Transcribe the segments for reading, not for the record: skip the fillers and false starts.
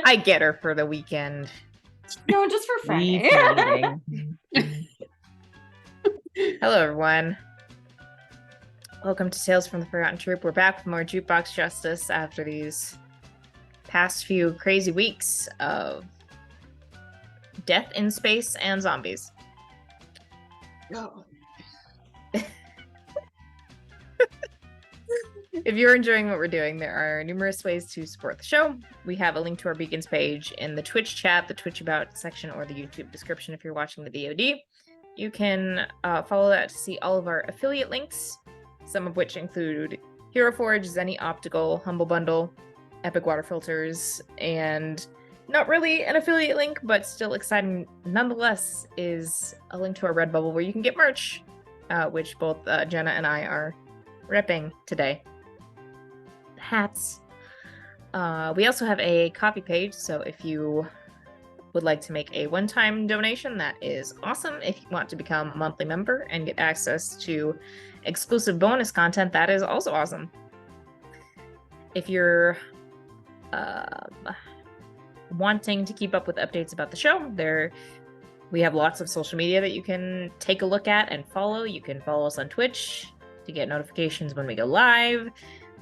I get her for the weekend. No, just for Friday. Hello, everyone. Welcome to Tales from the Forgotten Troop. We're back with more Jukebox Justice after these past few crazy weeks of death in space and zombies. Oh. If you're enjoying what we're doing, there are numerous ways to support the show. We have a link to our Beacons page in the Twitch chat, the Twitch About section, or the YouTube description if you're watching the VOD. You can follow that to see all of our affiliate links, some of which include Hero Forge, Zenny Optical, Humble Bundle, Epic Water Filters, and not really an affiliate link, but still exciting nonetheless, is a link to our Redbubble where you can get merch, which both Jenna and I are repping today. Hats. We also have a coffee page, so if you would like to make a one-time donation, that is awesome. If you want to become a monthly member and get access to exclusive bonus content, that is also awesome. If you're wanting to keep up with updates about the show, we have lots of social media that you can take a look at and follow. You can follow us on Twitch to get notifications when we go live.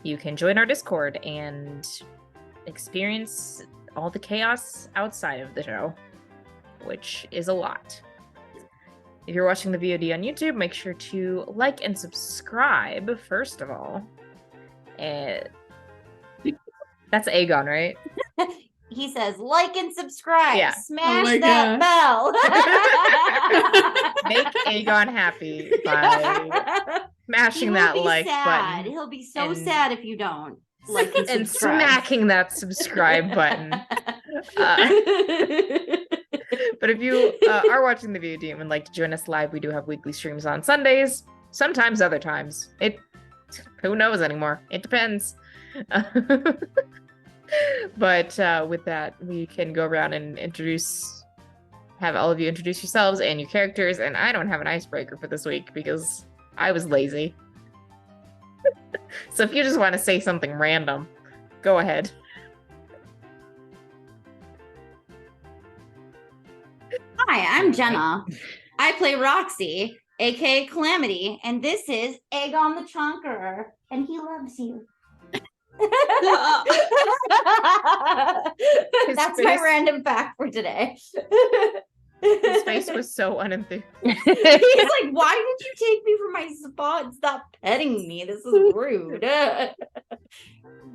You can join our Discord and experience all the chaos outside of the show, which is a lot. If you're watching the VOD on YouTube, make sure to like and subscribe, first of all. That's Aegon, right? He says, like and subscribe. Yeah. Smash that bell. Make Aegon happy by smashing that like button. He'll be so sad if you don't like and and subscribe. smacking that subscribe button. But if you are watching the VOD and would like to join us live, we do have weekly streams on Sundays. Sometimes other times. Who knows anymore? It depends. But with that, we can go around and have all of you introduce yourselves and your characters. And I don't have an icebreaker for this week because I was lazy. So if you just want to say something random, go ahead. Hi, I'm Jenna. I play Roxy, aka Calamity, and this is Aegon the Chonker, and he loves you. That's my random fact for today. His face was so unenthusiastic. He's like, why did you take me from my spot and stop petting me? This is rude.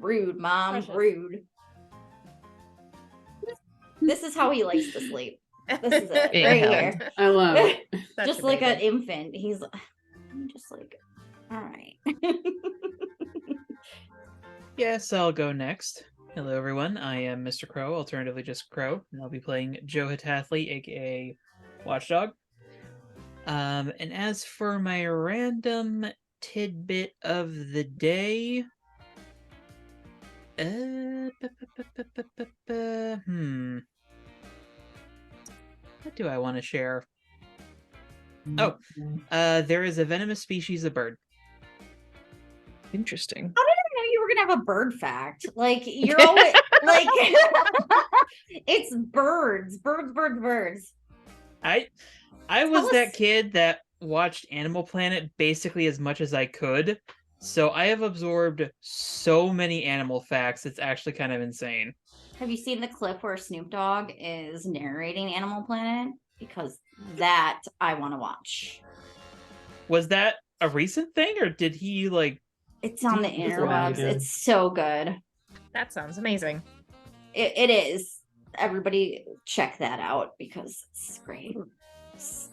Rude, Mom. Precious. Rude. This is how he likes to sleep. This is it. Right here. I love it. Just like an infant. He's just like, all right. Yes, I'll go next. Hello, everyone. I am Mr. Crow, alternatively just Crow, and I'll be playing Joe Hatathli, aka Watchdog. And as for my random tidbit of the day, what do I want to share? Oh, there is a venomous species of bird. Interesting. How did I know you were gonna have a bird fact? Like you're always like it's birds. I was that kid that watched Animal Planet basically as much as I could, so I have absorbed so many animal facts. It's actually kind of insane. Have you seen the clip where Snoop Dogg is narrating Animal Planet? Because that I want to watch. Was that a recent thing, or did he like? It's on the interwebs. It's so good. That sounds amazing. It is. Everybody check that out because it's great. It's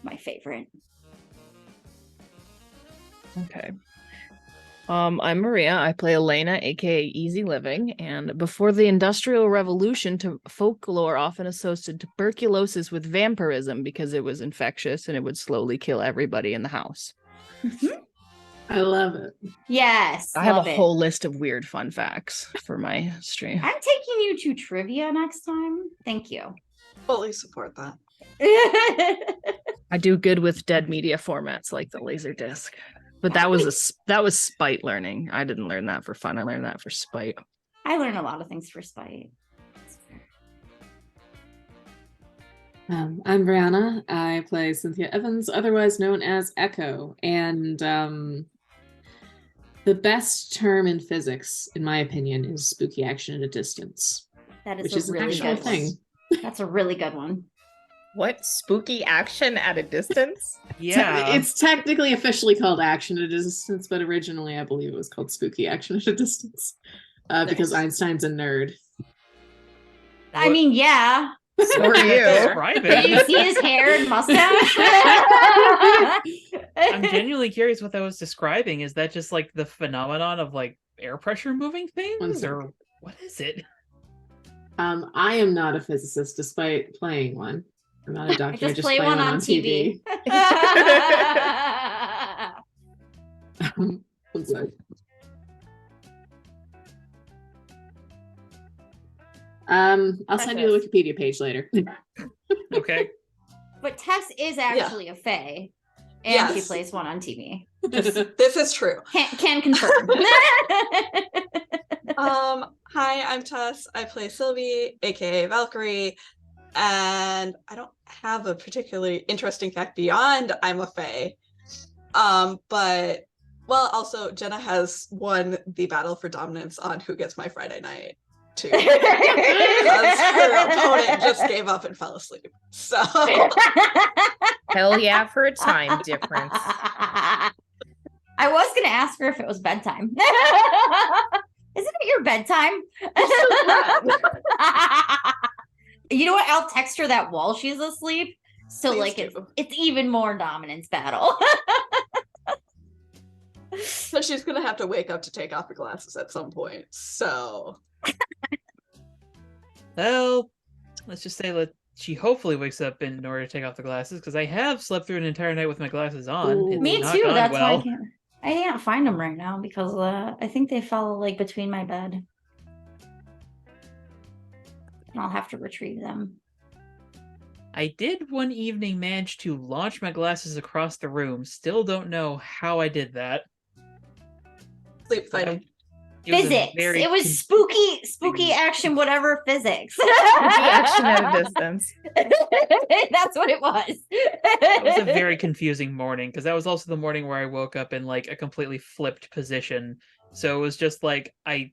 my favorite. Okay. I'm Maria. I play Elena, aka Easy Living, and before the Industrial Revolution, folklore often associated tuberculosis with vampirism because it was infectious and it would slowly kill everybody in the house. I love it. Yes. I have a whole list of weird fun facts for my stream. I'm taking you to trivia next time. Thank you. Fully support that. I do good with dead media formats like the Laserdisc. But that was spite learning. I didn't learn that for fun. I learned that for spite. I learned a lot of things for spite. It's I'm Brianna. I play Cynthia Evans, otherwise known as Echo. And the best term in physics, in my opinion, is spooky action at a distance, That is which a is an really actual good thing. one. That's a really good one. What? Spooky action at a distance? Yeah. It's technically officially called action at a distance, but originally I believe it was called spooky action at a distance. Because Nice. Einstein's a nerd. I mean, yeah. So are you. Describe Did you it. see his hair and mustache? I'm genuinely curious what that was describing. Is that just like the phenomenon of like air pressure moving things, or what is it? I am not a physicist, despite playing one. I'm not a doctor. I just play one on TV. I'm sorry. I'll send you the Wikipedia page later. Okay. But Tess is actually a fae, and Yes. she plays one on TV. This is true. Can confirm. Hi, I'm Tess. I play Sylvie, aka Valkyrie, and I don't have a particularly interesting fact beyond I'm a fae. But also Jenna has won the battle for dominance on Who Gets My Friday Night too. Because her opponent just gave up and fell asleep. So Hell yeah for a time difference. I was gonna ask her if it was bedtime. Isn't it your bedtime? You know what? I'll text her that while she's asleep. So Please like do. it's even more dominance battle. So she's gonna have to wake up to take off her glasses at some point. So Well, let's just say that she hopefully wakes up in order to take off the glasses, because I have slept through an entire night with my glasses on. Ooh. It's Me not too. gone That's why well. I can't find them right now because I think they fell like between my bed. And I'll have to retrieve them. I did one evening manage to launch my glasses across the room. Still don't know how I did that. sleep fighting. It was a Physics. very It was con- spooky action, whatever physics. Spooky action at a distance. That's what it was. It was a very confusing morning, because that was also the morning where I woke up in like a completely flipped position. So it was just like I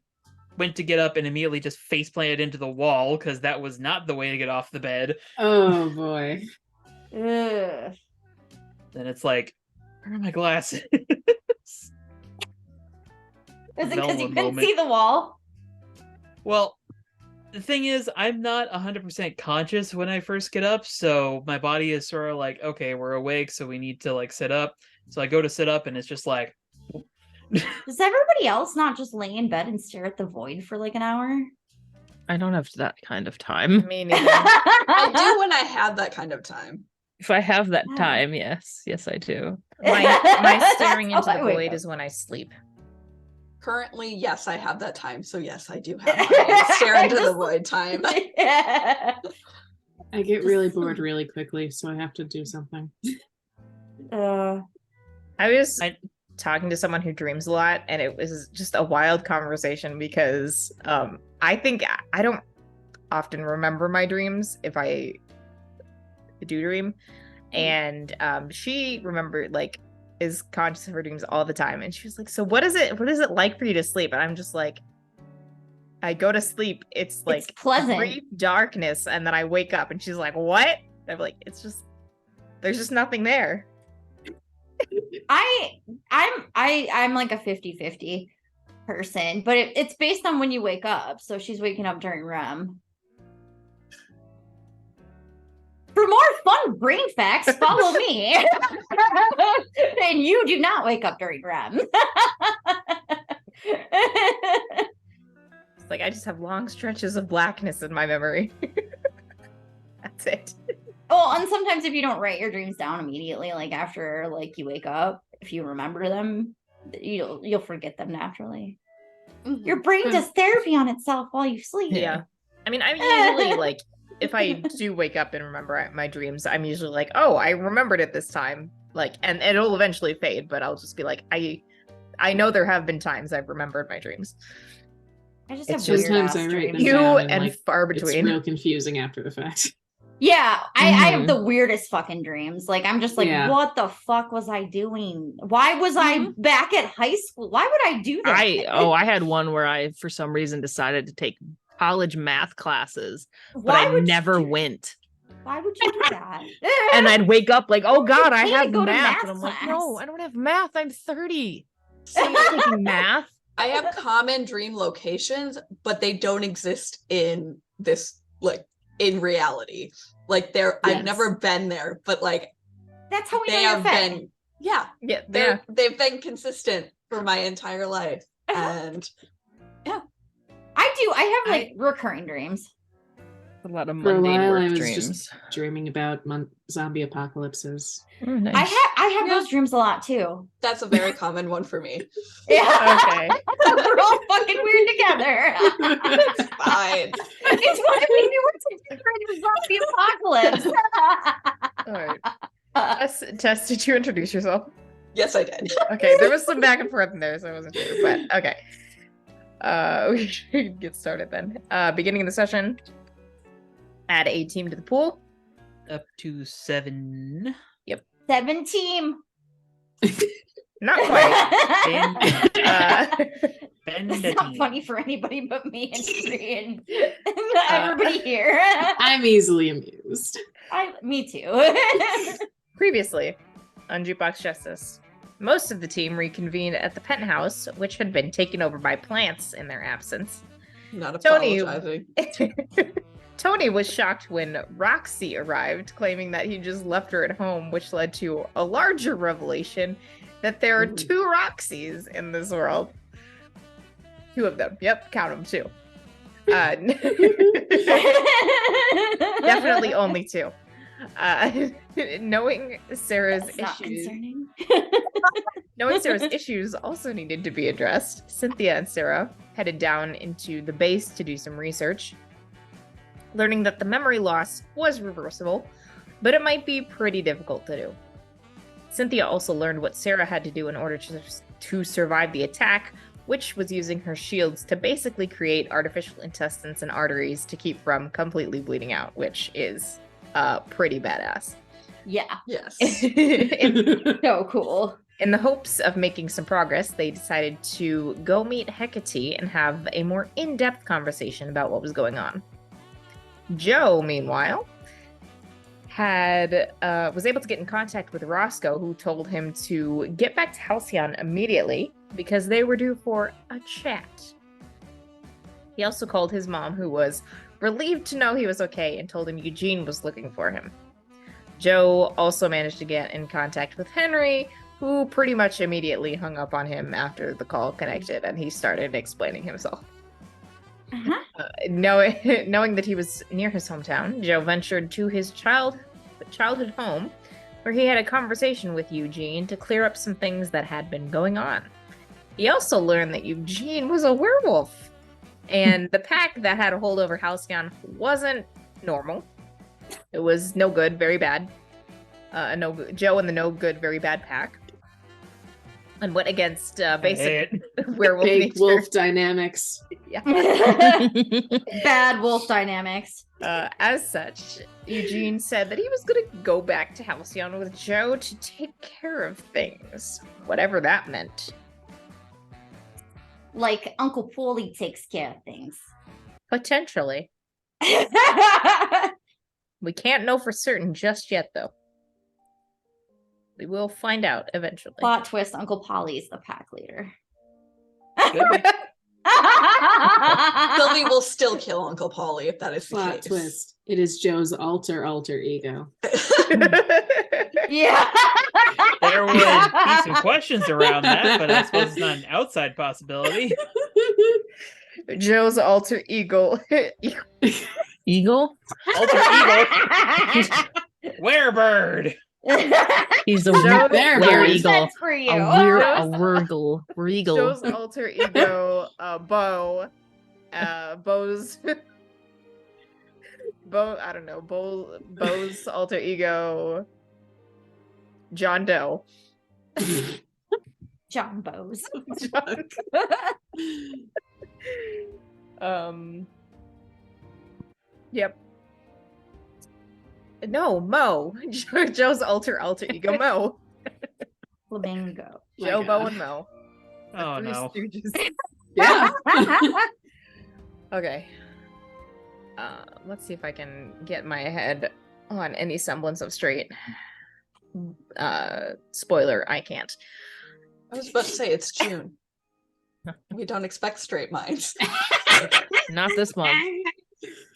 went to get up and immediately just face planted into the wall, because that was not the way to get off the bed. Oh boy. Ugh. Then it's like, where are my glasses? Is it because you Velma couldn't moment. see the wall? Well, the thing is, I'm not 100% conscious when I first get up, so my body is sort of like, okay, we're awake, so we need to like sit up. So I go to sit up, and it's just like, Does everybody else not just lay in bed and stare at the void for like an hour? I don't have that kind of time. Me neither. I do when I have that kind of time. If I have that Yeah. time, yes, I do. My staring That's into how the I wake void up. is when I sleep. Currently, yes, I have that time. So yes, I do have my stare into the void time. Yeah. I get really bored really quickly, so I have to do something. Uh, I was I- talking to someone who dreams a lot, and it was just a wild conversation because I think I don't often remember my dreams if I do dream, and she remembered like is conscious of her dreams all the time, and she was like, so what is it like for you to sleep? And I'm just like, I go to sleep, it's like pleasant. brief darkness, and then I wake up, and she's like, what? And I'm like, it's just there's just nothing there. I'm like a 50-50 person, but it's based on when you wake up. So she's waking up during REM. For more fun brain facts, follow me. And you do not wake up during REM. It's like I just have long stretches of blackness in my memory. That's it. Well, and sometimes if you don't write your dreams down immediately, like after like you wake up, if you remember them, you'll forget them naturally. Your brain does therapy on itself while you sleep. Yeah. I mean, I'm usually like, if I do wake up and remember my dreams, I'm usually like, oh, I remembered it this time. Like, and it'll eventually fade, but I'll just be like, I know there have been times I've remembered my dreams. I just It's have just weird sometimes ass I write dreams. them You down and like, far it's between. real confusing after the fact. Yeah, I have the weirdest fucking dreams. Like, I'm just like, Yeah. what the fuck was I doing? Why was I back at high school? Why would I do that? I had one where I, for some reason, decided to take college math classes, but Why I would never you went. Why would you do that? And I'd wake up like, oh God, I pay to have go to math. math And I'm like, class? no, I don't have math. I'm 30. So you're taking math? I have common dream locations, but they don't exist in this, like, in reality. Like, I've never been there, but like, that's how we they know have you're fed. been, yeah, they've been consistent for my entire life. And I have like recurring dreams. A lot of For a mundane while, work I was dreams. just dreaming about zombie apocalypses. Oh, nice. I have those dreams a lot too. that's a very common one for me. Yeah. Okay. We're all fucking weird together. It's fine. It's why we were afraid of zombie apocalypse. All right. Tess, did you introduce yourself? Yes, I did. Okay, there was some back and forth in there, so I wasn't sure. But okay. We should get started then. Beginning of the session. Add a team to the pool. Up to 7. 7 team. Not quite. Bend It's a not team. funny for anybody but me and Tree and everybody here. I'm easily amused. Me too. Previously, on Jukebox Justice, most of the team reconvened at the penthouse, which had been taken over by plants in their absence. Not Tony- apologizing. Tony was shocked when Roxy arrived, claiming that he just left her at home, which led to a larger revelation that there are 2 Roxys in this world. 2 of them. Yep, count them, 2. Definitely only 2. Knowing Sarah's That's not issues, concerning. knowing Sarah's issues also needed to be addressed, Cynthia and Sarah headed down into the base to do some research, learning that the memory loss was reversible, but it might be pretty difficult to do. Cynthia also learned what Sarah had to do in order to survive the attack, which was using her shields to basically create artificial intestines and arteries to keep from completely bleeding out, which is pretty badass. Yeah. Yes. So cool. In the hopes of making some progress, they decided to go meet Hecate and have a more in-depth conversation about what was going on. Joe, meanwhile, was able to get in contact with Roscoe, who told him to get back to Halcyon immediately because they were due for a chat. He also called his mom, who was relieved to know he was okay, and told him Eugene was looking for him. Joe also managed to get in contact with Henry, who pretty much immediately hung up on him after the call connected, and he started explaining himself. Knowing that he was near his hometown, Joe ventured to his childhood home, where he had a conversation with Eugene to clear up some things that had been going on. He also learned that Eugene was a werewolf, and the pack that had a hold over Halcyon wasn't normal. It was no good, very bad. Joe and the no good, very bad pack. And went against basic werewolf Big nature. wolf dynamics. Yeah. Bad wolf dynamics. As such, Eugene said that he was going to go back to Halcyon with Joe to take care of things, whatever that meant. Like Uncle Paulie takes care of things. Potentially. We can't know for certain just yet, though. We will find out eventually. Plot twist, Uncle Polly's the pack leader. Sylvie will still kill Uncle Polly if that is the Plot case. twist. It is Joe's alter ego. Yeah. There would be some questions around that, but I suppose it's not an outside possibility. Joe's alter ego. Eagle? Alter ego. Werebird. He's a Joe- There, were Bird. eagle. Sense for you. A Wurgle. Joe's alter ego, Bo. Bo's. I don't know. Bo's alter ego, John Doe. John Bose. Yep. No, Mo. Joe's alter ego, Mo. Flamingo. My Joe, Bo, God. and Mo. The Oh Three no. Stooges. Yeah. Okay. Let's see if I can get my head on any semblance of straight. Spoiler, I can't. I was about to say it's June. We don't expect straight minds. Not this month.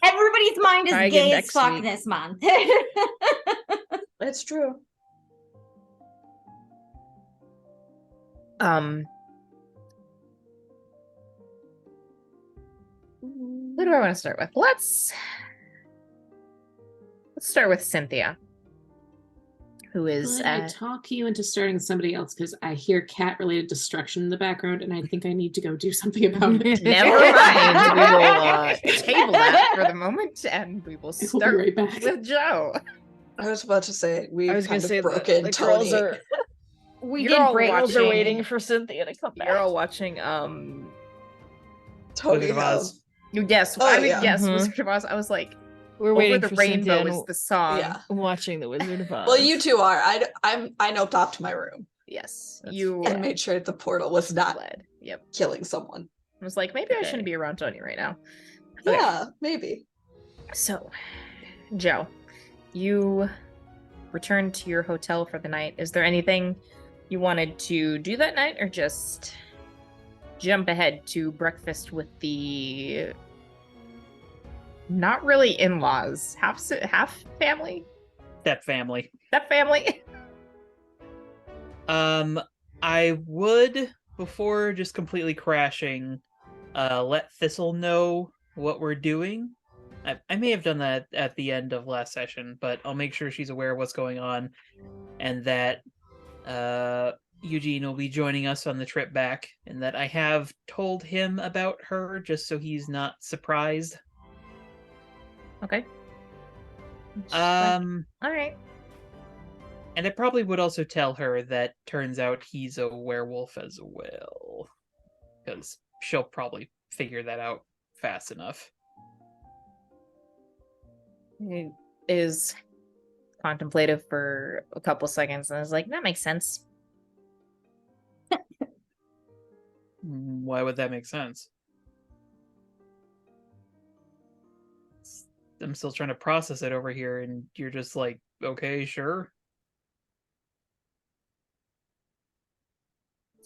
Everybody's mind is Try again gay as next fuck week. this month. It's true. Who do I want to start with? Let's start with Cynthia, who is Could I talk you into starting somebody else? Because I hear cat-related destruction in the background, and I think I need to go do something about it. never mind. We will table that for the moment, and we will I will be start right back. with Joe. I was about to say I we've was gonna kind say of broken the Tony. girls are We You're all did break watching- girls are waiting for Cynthia to come back. You're all watching. Tony Wizard of has Oz. Yes, Oh, I mean, yeah. yes, Mhm. Wizard of Oz. I was like, We're Over waiting the for Rainbow Cynthia is and the song. Yeah. watching the Wizard of Oz. Well, you two are. I noped off to my room Yes, That's you and made sure the portal was not led. Yep. killing someone. I was like, maybe I Okay. shouldn't be around Tony right now. Okay. Yeah, maybe. So, Joe, you returned to your hotel for the night. Is there anything you wanted to do that night, or just jump ahead to breakfast with the not really in-laws, half family, Step family. that family? I would, before just completely crashing, let Thistle know what we're doing. I may have done that at the end of last session, but I'll make sure she's aware of what's going on, and that Eugene will be joining us on the trip back, and that I have told him about her just so he's not surprised. Okay. Um, All right. and I probably would also tell her that turns out he's a werewolf as well, because she'll probably figure that out fast enough. He is contemplative for a couple seconds, and is like, that makes sense. Why would that make sense? I'm still trying to process it over here, and you're just like, okay, sure.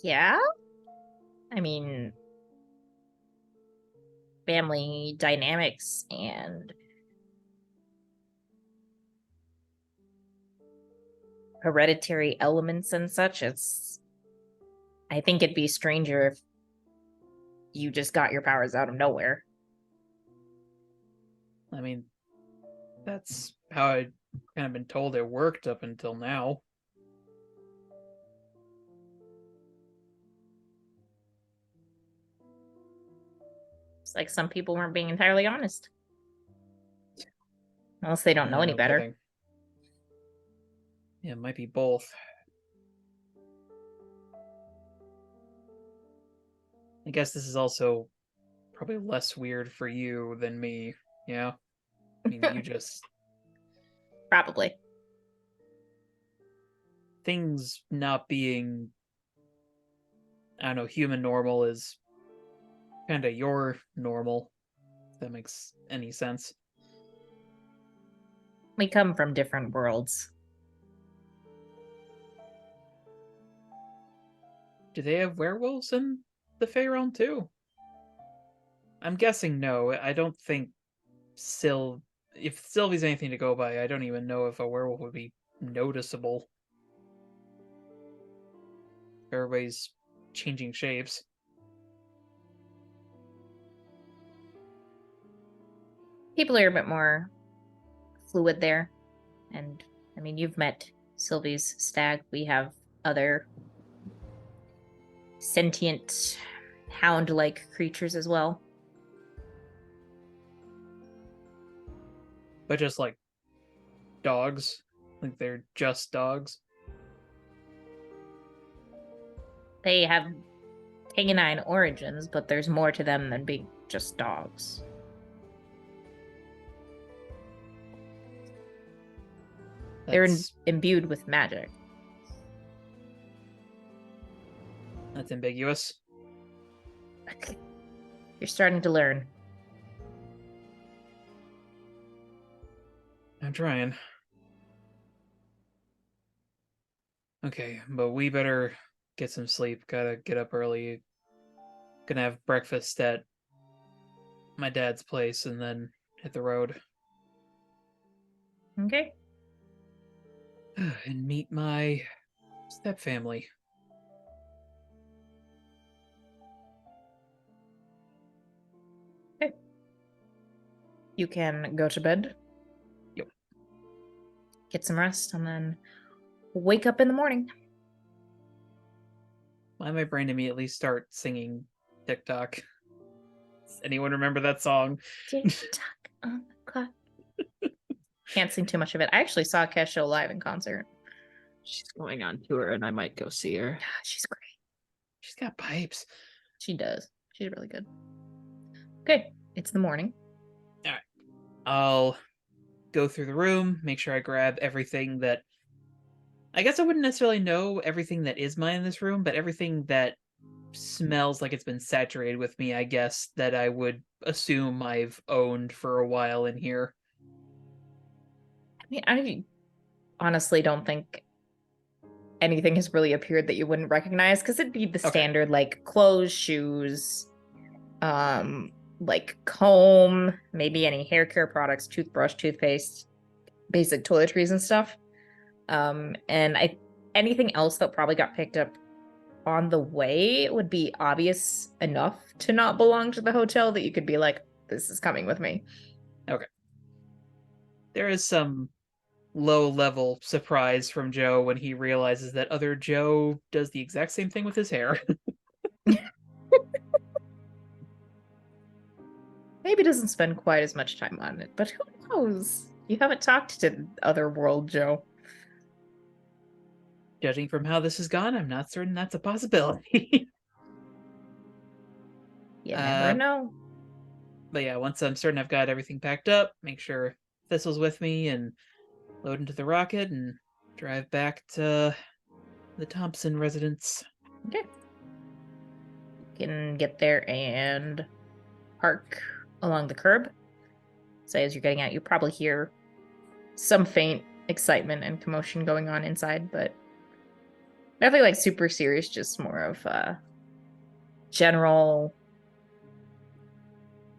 Yeah? I mean, family dynamics and hereditary elements and such. I think it'd be stranger if you just got your powers out of nowhere. I mean, that's how I've kind of been told it worked up until now. It's like some people weren't being entirely honest. Unless they don't know any No better. kidding. Yeah, it might be both. I guess this is also probably less weird for you than me, yeah? I mean, you just... Probably. Things not being, I don't know, human normal is kind of your normal, if that makes any sense. We come from different worlds. Do they have werewolves in the Fey realm too? I'm guessing no. I don't think if Sylvie's anything to go by, I don't even know if a werewolf would be noticeable. Everybody's changing shapes. People are a bit more fluid there. And I mean, you've met Sylvie's stag. We have other sentient hound-like creatures as well. But just like dogs. Like they're just dogs. They have canine origins, but there's more to them than being just dogs. They're That's imbued with magic. that's ambiguous. You're starting to learn. I'm trying. Okay, but we better get some sleep. Gotta get up early. Gonna have breakfast at my dad's place and then hit the road Okay. and meet my step family. You can go to bed. Yep. Get some rest and then wake up in the morning. Why my brain immediately start singing TikTok? Does anyone remember that song? Tick-tock on the clock. Can't sing too much of it. I actually saw Kesha live in concert. She's going on tour, and I might go see her. She's great. She's got pipes. She does. She's really good. Okay, it's the morning. I'll go through the room, make sure I grab everything that... I guess I wouldn't necessarily know everything that is mine in this room, but everything that smells like it's been saturated with me, I guess, that I would assume I've owned for a while in here. I mean, I honestly don't think anything has really appeared that you wouldn't recognize, because it'd be the Okay. standard, like clothes, shoes, like comb, maybe any hair care products, toothbrush, toothpaste, basic toiletries and stuff. And anything else that probably got picked up on the way would be obvious enough to not belong to the hotel that you could be like, this is coming with me. Okay. There is some low-level surprise from Joe when he realizes that other Joe does the exact same thing with his hair. Maybe doesn't spend quite as much time on it, but who knows? You haven't talked to Otherworld Joe. Judging from how this has gone, I'm not certain that's a possibility. You never know. But yeah, once I'm certain I've got everything packed up, make sure Thistle's with me and load into the rocket and drive back to the Thompson residence. Okay. You can get there and park along the curb. So as you're getting out, you probably hear some faint excitement and commotion going on inside, but nothing like super serious, just more of general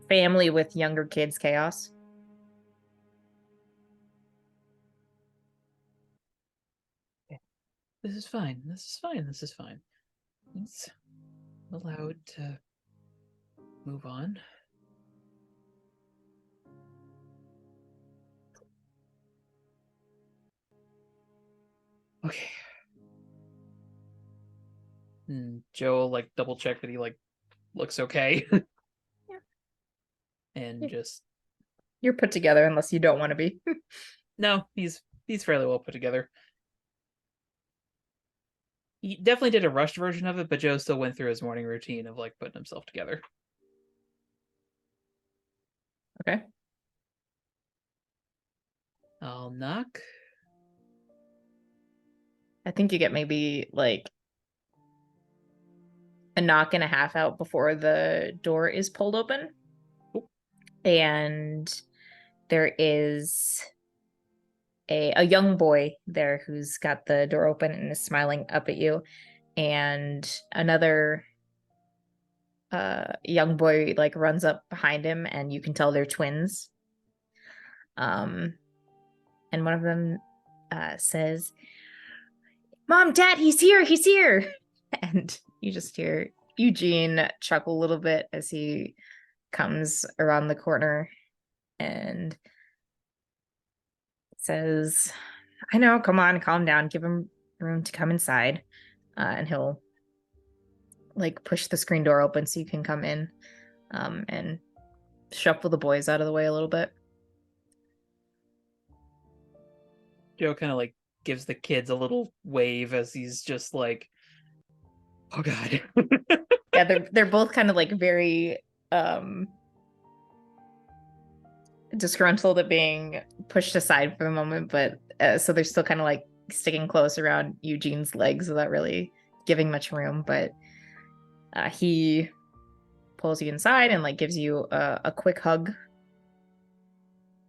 family with younger kids chaos. This is fine. This is fine. This is fine. It's allowed to move on. Okay. Joe will like double check that he like looks okay. Yeah. And Yeah. just You're put together unless you don't want to be. no, he's fairly well put together. He definitely did a rushed version of it, but Joe still went through his morning routine of like putting himself together. Okay. I'll knock. I think you get maybe like a knock and a half out before the door is pulled open. Oh. And there is a young boy there who's got the door open and is smiling up at you. And another young boy like runs up behind him, and you can tell they're twins. And one of them says, "Mom, Dad, he's here, he's here." And you just hear Eugene chuckle a little bit as he comes around the corner and says, "I know, come on, calm down, give him room to come inside." And he'll like push the screen door open so you can come in, and shuffle the boys out of the way a little bit. Joe kind of like gives the kids a little wave as he's just like, oh god. Yeah, they're both kind of like very disgruntled at being pushed aside for the moment, but so they're still kind of like sticking close around Eugene's legs without really giving much room, but he pulls you inside and like gives you a quick hug.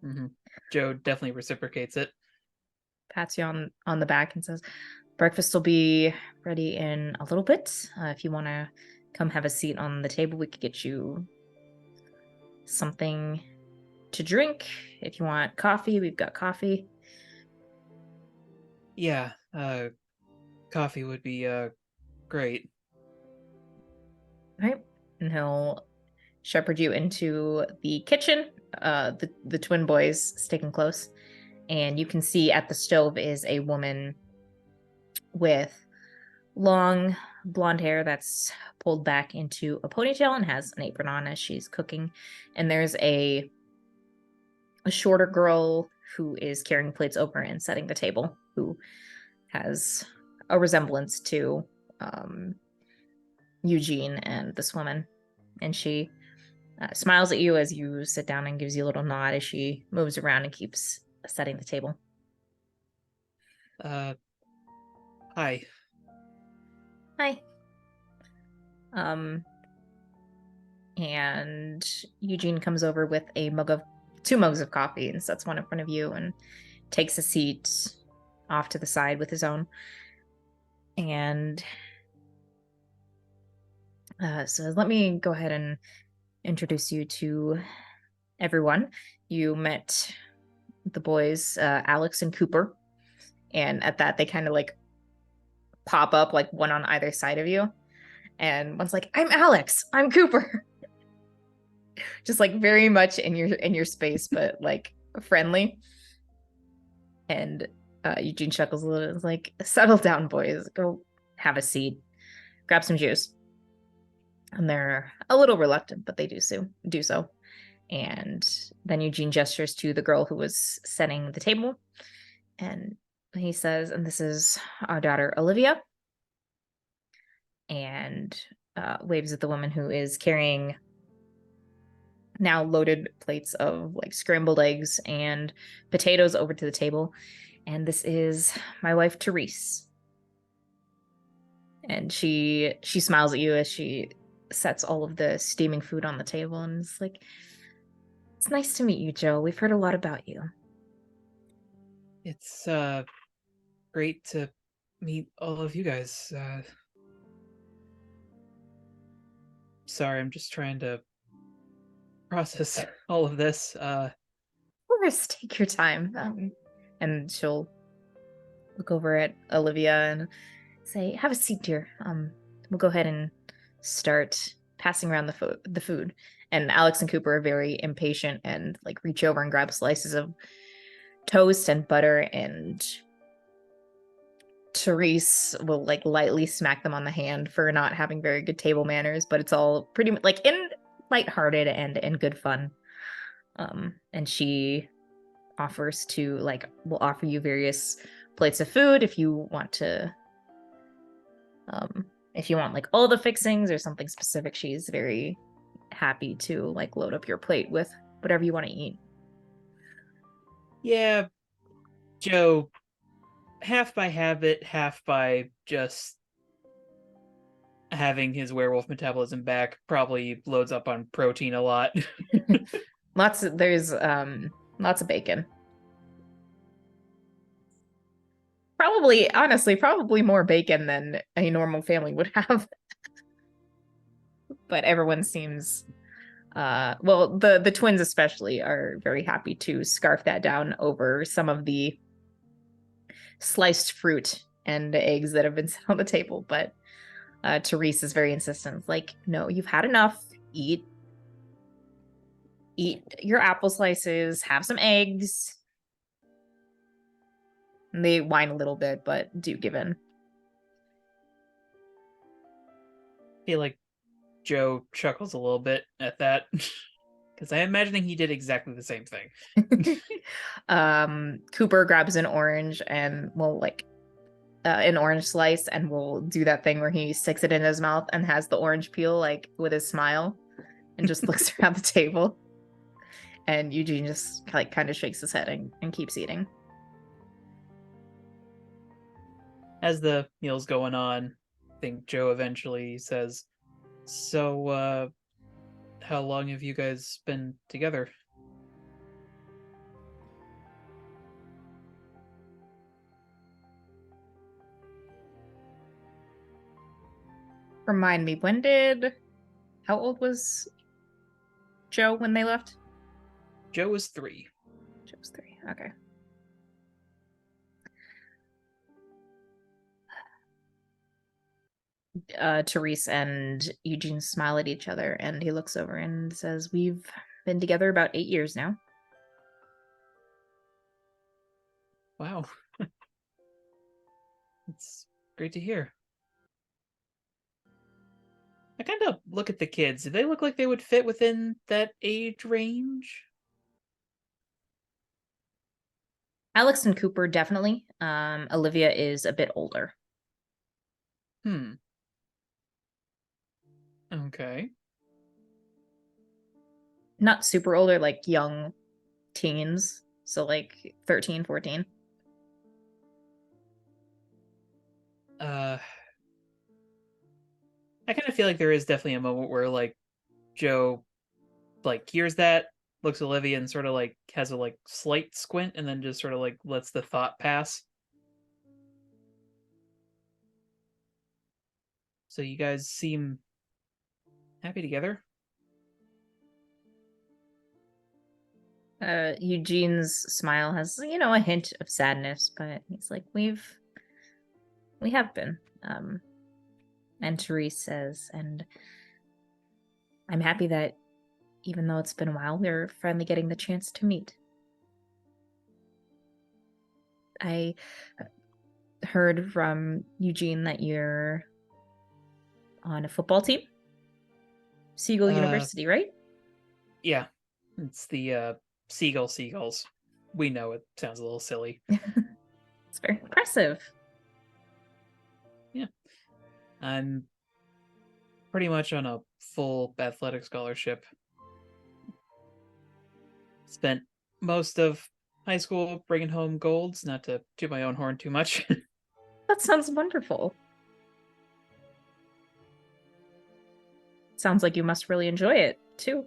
Mm-hmm. Joe definitely reciprocates it. Pats you on the back and says, breakfast will be ready in a little bit. If you want to come have a seat on the table, we could get you something to drink. If you want coffee, we've got coffee. Yeah, coffee would be great. Right. And he'll shepherd you into the kitchen. The twin boys sticking close. And you can see at the stove is a woman with long blonde hair that's pulled back into a ponytail and has an apron on as she's cooking. And there's a shorter girl who is carrying plates over and setting the table, who has a resemblance to Eugene and this woman. And she smiles at you as you sit down and gives you a little nod as she moves around and keeps setting the table. Hi. Hi. And Eugene comes over with two mugs of coffee and sets one in front of you and takes a seat off to the side with his own. And so let me go ahead and introduce you to everyone. You met the boys, Alex and Cooper. And at that, they kind of like pop up, like one on either side of you. And one's like, I'm Alex, I'm Cooper. Just like very much in your space, but like friendly. And Eugene chuckles a little. It's like, settle down, boys. Go have a seat. Grab some juice. And they're a little reluctant, but they do so. And then Eugene gestures to the girl who was setting the table. And he says, and this is our daughter, Olivia. And waves at the woman who is carrying now loaded plates of like scrambled eggs and potatoes over to the table. And this is my wife, Therese. And she smiles at you as she sets all of the steaming food on the table and is like, it's nice to meet you, Joe. We've heard a lot about you. It's great to meet all of you guys. Sorry, I'm just trying to process all of this. Of course, take your time. And she'll look over at Olivia and say, have a seat, dear. We'll go ahead and start passing around the food. And Alex and Cooper are very impatient and like reach over and grab slices of toast and butter, and Therese will like lightly smack them on the hand for not having very good table manners, but it's all pretty like in lighthearted and in good fun. And she offers to like, will offer you various plates of food if you want to, if you want like all the fixings or something specific. She's very happy to like load up your plate with whatever you want to eat. Yeah, Joe, half by habit, half by just having his werewolf metabolism back, probably loads up on protein a lot. There's lots of bacon. Probably more bacon than a normal family would have. But everyone seems well, the twins especially are very happy to scarf that down over some of the sliced fruit and eggs that have been set on the table. But Therese is very insistent. Like, no, you've had enough. Eat your apple slices, have some eggs. And they whine a little bit, but do give in. I feel like Joe chuckles a little bit at that. Because I'm imagining he did exactly the same thing. Cooper grabs an orange and will like an orange slice and will do that thing where he sticks it in his mouth and has the orange peel like with his smile and just looks around the table. And Eugene just like kind of shakes his head and keeps eating. As the meal's going on, I think Joe eventually says, "So, how long have you guys been together?" Remind me, how old was Joe when they left? Joe was 3. Joe was 3. Okay. Therese and Eugene smile at each other, and he looks over and says, "We've been together about 8 years now." Wow. It's great to hear. I kind of look at the kids. Do they look like they would fit within that age range? Alex and Cooper, definitely. Olivia is a bit older. Okay. Not super older, like young teens. So like 13, 14. I kind of feel like there is definitely a moment where like Joe like hears that, looks at Olivia and sort of like has a like slight squint and then just sort of like lets the thought pass. So you guys seem happy together? Eugene's smile has, a hint of sadness, but he's like, we have been. And Therese says, and I'm happy that even though it's been a while, we're finally getting the chance to meet. I heard from Eugene that you're on a football team. Siegel University, right? Yeah. It's the Seagulls. We know it sounds a little silly. It's very impressive. Yeah. I'm pretty much on a full athletic scholarship. Spent most of high school bringing home golds, not to toot my own horn too much. That sounds wonderful. Sounds like you must really enjoy it, too.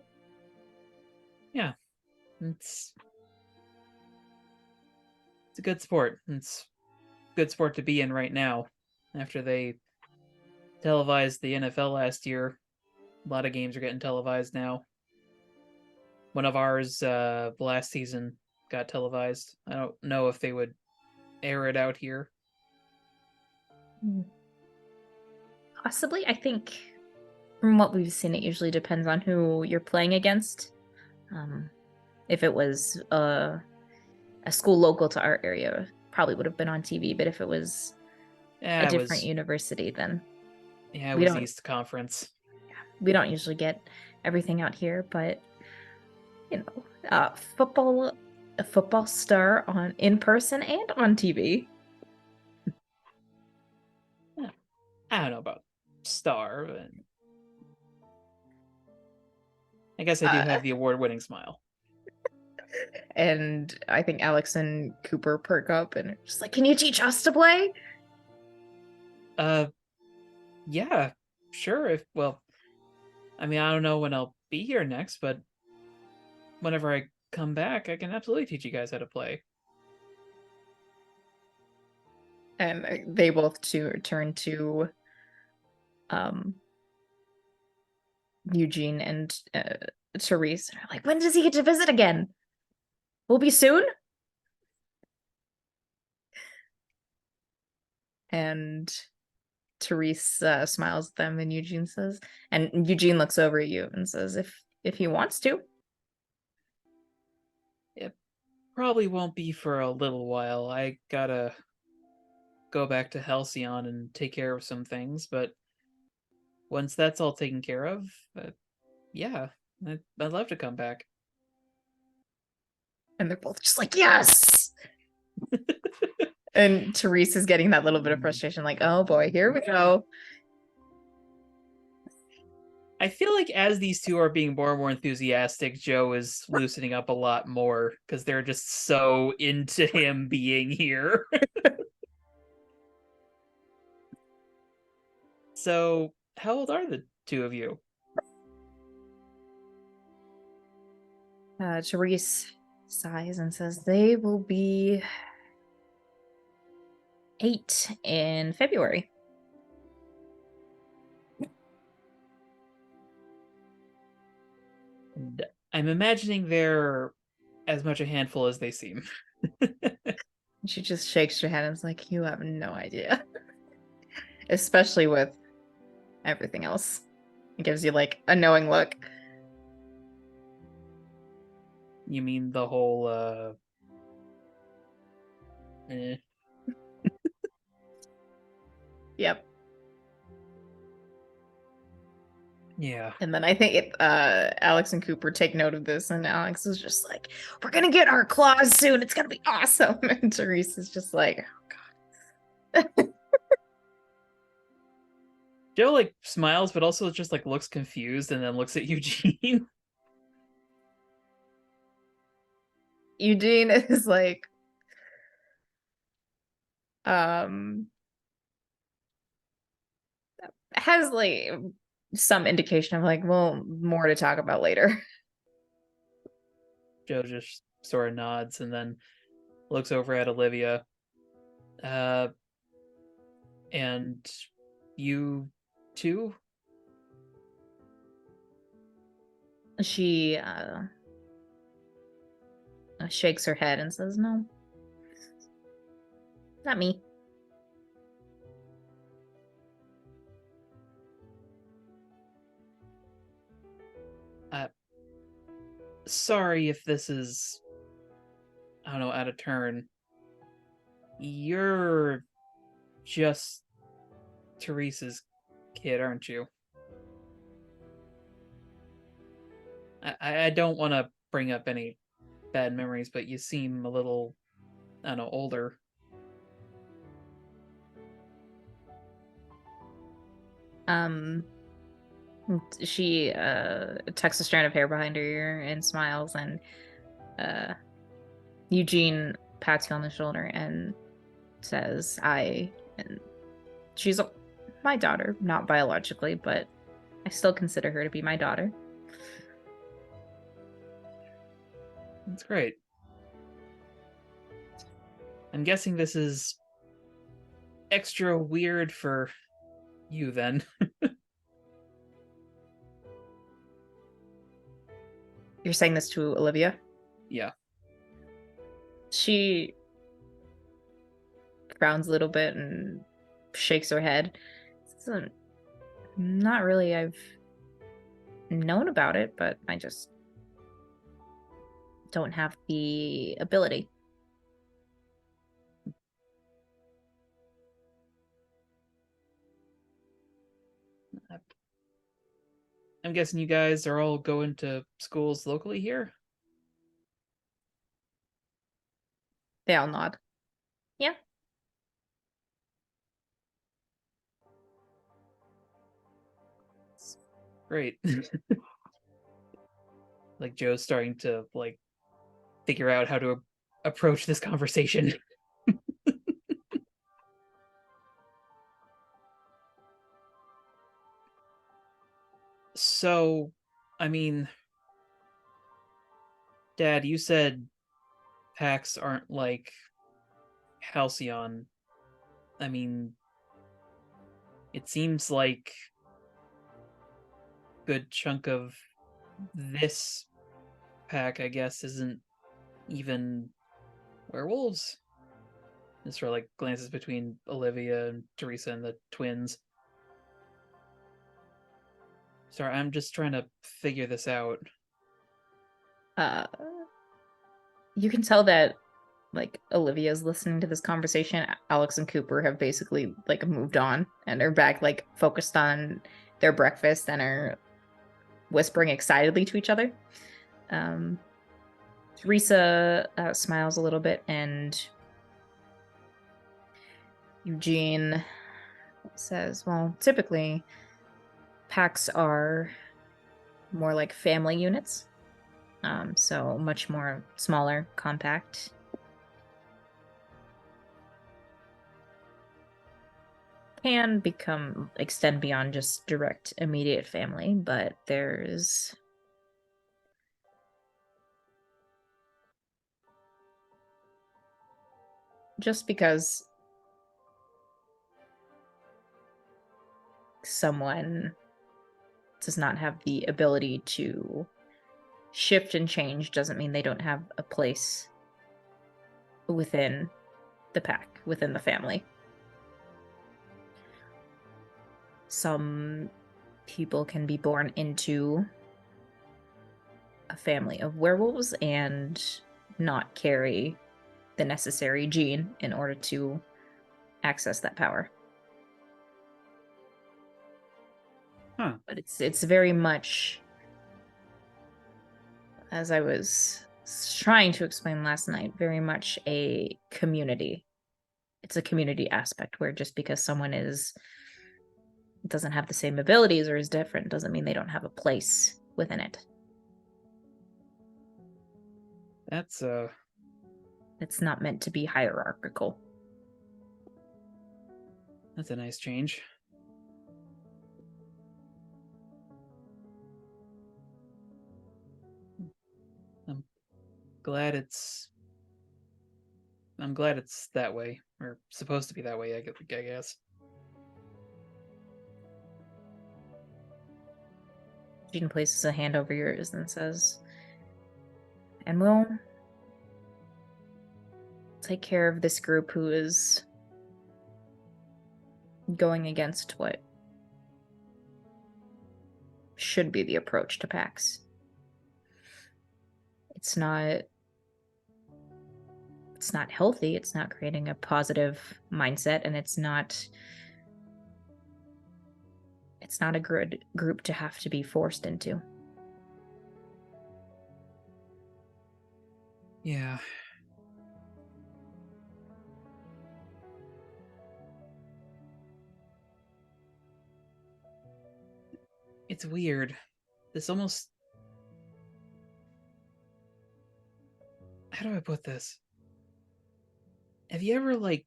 Yeah. It's a good sport. It's a good sport to be in right now. After they televised the NFL last year, a lot of games are getting televised now. One of ours last season got televised. I don't know if they would air it out here. Possibly. I think from what we've seen, it usually depends on who you're playing against. If it was a school local to our area, probably would have been on TV. But if it was a different university, then it was East Conference. Yeah, we don't usually get everything out here, but a football star on in person and on TV. I don't know about star, but I guess I do have the award-winning smile. And I think Alex and Cooper perk up and are just like, "Can you teach us to play?" Yeah, sure. I don't know when I'll be here next, but whenever I come back, I can absolutely teach you guys how to play. And they both turn to Eugene and Therese, and are like, "When does he get to visit again? Will be soon?" And Therese smiles at them, and Eugene looks over at you and says, if he wants to. It probably won't be for a little while. I gotta go back to Halcyon and take care of some things, but once that's all taken care of, yeah, I'd love to come back. And they're both just like, "Yes!" And Therese is getting that little bit of frustration, like, "Oh boy, here we go." I feel like as these two are being more and more enthusiastic, Joe is loosening up a lot more because they're just so into him being here. So, how old are the two of you? Therese sighs and says they will be 8 in February. And I'm imagining they're as much a handful as they seem. She just shakes her head and is like, you have no idea. Especially with everything else. It gives you like a knowing look. You mean the whole, Yep. Yeah. And then I think Alex and Cooper take note of this, and Alex is just like, we're gonna get our claws soon. It's gonna be awesome. And Therese is just like, oh god. Joe like smiles, but also just like looks confused and then looks at Eugene. Eugene is like, has like some indication of like, well, more to talk about later. Joe just sort of nods and then looks over at Olivia. And you too? She shakes her head and says, no, not me. Sorry if this is, I don't know, out of turn. You're just Teresa's kid, aren't you? I don't want to bring up any bad memories, but you seem a little, I don't know, older. She tucks a strand of hair behind her ear and smiles, and Eugene pats you on the shoulder and says, and she's my daughter, not biologically, but I still consider her to be my daughter. That's great. I'm guessing this is extra weird for you then. You're saying this to Olivia? Yeah. She frowns a little bit and shakes her head. So, not really. I've known about it, but I just don't have the ability. I'm guessing you guys are all going to schools locally here? They all nod. Yeah. Great. Like Joe's starting to like figure out how to approach this conversation. So, I mean, Dad, you said packs aren't like Halcyon. I mean, it seems like a good chunk of this pack, I guess, isn't even werewolves. This sort of like glances between Olivia and Teresa and the twins. Sorry, I'm just trying to figure this out. You can tell that like Olivia's listening to this conversation. Alex and Cooper have basically like moved on and are back like focused on their breakfast and are whispering excitedly to each other. Teresa smiles a little bit, and Eugene says, well, typically packs are more like family units. So much more smaller, compact. can extend beyond just direct immediate family, but there's just because someone does not have the ability to shift and change doesn't mean they don't have a place within the pack, within the family. Some people can be born into a family of werewolves and not carry the necessary gene in order to access that power. Huh. But it's very much, as I was trying to explain last night, very much a community. It's a community aspect where just because someone doesn't have the same abilities or is different doesn't mean they don't have a place within it. That's It's not meant to be hierarchical. that's a nice change. I'm glad it's that way, or supposed to be that way, I guess. Jean places a hand over yours and says, and we'll take care of this group who is going against what should be the approach to PAX. It's not healthy, it's not creating a positive mindset, and it's not a good group to have to be forced into. Yeah. It's weird. This almost... How do I put this? Have you ever, like,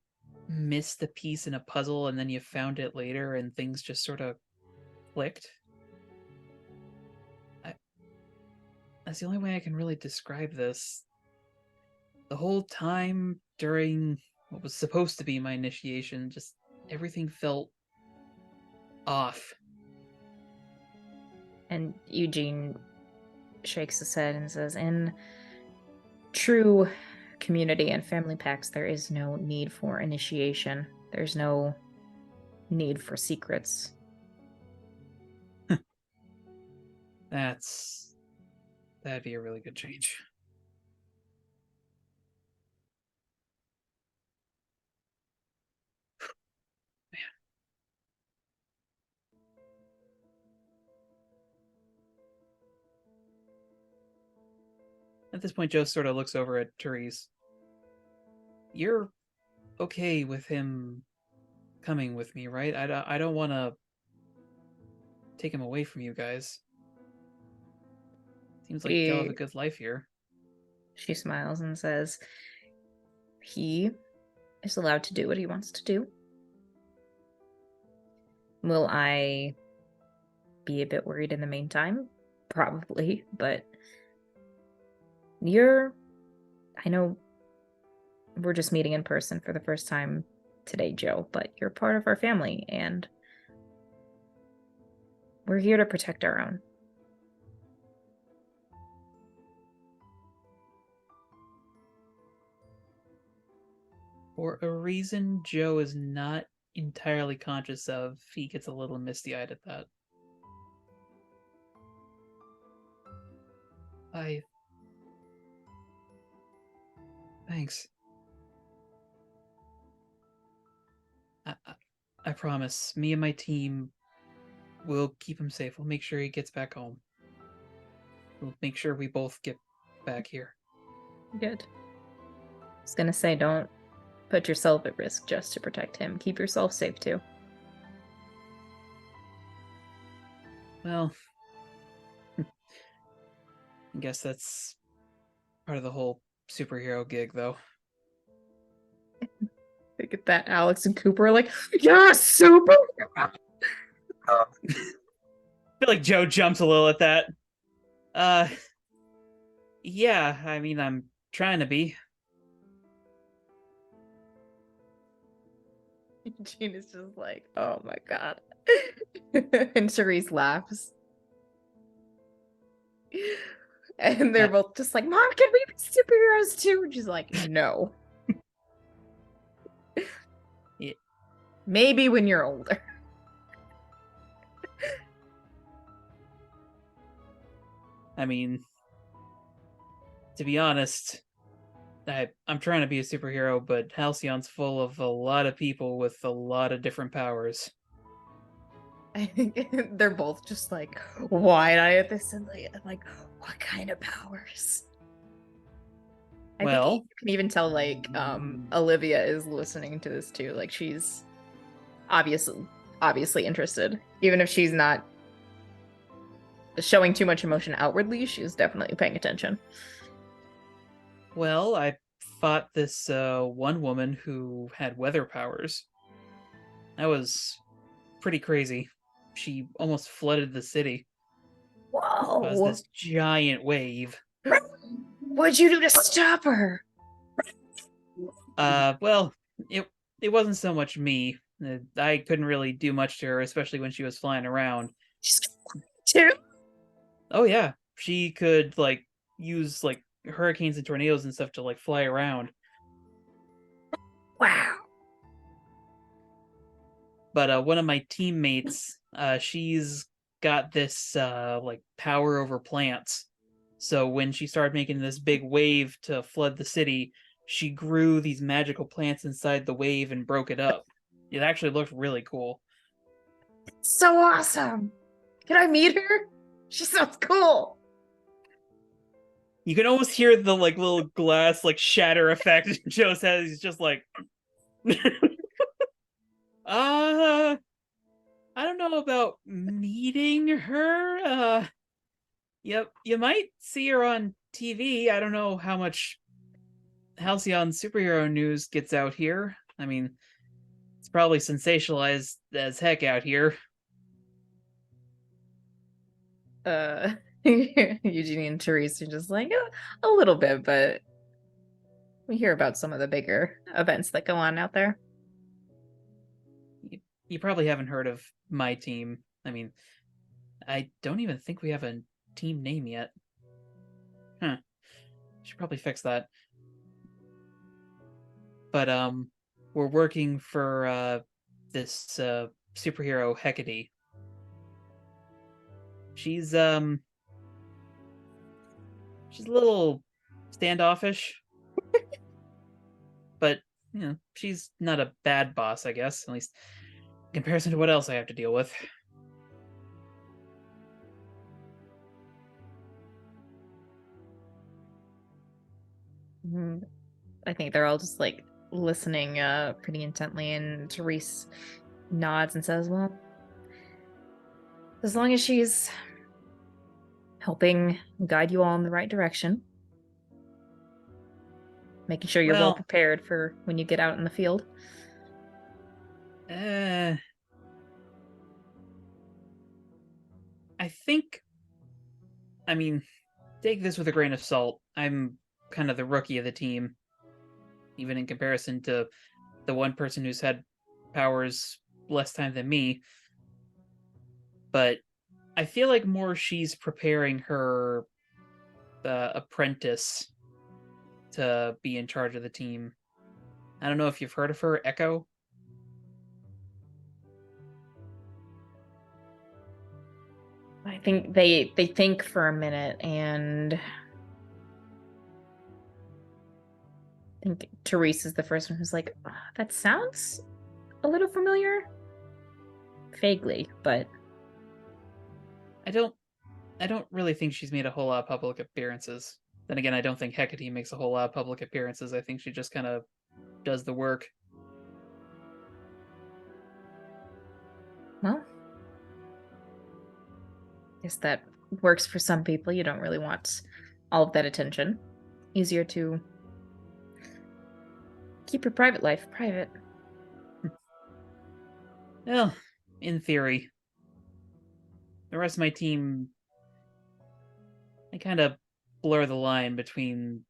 missed a piece in a puzzle and then you found it later and things just sort of clicked? That's the only way I can really describe this. The whole time during what was supposed to be my initiation, just everything felt off. And Eugene shakes his head and says, in true community and family packs, there is no need for initiation. There's no need for secrets. That'd be a really good change. Man. At this point, Joe sort of looks over at Therese. You're okay with him coming with me, right? I don't want to take him away from you guys. Seems like y'all have a good life here. She smiles and says, he is allowed to do what he wants to do. Will I be a bit worried in the meantime? Probably, but I know we're just meeting in person for the first time today, Joe, but you're part of our family, and we're here to protect our own. For a reason Joe is not entirely conscious of, he gets a little misty-eyed at that. Thanks. I promise. Me and my team will keep him safe. We'll make sure he gets back home. We'll make sure we both get back here. Good. I was gonna say, don't put yourself at risk just to protect him. Keep yourself safe too. Well, I guess that's part of the whole superhero gig, though. They get that Alex and Cooper are like, yeah, super. I feel like Joe jumps a little at that. Yeah, I mean, I'm trying to be. Gene is just like, oh my god. And Therese laughs. And they're both just like, Mom, can we be superheroes too? And she's like, no. Yeah. Maybe when you're older. I mean, to be honest, I'm trying to be a superhero, but Halcyon's full of a lot of people with a lot of different powers. I think they're both just like wide-eyed at this and like, what kind of powers? I Well, think you can even tell like Olivia is listening to this too. Like she's obviously interested. Even if she's not showing too much emotion outwardly, she's definitely paying attention. well, I fought this one woman who had weather powers. That was pretty crazy. She almost flooded the city. Caused Whoa! this giant wave. What'd you do to stop her? Well, it wasn't so much me. I couldn't really do much to her, especially when she was flying around. Too? Oh yeah, she could like use like hurricanes and tornadoes and stuff to like fly around. Wow. But one of my teammates, she's got this like power over plants. So when she started making this big wave to flood the city, she grew these magical plants inside the wave and broke it up. It actually looked really cool. So awesome. Can I meet her? She sounds cool. You can almost hear the like little glass like shatter effect Joe says. He's just like I don't know about meeting her. Yep, you might see her on TV. I don't know how much Halcyon superhero news gets out here. I mean, it's probably sensationalized as heck out here. Eugenie and Therese are just like a little bit, but we hear about some of the bigger events that go on out there. You probably haven't heard of my team. I mean, I don't even think we have a team name yet. Huh. Should probably fix that. But we're working for this superhero Hecate. She's a little standoffish. But, you know, she's not a bad boss, I guess, at least in comparison to what else I have to deal with. I think they're all just like listening pretty intently, and Therese nods and says, well, as long as she's helping guide you all in the right direction, making sure you're well prepared for when you get out in the field. I think, I mean, take this with a grain of salt. I'm kind of the rookie of the team, even in comparison to the one person who's had powers less time than me. But I feel like more she's preparing her apprentice to be in charge of the team. I don't know if you've heard of her, Echo. I think they think for a minute, and I think Therese is the first one who's like, oh, that sounds a little familiar. Vaguely, but I don't really think she's made a whole lot of public appearances. Then again, I don't think Hecate makes a whole lot of public appearances. I think she just kind of does the work. Well, I guess that works for some people. You don't really want all of that attention. Easier to keep your private life private. Well, in theory. The rest of my team, I kind of blur the line between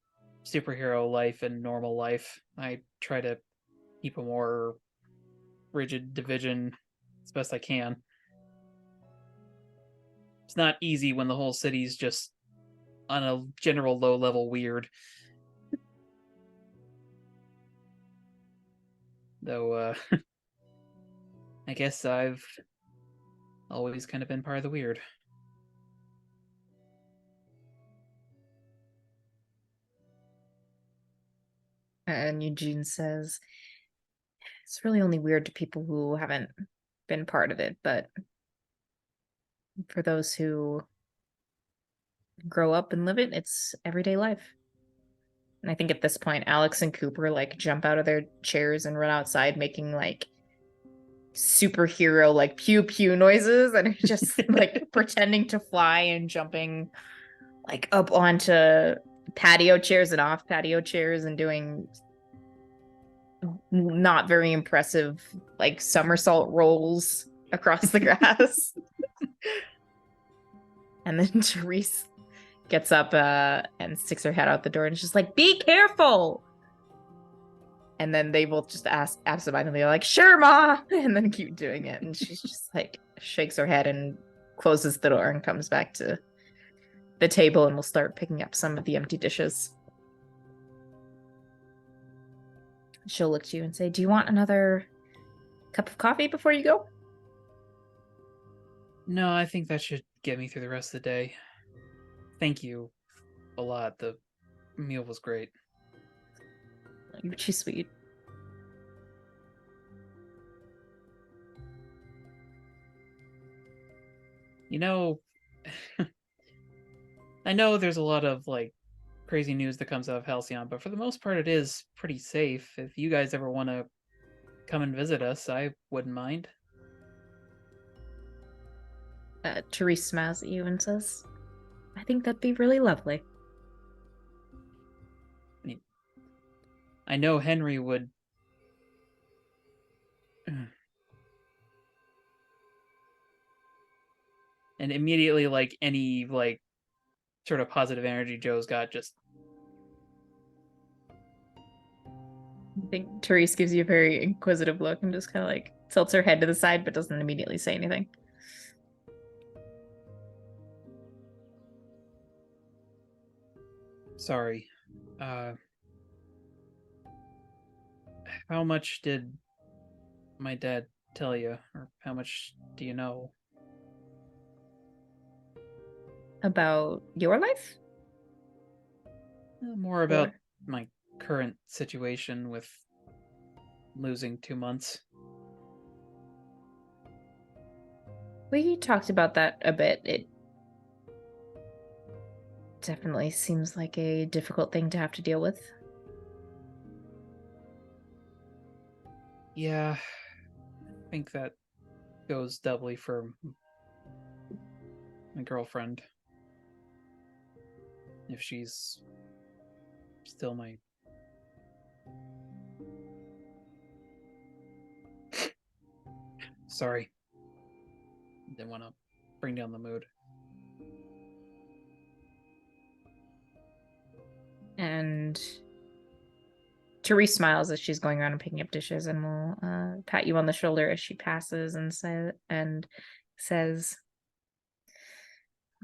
superhero life and normal life. I try to keep a more rigid division as best I can. It's not easy when the whole city's just on a general low level weird. Though, I guess I've always kind of been part of the weird. And Eugene says, it's really only weird to people who haven't been part of it, but for those who grow up and live it, it's everyday life. And I think at this point, Alex and Cooper like jump out of their chairs and run outside, making like superhero like pew pew noises, and are just like pretending to fly and jumping like up onto patio chairs and off patio chairs and doing not very impressive like somersault rolls across the grass. And then Therese gets up and sticks her head out the door and is just like, be careful. And then they both just ask absentmindedly, like, sure, Ma, and then keep doing it. And she's just like shakes her head and closes the door and comes back to the table and will start picking up some of the empty dishes. She'll look to you and say, do you want another cup of coffee before you go? No, I think that should get me through the rest of the day. Thank you a lot. The meal was great. She's sweet. You know, I know there's a lot of like crazy news that comes out of Halcyon, but for the most part, it is pretty safe. If you guys ever want to come and visit us, I wouldn't mind. Therese smiles at you and says, I think that'd be really lovely. I know Henry would. And immediately, like any like sort of positive energy Joe's got, just I think Therese gives you a very inquisitive look and just kind of like tilts her head to the side but doesn't immediately say anything. sorry. How much did my dad tell you, or how much do you know? About your life? More about my current situation with losing 2 months. We talked about that a bit. It definitely seems like a difficult thing to have to deal with. Yeah, I think that goes doubly for my girlfriend. If she's still my... Sorry. Didn't want to bring down the mood. And Therese smiles as she's going around and picking up dishes and will pat you on the shoulder as she passes and says,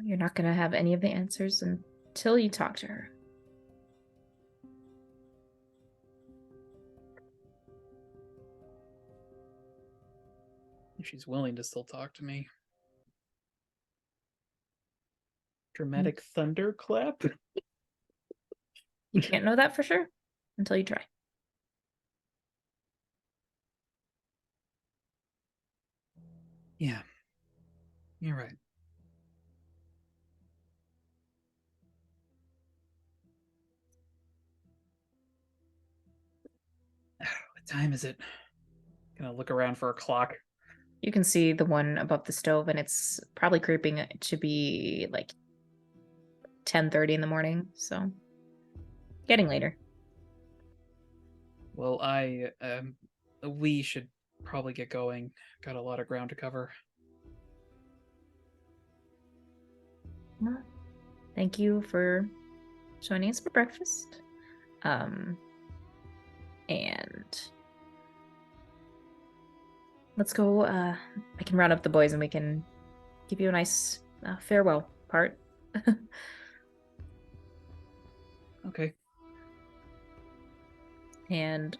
you're not going to have any of the answers until you talk to her. If she's willing to still talk to me. Dramatic thunderclap? You can't know that for sure until you try. Yeah. You're right. What time is it? Gonna look around for a clock. You can see the one above the stove, and it's probably creeping to be like 10:30 in the morning, so getting later. Well, we should probably get going. Got a lot of ground to cover. Well, thank you for joining us for breakfast. And let's go. I can round up the boys and we can give you a nice farewell part. Okay. And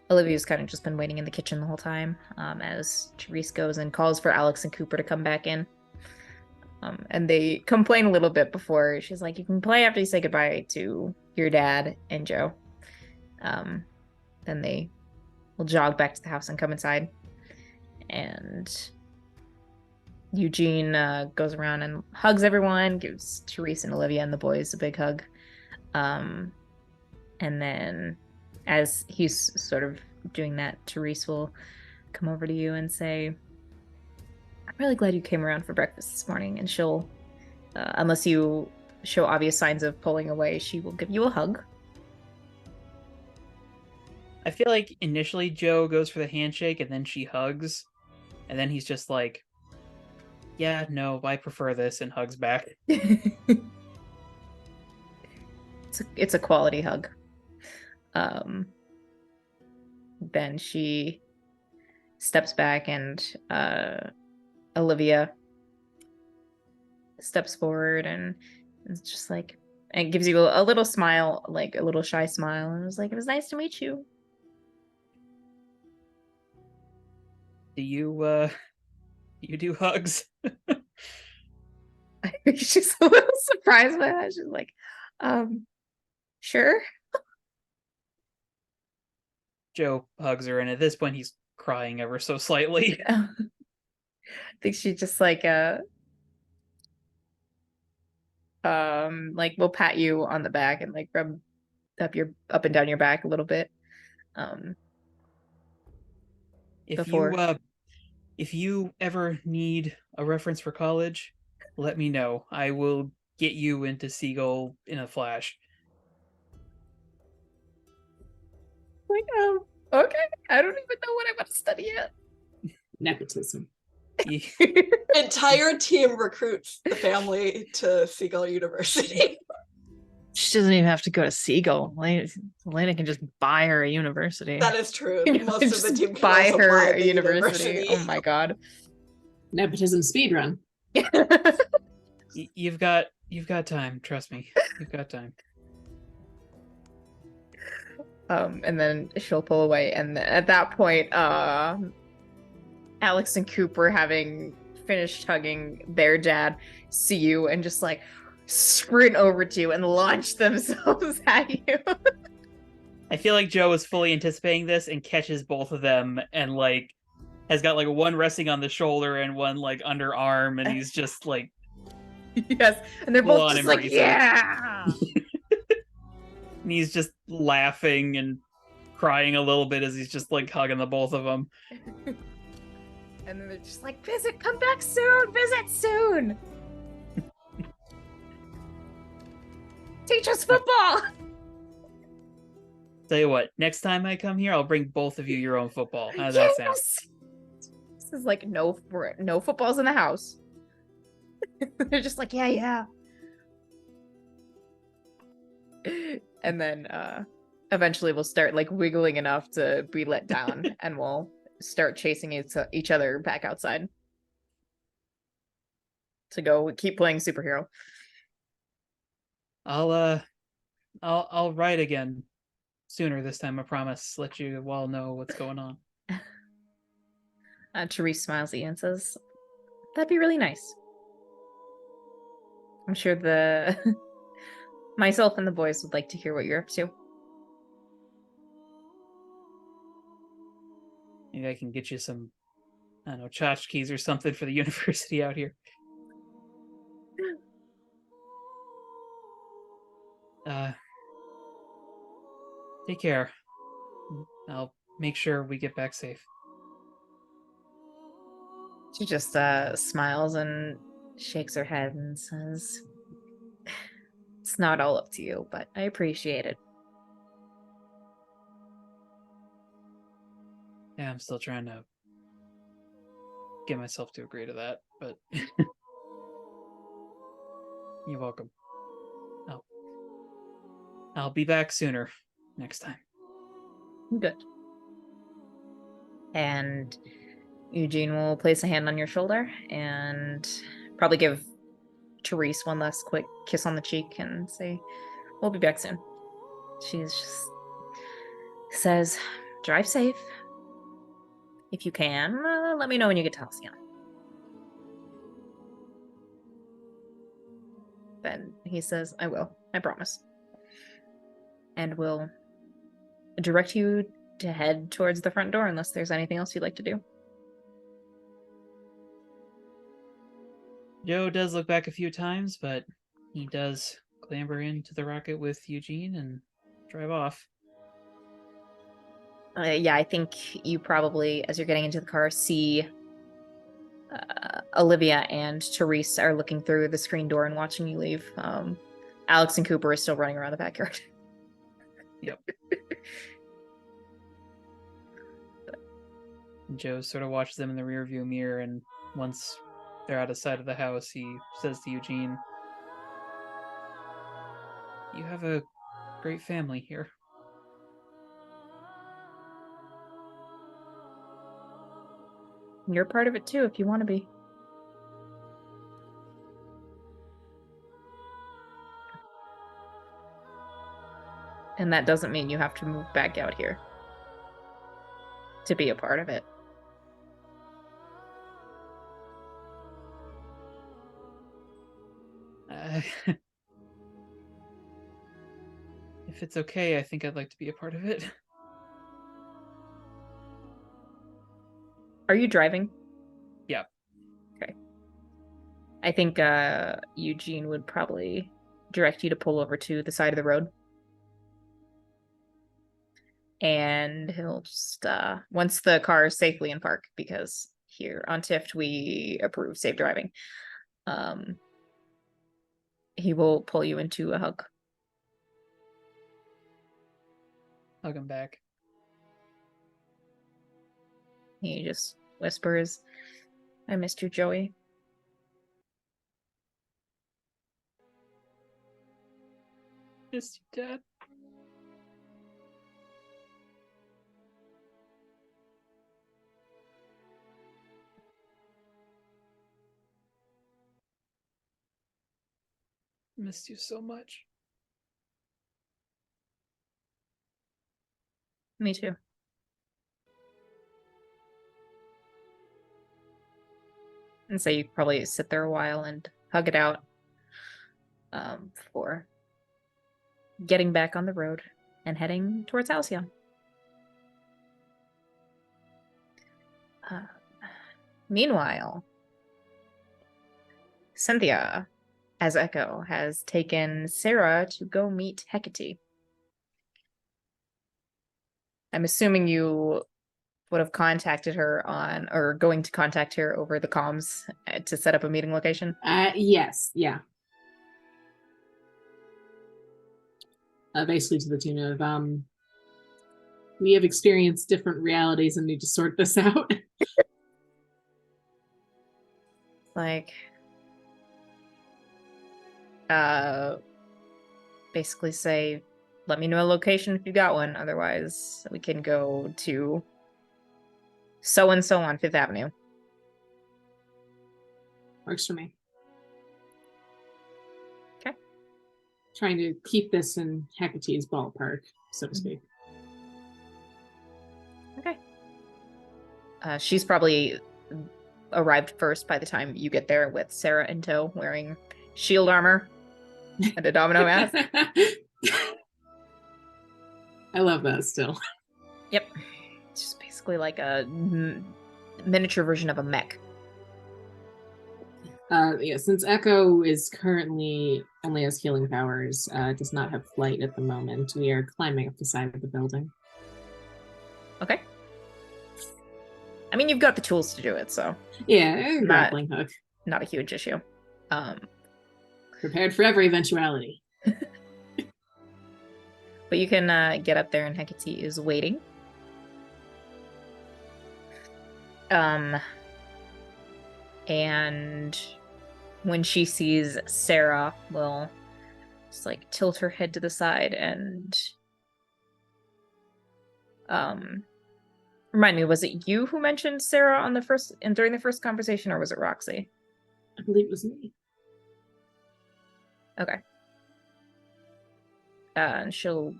Olivia's kind of just been waiting in the kitchen the whole time as Therese goes and calls for Alex and Cooper to come back in. And they complain a little bit before. She's like, you can play after you say goodbye to your dad and Joe. Then they will jog back to the house and come inside. And Eugene goes around and hugs everyone, gives Therese and Olivia and the boys a big hug. And then as he's sort of doing that, Therese will come over to you and say, I'm really glad you came around for breakfast this morning. And she'll, unless you show obvious signs of pulling away, she will give you a hug. I feel like initially Joe goes for the handshake and then she hugs. And then he's just like, yeah, no, I prefer this, and hugs back. It's a quality hug. Then she steps back and Olivia steps forward and it's just like, and gives you a little smile, like a little shy smile, and was like, it was nice to meet you. Do you do hugs? She's a little surprised by that. She's like, sure. Joe hugs her, and at this point he's crying ever so slightly. I think she just like will pat you on the back and like rub up and down your back a little bit. If you ever need a reference for college, let me know. I will get you into Seagull in a flash. Like, okay. I don't even know what I want to study yet. Nepotism. Entire team recruits the family to Seagull University. She doesn't even have to go to Seagull. Elena can just buy her a university. That is true. Most of the team can buy also her buy a the university. Oh my god. Nepotism speedrun. You've got time. Trust me. You've got time. And then she'll pull away, and at that point, Alex and Cooper, having finished hugging their dad, see you and just like sprint over to you and launch themselves at you. I feel like Joe is fully anticipating this and catches both of them and like has got like one resting on the shoulder and one like underarm, and he's just like, yes, and they're both just like, yeah. And he's just laughing and crying a little bit as he's just like hugging the both of them. And then they're just like, come back soon, visit soon. Teach us football. Tell you what, next time I come here, I'll bring both of you your own football. How does that sound? This is like no footballs in the house. They're just like, yeah. And then eventually we'll start like wiggling enough to be let down and we'll start chasing each other back outside to go keep playing superhero. I'll write again sooner this time, I promise. Let you all know what's going on. Therese smiles at you and says, that'd be really nice. I'm sure myself and the boys would like to hear what you're up to. Maybe I can get you some, I don't know, tchotchkes or something for the university out here. Take care. I'll make sure we get back safe. She just smiles and shakes her head and says, it's not all up to you, but I appreciate it. Yeah, I'm still trying to get myself to agree to that, but you're welcome. I'll be back sooner next time. Good. And Eugene will place a hand on your shoulder and probably give Therese one last quick kiss on the cheek and say, we'll be back soon. She's just says, drive safe. If you can, let me know when you get to Halcyon. Then he says, I will. I promise. And will direct you to head towards the front door unless there's anything else you'd like to do. Joe does look back a few times, but he does clamber into the rocket with Eugene and drive off. Yeah, I think you probably, as you're getting into the car, see Olivia and Therese are looking through the screen door and watching you leave. Alex and Cooper are still running around the backyard. Yep. Joe sort of watches them in the rearview mirror, and once they're out of sight of the house, he says to Eugene, "You have a great family here." You're part of it too, if you want to be. And that doesn't mean you have to move back out here to be a part of it. If it's okay, I think I'd like to be a part of it. Are you driving? Yeah. Okay. I think Eugene would probably direct you to pull over to the side of the road. And he'll just, once the car is safely in park, because here on Tift we approve safe driving, he will pull you into a hug. Hug him back. He just whispers, I missed you, Joey. Missed you, Dad. Missed you so much. Me too. And so you probably sit there a while and hug it out before getting back on the road and heading towards Halcyon. Meanwhile, Cynthia, as Echo, has taken Sarah to go meet Hecate. I'm assuming you would have contacted her on, or going to contact her over the comms to set up a meeting location. Yes, yeah. Basically to the tune of, we have experienced different realities and need to sort this out. Like, basically say, let me know a location if you got one. Otherwise, we can go to so-and-so on 5th Avenue. Works for me. Okay. Trying to keep this in Hecate's ballpark, so to speak. Okay. She's probably arrived first by the time you get there, with Sarah in tow, wearing shield armor and a domino mask. I love that still. Yep. It's just basically like a miniature version of a mech. Yeah, since Echo is currently only has healing powers, does not have flight at the moment, we are climbing up the side of the building. Okay. I mean, you've got the tools to do it, so Yeah, grappling hook. not a huge issue. Prepared for every eventuality. But you can get up there, and Hecate is waiting. And when she sees Sarah, will just like tilt her head to the side and remind me, was it you who mentioned Sarah on the first and during the first conversation, or was it Roxy? I believe it was me. Okay. And she'll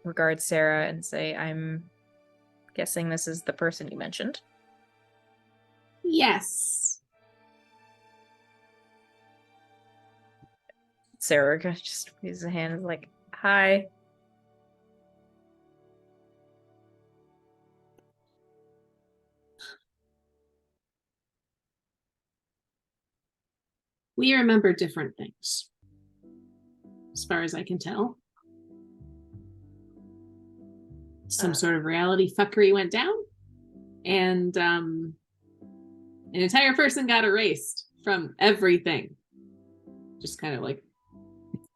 regard Sarah and say, I'm guessing this is the person you mentioned. Yes. Sarah just raises a hand and is like, hi. We remember different things, as far as I can tell. Some sort of reality fuckery went down, and an entire person got erased from everything. Just kind of like,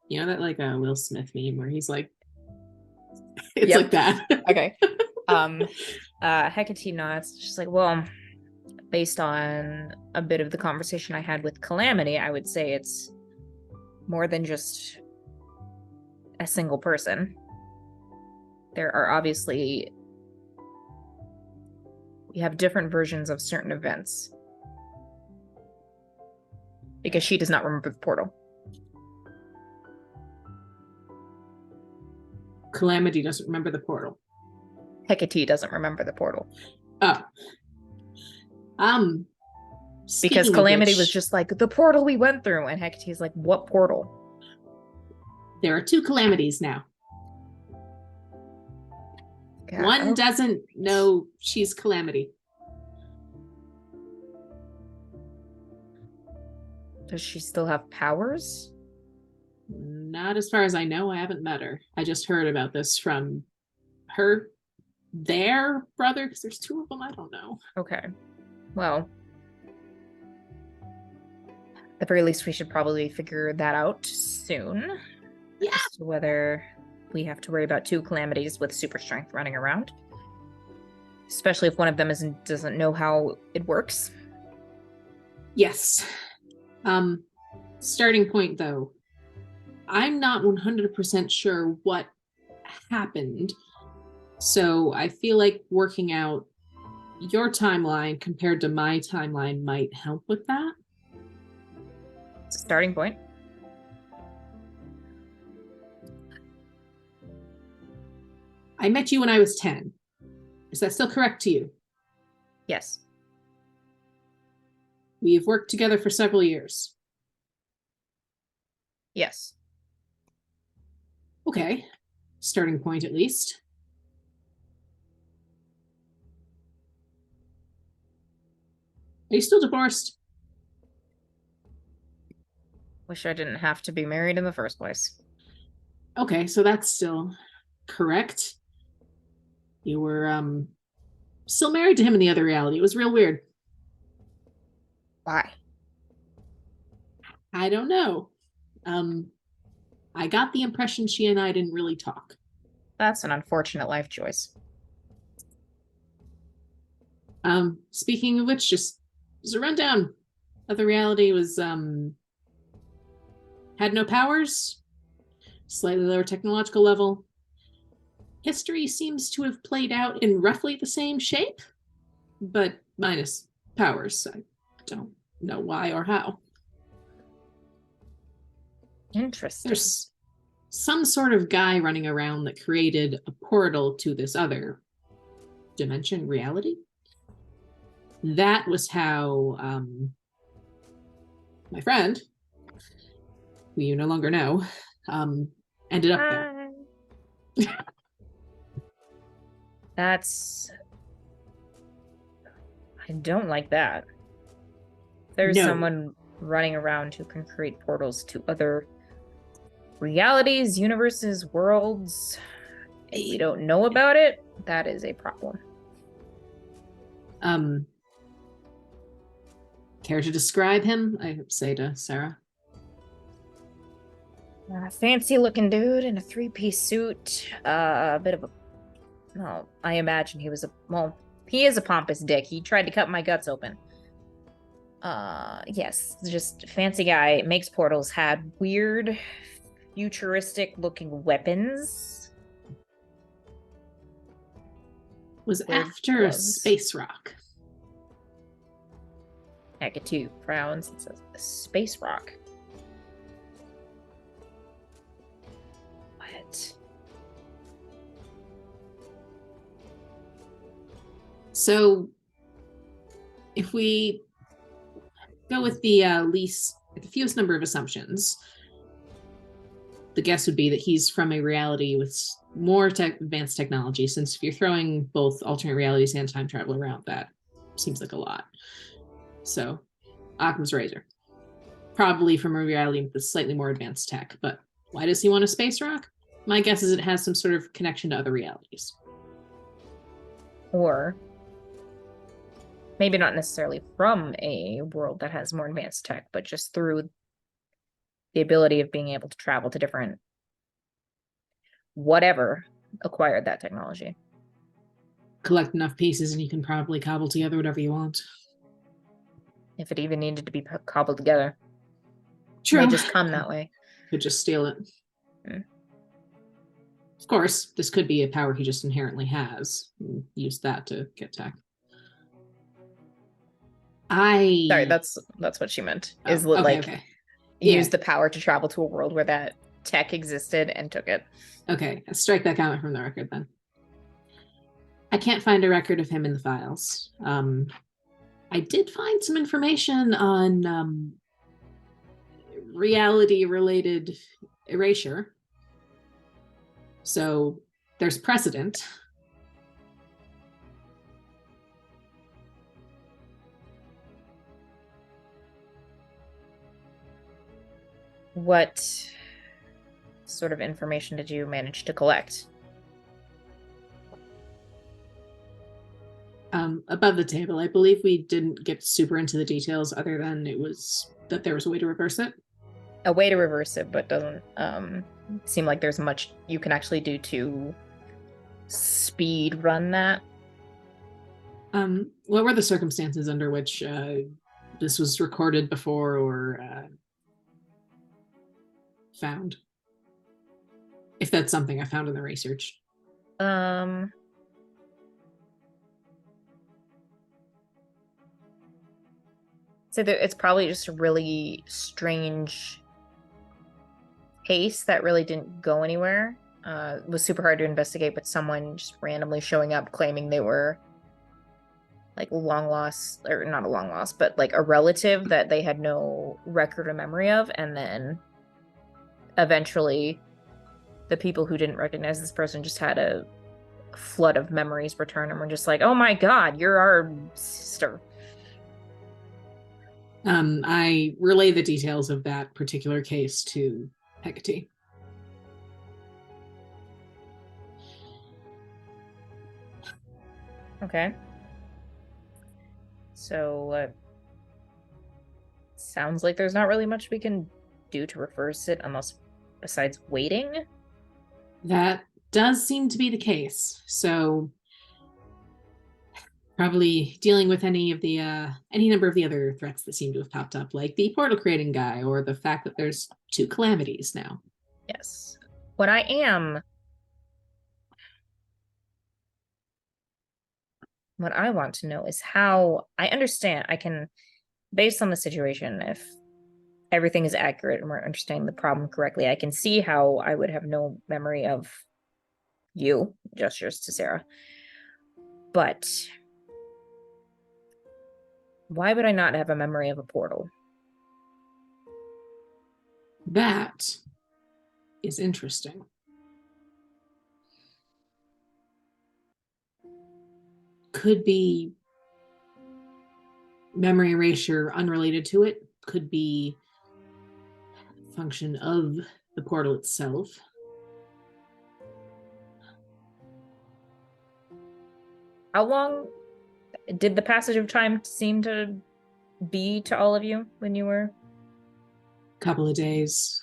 you know, that like a Will Smith meme where he's like, it's like that. Okay. Hecate nods. She's like, well, based on a bit of the conversation I had with Calamity, I would say it's more than just a single person. There are obviously, we have different versions of certain events. Because she does not remember the portal. Calamity doesn't remember the portal. Hecate doesn't remember the portal. Oh. Because Calamity was just like, the portal we went through, and Hecate's like, what portal? There are two Calamities now. God, One doesn't know she's Calamity. Does she still have powers? Not as far as I know. I haven't met her. I just heard about this from their brother, because there's two of them. I don't know. Okay. Well, at the very least, we should probably figure that out soon. Yeah. As to whether we have to worry about two Calamities with super strength running around. Especially if one of them doesn't know how it works. Yes. Starting point, though. I'm not 100% sure what happened. So I feel like working out your timeline compared to my timeline might help with that. It's a starting point. I met you when I was 10. Is that still correct to you? Yes. We've worked together for several years. Yes. Okay. Starting point, at least. Are you still divorced? Wish I didn't have to be married in the first place. Okay, so that's still correct. You were still married to him in the other reality. It was real weird. Why? I don't know. I got the impression she and I didn't really talk. That's an unfortunate life choice. Speaking of which, just as a rundown of the reality was had no powers, slightly lower technological level. History seems to have played out in roughly the same shape, but minus powers. I don't know why or how. Interesting. There's some sort of guy running around that created a portal to this other dimension, reality. That was how my friend, who you no longer know, ended up there. That's... I don't like that. There's No. someone running around who can create portals to other realities, universes, worlds. You don't know about it. That is a problem. Care to describe him? I say to Sarah. Fancy looking dude in a 3-piece suit. A bit of a... Well, I imagine he was a... Well, he is a pompous dick. He tried to cut my guts open. Yes, just fancy guy, makes portals, had weird futuristic looking weapons. Was Weird after a gloves. space rock. Hecate frowns and says, a space rock. What? So if we go with the the fewest number of assumptions, the guess would be that he's from a reality with more advanced technology, since if you're throwing both alternate realities and time travel around, that seems like a lot. So Occam's razor. Probably from a reality with a slightly more advanced tech, but why does he want a space rock? My guess is it has some sort of connection to other realities. Or maybe not necessarily from a world that has more advanced tech, but just through the ability of being able to travel to different whatever acquired that technology. Collect enough pieces and you can probably cobble together whatever you want. If it even needed to be cobbled together. True. They just come that way. Could just steal it. Mm. Of course, this could be a power he just inherently has. Use that to get tech. Sorry, that's what she meant. Is okay. Use the power to travel to a world where that tech existed and took it. Okay, I'll strike that comment from the record then. I can't find a record of him in the files. I did find some information on reality-related erasure. So there's precedent. What sort of information did you manage to collect? Above the table, I believe we didn't get super into the details other than it was that there was a way to reverse it. A way to reverse it, but doesn't seem like there's much you can actually do to speed run that. What were the circumstances under which this was recorded before or found? If that's something I found in the research. So it's probably just a really strange case that really didn't go anywhere. It was super hard to investigate, but someone just randomly showing up claiming they were like long lost, or not a long lost, but like a relative that they had no record or memory of, and then eventually the people who didn't recognize this person just had a flood of memories return and were just like, oh my god, you're our sister. I relay the details of that particular case to Hecate. Okay. So, sounds like there's not really much we can do to reverse it unless besides waiting. That does seem to be the case. So probably dealing with any number of the other threats that seem to have popped up, like the portal creating guy or the fact that there's 2 calamities now. Yes. What I want to know is how I understand I can, based on the situation, if everything is accurate and we're understanding the problem correctly, I can see how I would have no memory of you, gestures to Sarah. But why would I not have a memory of a portal? That is interesting. Could be memory erasure unrelated to it. Could be a function of the portal itself. How long did the passage of time seem to be to all of you when you were? Couple of days.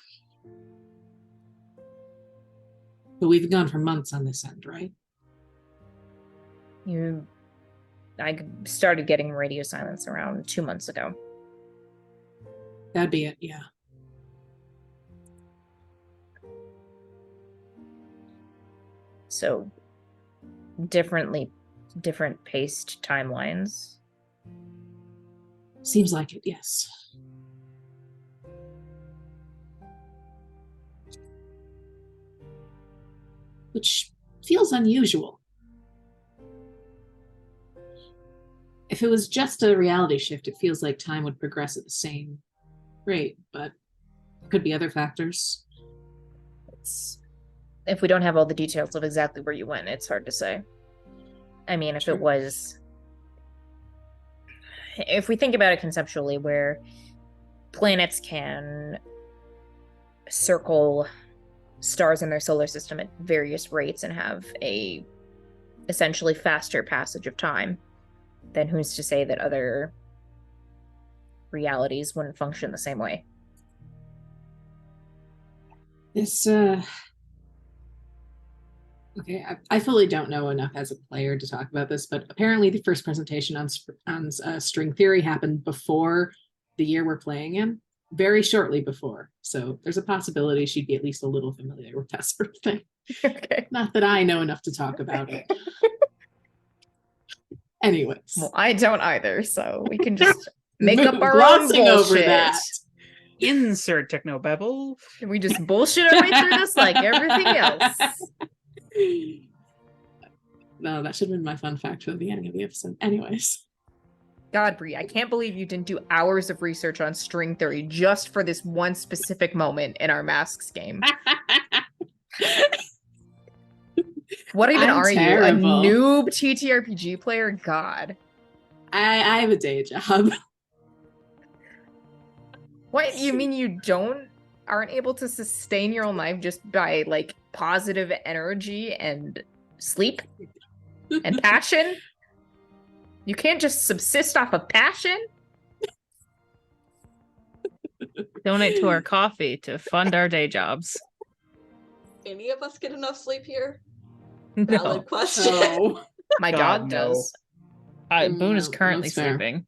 But we've gone for months on this end, right? I started getting radio silence around 2 months ago. That'd be it, yeah. So different paced timelines. Seems like it, yes. Which feels unusual. If it was just a reality shift, it feels like time would progress at the same rate, but there could be other factors. If we don't have all the details of exactly where you went, it's hard to say. I mean, if we think about it conceptually, where planets can circle stars in their solar system at various rates and have a essentially faster passage of time, then who's to say that other realities wouldn't function the same way? This okay, I fully don't know enough as a player to talk about this, but apparently the first presentation on string theory happened before the year we're playing in, very shortly before. So there's a possibility she'd be at least a little familiar with that sort of thing. Okay. Not that I know enough to talk about it. Anyways. Well, I don't either, so we can just make up our own bullshit. Over that. Insert technobabble. And we just bullshit our way through this like everything else. No, that should have been my fun fact for the beginning of the episode. Anyways. God, Brie, I can't believe you didn't do hours of research on string theory just for this one specific moment in our Masks game. What even are terrible. you? A noob TTRPG player? God. I have a day job. What? You mean you aren't able to sustain your own life just by like positive energy and sleep and passion? You can't just subsist off of passion? Donate to our coffee to fund our day jobs. Any of us get enough sleep here? No. Valid question. Oh. My God, dog no. does. Boone is No, currently that's fair. sleeping.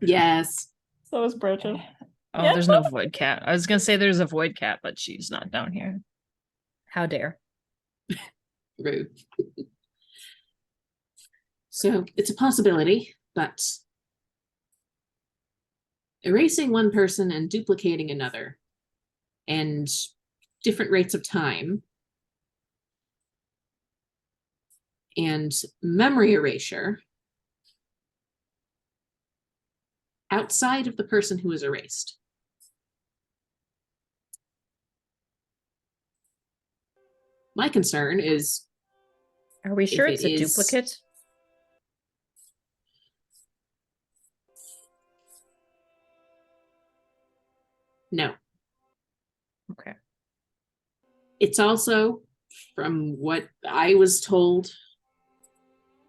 Yes. So is Bridget. Oh, Yeah. there's no void cat. I was gonna say there's a void cat, but she's not down here. How dare. Rude. So it's a possibility, but erasing one person and duplicating another and different rates of time and memory erasure outside of the person who is erased. My concern is, Are we sure if it's it a is- duplicate? no. Okay. It's also, from what I was told,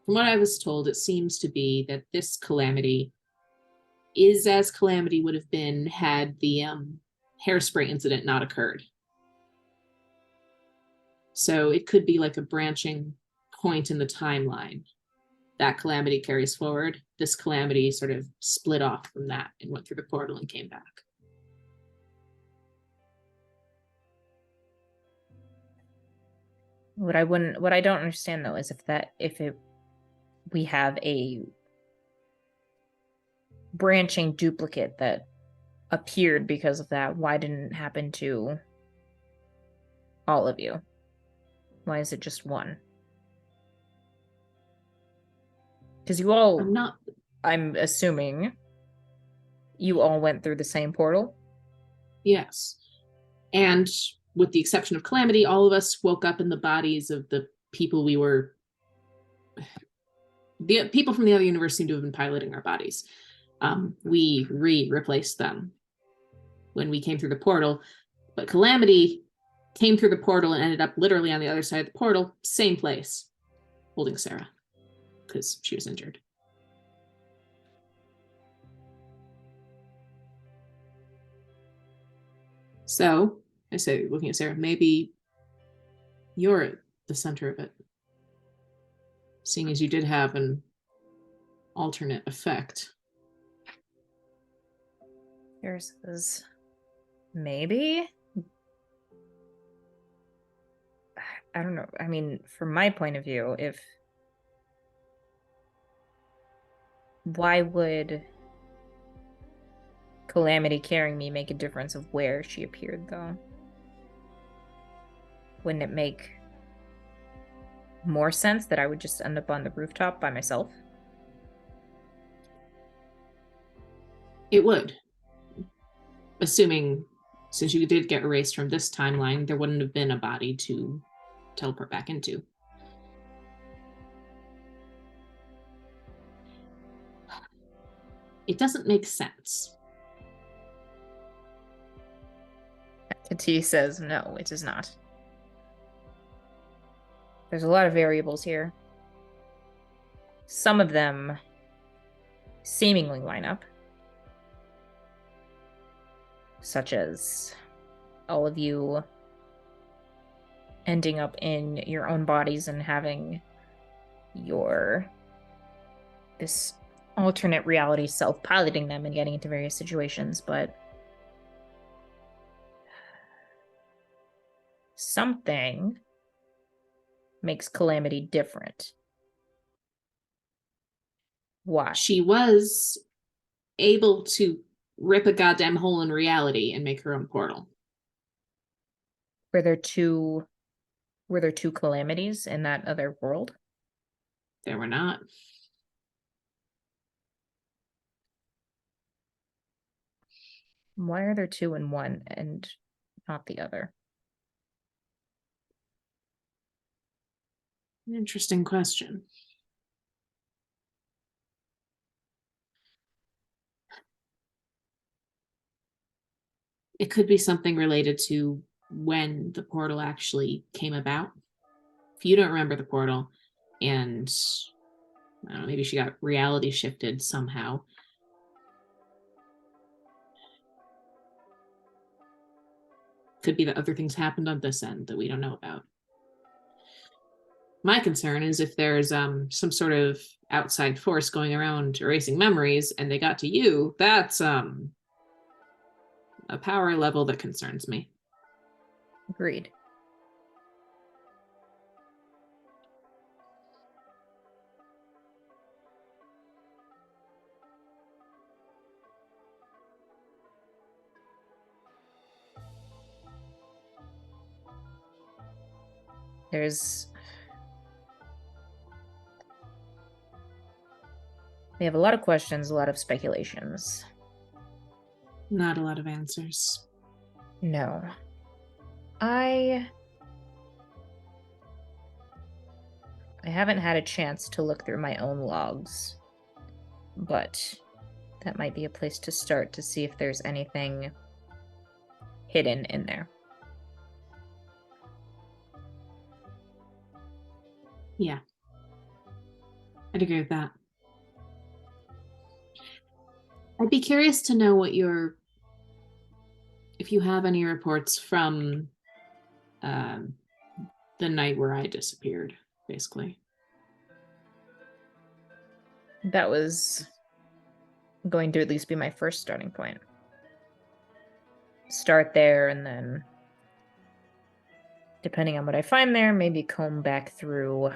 it seems to be that this calamity is as calamity would have been had the hairspray incident not occurred. So it could be like a branching point in the timeline. That calamity carries forward. This calamity sort of split off from that and went through the portal and came back. What I don't understand though is we have a branching duplicate that appeared because of that, why didn't it happen to all of you? Why is it just one? Because you all, I'm assuming you all went through the same portal. Yes. And with the exception of Calamity, all of us woke up in the bodies of the people the people from the other universe seem to have been piloting our bodies. We replaced them when we came through the portal, but Calamity came through the portal and ended up literally on the other side of the portal, same place, holding Sarah, because she was injured. So I say, looking at Sarah, maybe you're at the center of it, seeing as you did have an alternate effect. Yours is maybe. I don't know. I mean, from my point of view, why would Calamity carrying me make a difference of where she appeared, though? Wouldn't it make more sense that I would just end up on the rooftop by myself? It would. Assuming, since you did get erased from this timeline, there wouldn't have been a body to teleport back into. It doesn't make sense. Kati says, no, it does not. There's a lot of variables here. Some of them seemingly line up, such as all of you ending up in your own bodies and having this alternate reality self-piloting them and getting into various situations, but something makes Calamity different. Why? She was able to rip a goddamn hole in reality and make her own portal. Were there two Calamities in that other world? There were not. Why are there two in one and not the other? Interesting question. It could be something related to when the portal actually came about. If you don't remember the portal, and I don't know, maybe she got reality shifted somehow. Could be that other things happened on this end that we don't know about. My concern is if there's some sort of outside force going around erasing memories and they got to you, that's a power level that concerns me. Agreed. We have a lot of questions, a lot of speculations. Not a lot of answers. No. I haven't had a chance to look through my own logs, but that might be a place to start to see if there's anything hidden in there. Yeah. I'd agree with that. I'd be curious to know if you have any reports from the night where I disappeared, basically. That was going to at least be my first starting point. Start there, and then, depending on what I find there, maybe comb back through a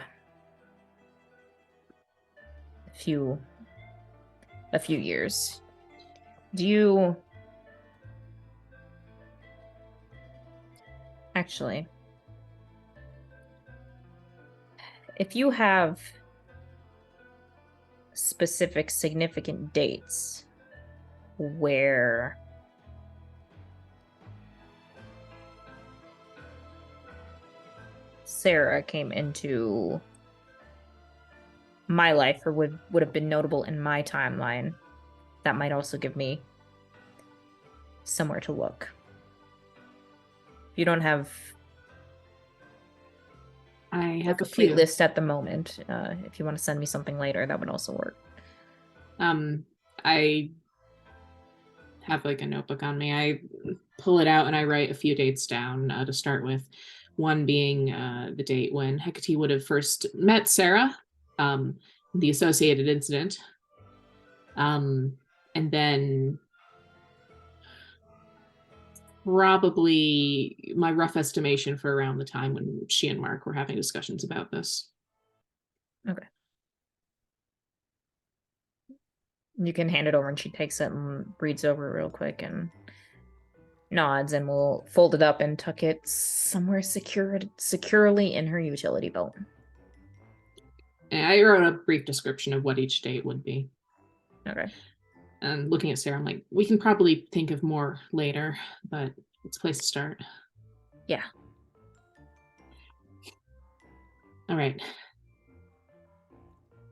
few years. Actually, if you have specific significant dates where Sarah came into my life or would have been notable in my timeline, that might also give me somewhere to look. If you don't have I have a complete list at the moment, if you want to send me something later, that would also work. I have like a notebook on me. I pull it out and I write a few dates down to start with. One being the date when Hecate would have first met Sarah, the associated incident. And then probably my rough estimation for around the time when she and Mark were having discussions about this. Okay. You can hand it over and she takes it and reads over it real quick and nods, and we'll fold it up and tuck it somewhere securely in her utility belt. And I wrote a brief description of what each date would be. Okay. And looking at Sarah, I'm like, we can probably think of more later, but it's a place to start. Yeah. All right.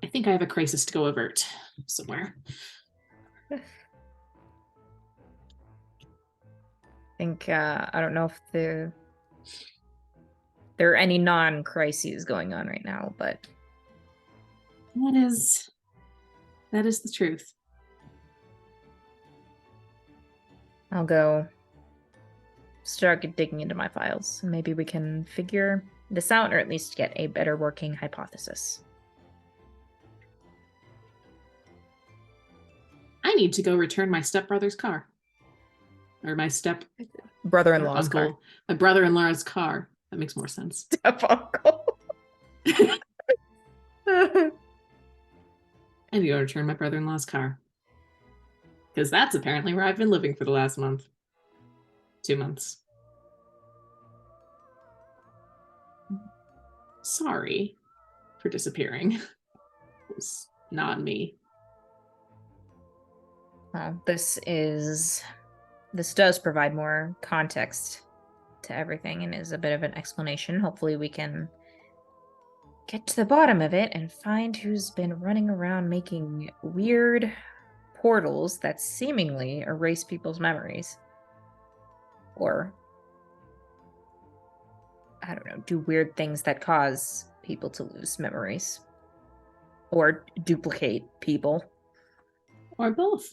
I think I have a crisis to go avert somewhere. I think, I don't know if there are any non-crises going on right now, but That is the truth. I'll go start digging into my files. Maybe we can figure this out, or at least get a better working hypothesis. I need to go return my stepbrother's car. Or my Brother-in-law's car. uncle, my brother-in-law's car. That makes more sense. Step uncle. I need to go return my brother-in-law's car. Because that's apparently where I've been living for the last month. 2 months. Sorry for disappearing. It was not me. Well, this does provide more context to everything and is a bit of an explanation. Hopefully we can get to the bottom of it and find who's been running around making weird portals that seemingly erase people's memories. Or, I don't know, do weird things that cause people to lose memories. Or duplicate people. Or both.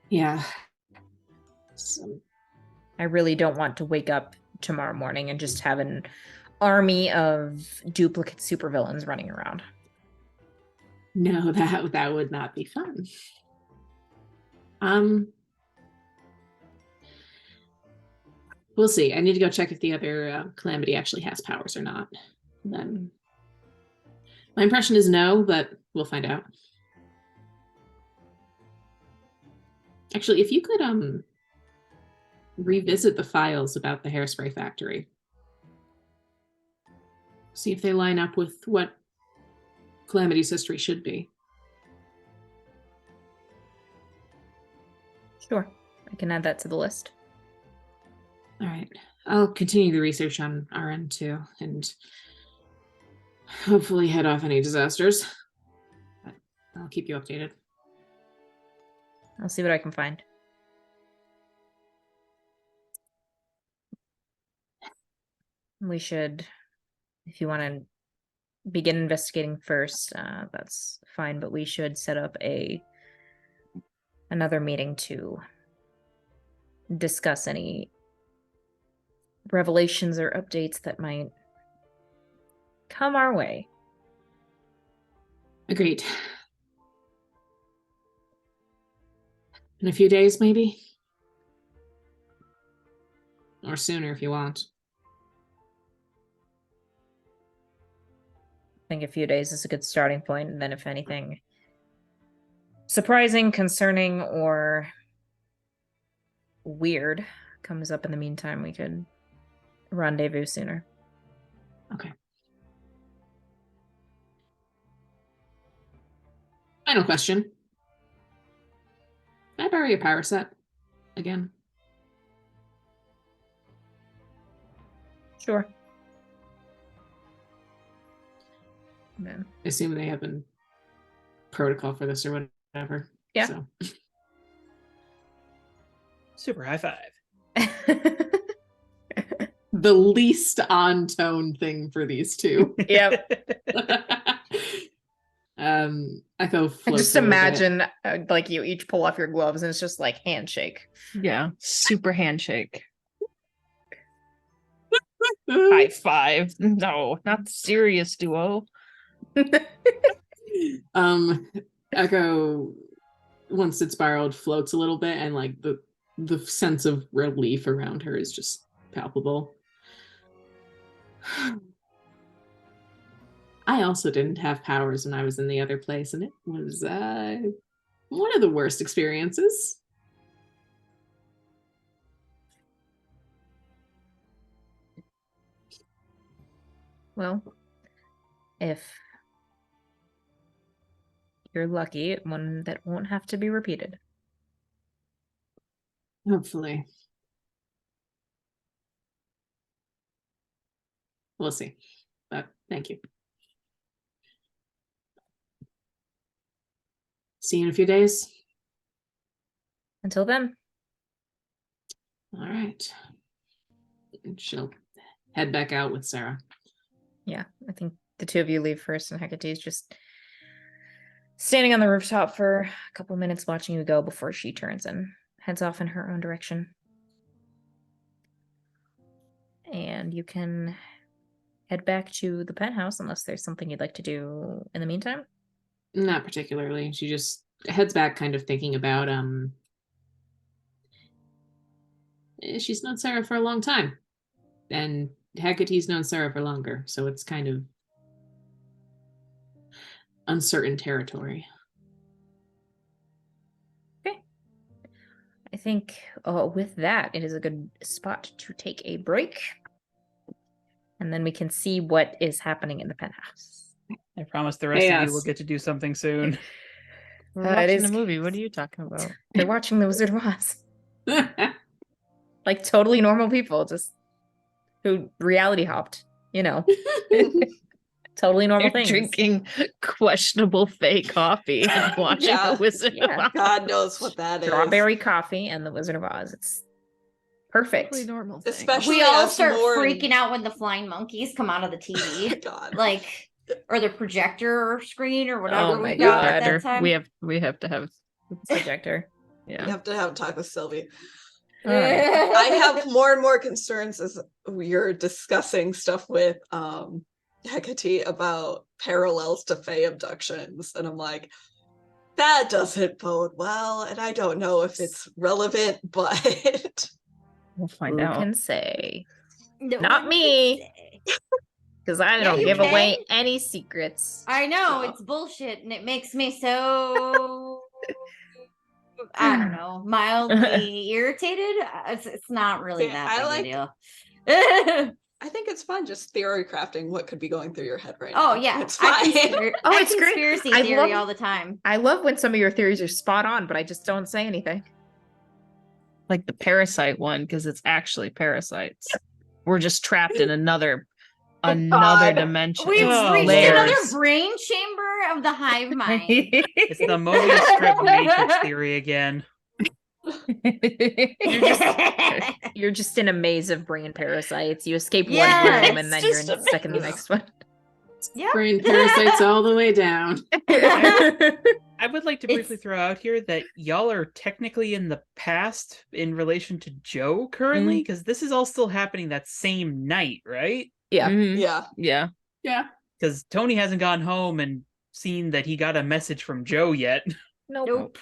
Yeah. So, I really don't want to wake up tomorrow morning and just have an army of duplicate supervillains running around. no, that would not be fun. We'll see. I need to go check if the other Calamity actually has powers or not. Then my impression is no, but we'll find out. Actually, if you could revisit the files about the hairspray factory. See if they line up with what Calamity's history should be. Sure. I can add that to the list. All right. I'll continue the research on our end too, and hopefully head off any disasters. But I'll keep you updated. I'll see what I can find. We should, if you want to begin investigating first, that's fine, but we should set up another meeting to discuss any revelations or updates that might come our way. Agreed. In a few days, maybe? Or sooner if you want. I think a few days is a good starting point, and then if anything surprising, concerning, or weird comes up in the meantime, we could rendezvous sooner. Okay. Final question. Can I borrow your power set again? Sure. Yeah. I assume they have a protocol for this or whatever. Yeah. So. Super high five. The least on tone thing for these two. Yep. Echo floats. I just imagine like you each pull off your gloves and it's just like handshake. Yeah, super handshake. High five. No, not serious duo. Echo, once it's borrowed, floats a little bit, and like the the sense of relief around her is just palpable. I also didn't have powers when I was in the other place, and it was one of the worst experiences. Well, if you're lucky, one that won't have to be repeated. Hopefully. We'll see. But thank you. See you in a few days. Until then. All right. And she'll head back out with Sarah. Yeah, I think the two of you leave first, and Hecate's just standing on the rooftop for a couple minutes watching you go before she turns and heads off in her own direction. And you can head back to the penthouse unless there's something you'd like to do in the meantime. Not particularly. She just heads back kind of thinking about she's known Sarah for a long time. And Hecate's known Sarah for longer, so it's kind of uncertain territory. Okay. I think with that, it is a good spot to take a break. And then we can see what is happening in the penthouse. I promise the rest of you will get to do something soon. We're watching is- the movie. What are you talking about? They're watching The Wizard of Oz. Like totally normal people, just who reality hopped, you know. Totally normal They're things. drinking questionable fake coffee and watching Yeah. The Wizard of Yeah. Oz. God knows what that is. Strawberry coffee and The Wizard of Oz. It's perfect. Totally normal thing. Especially We all as start more- freaking out when the flying monkeys come out of the TV, God. like, or the projector screen or whatever Oh my we got at God. that time. We have to have Projector. You yeah. have to have a talk with Sylvie. All right. I have more and more concerns as you're discussing stuff with Hecate about parallels to Fae abductions, and I'm like, that doesn't bode well, and I don't know if it's relevant, but We'll find Who out. can say? No Not one me. can say. Because I Yeah, don't you give away can. any secrets. I know, So- it's bullshit, and it makes me so I don't know, mildly irritated. It's not really See, that I big like- a deal. I think it's fun just theory crafting what could be going through your head right Oh now. yeah, It's fine. Oh, I it's great. conspiracy I theory love- all the time. I love when some of your theories are spot on, but I just don't say anything. Like the parasite one, because it's actually parasites. We're just trapped in another God. dimension. We've Oh, reached layers. another brain chamber of the hive mind. It's the Mobius strip matrix theory again. You're just in a maze of brain parasites. You escape Yeah, one room it's and then you're just stuck in the amazing. next one. Yep. Brain parasites all the way down. I would like to briefly It's- throw out here that y'all are technically in the past in relation to Joe currently, because this is all still happening that same night, right? Yeah. Mhm. Yeah. Yeah. Yeah. Because Tony hasn't gone home and seen that he got a message from Joe yet. Nope.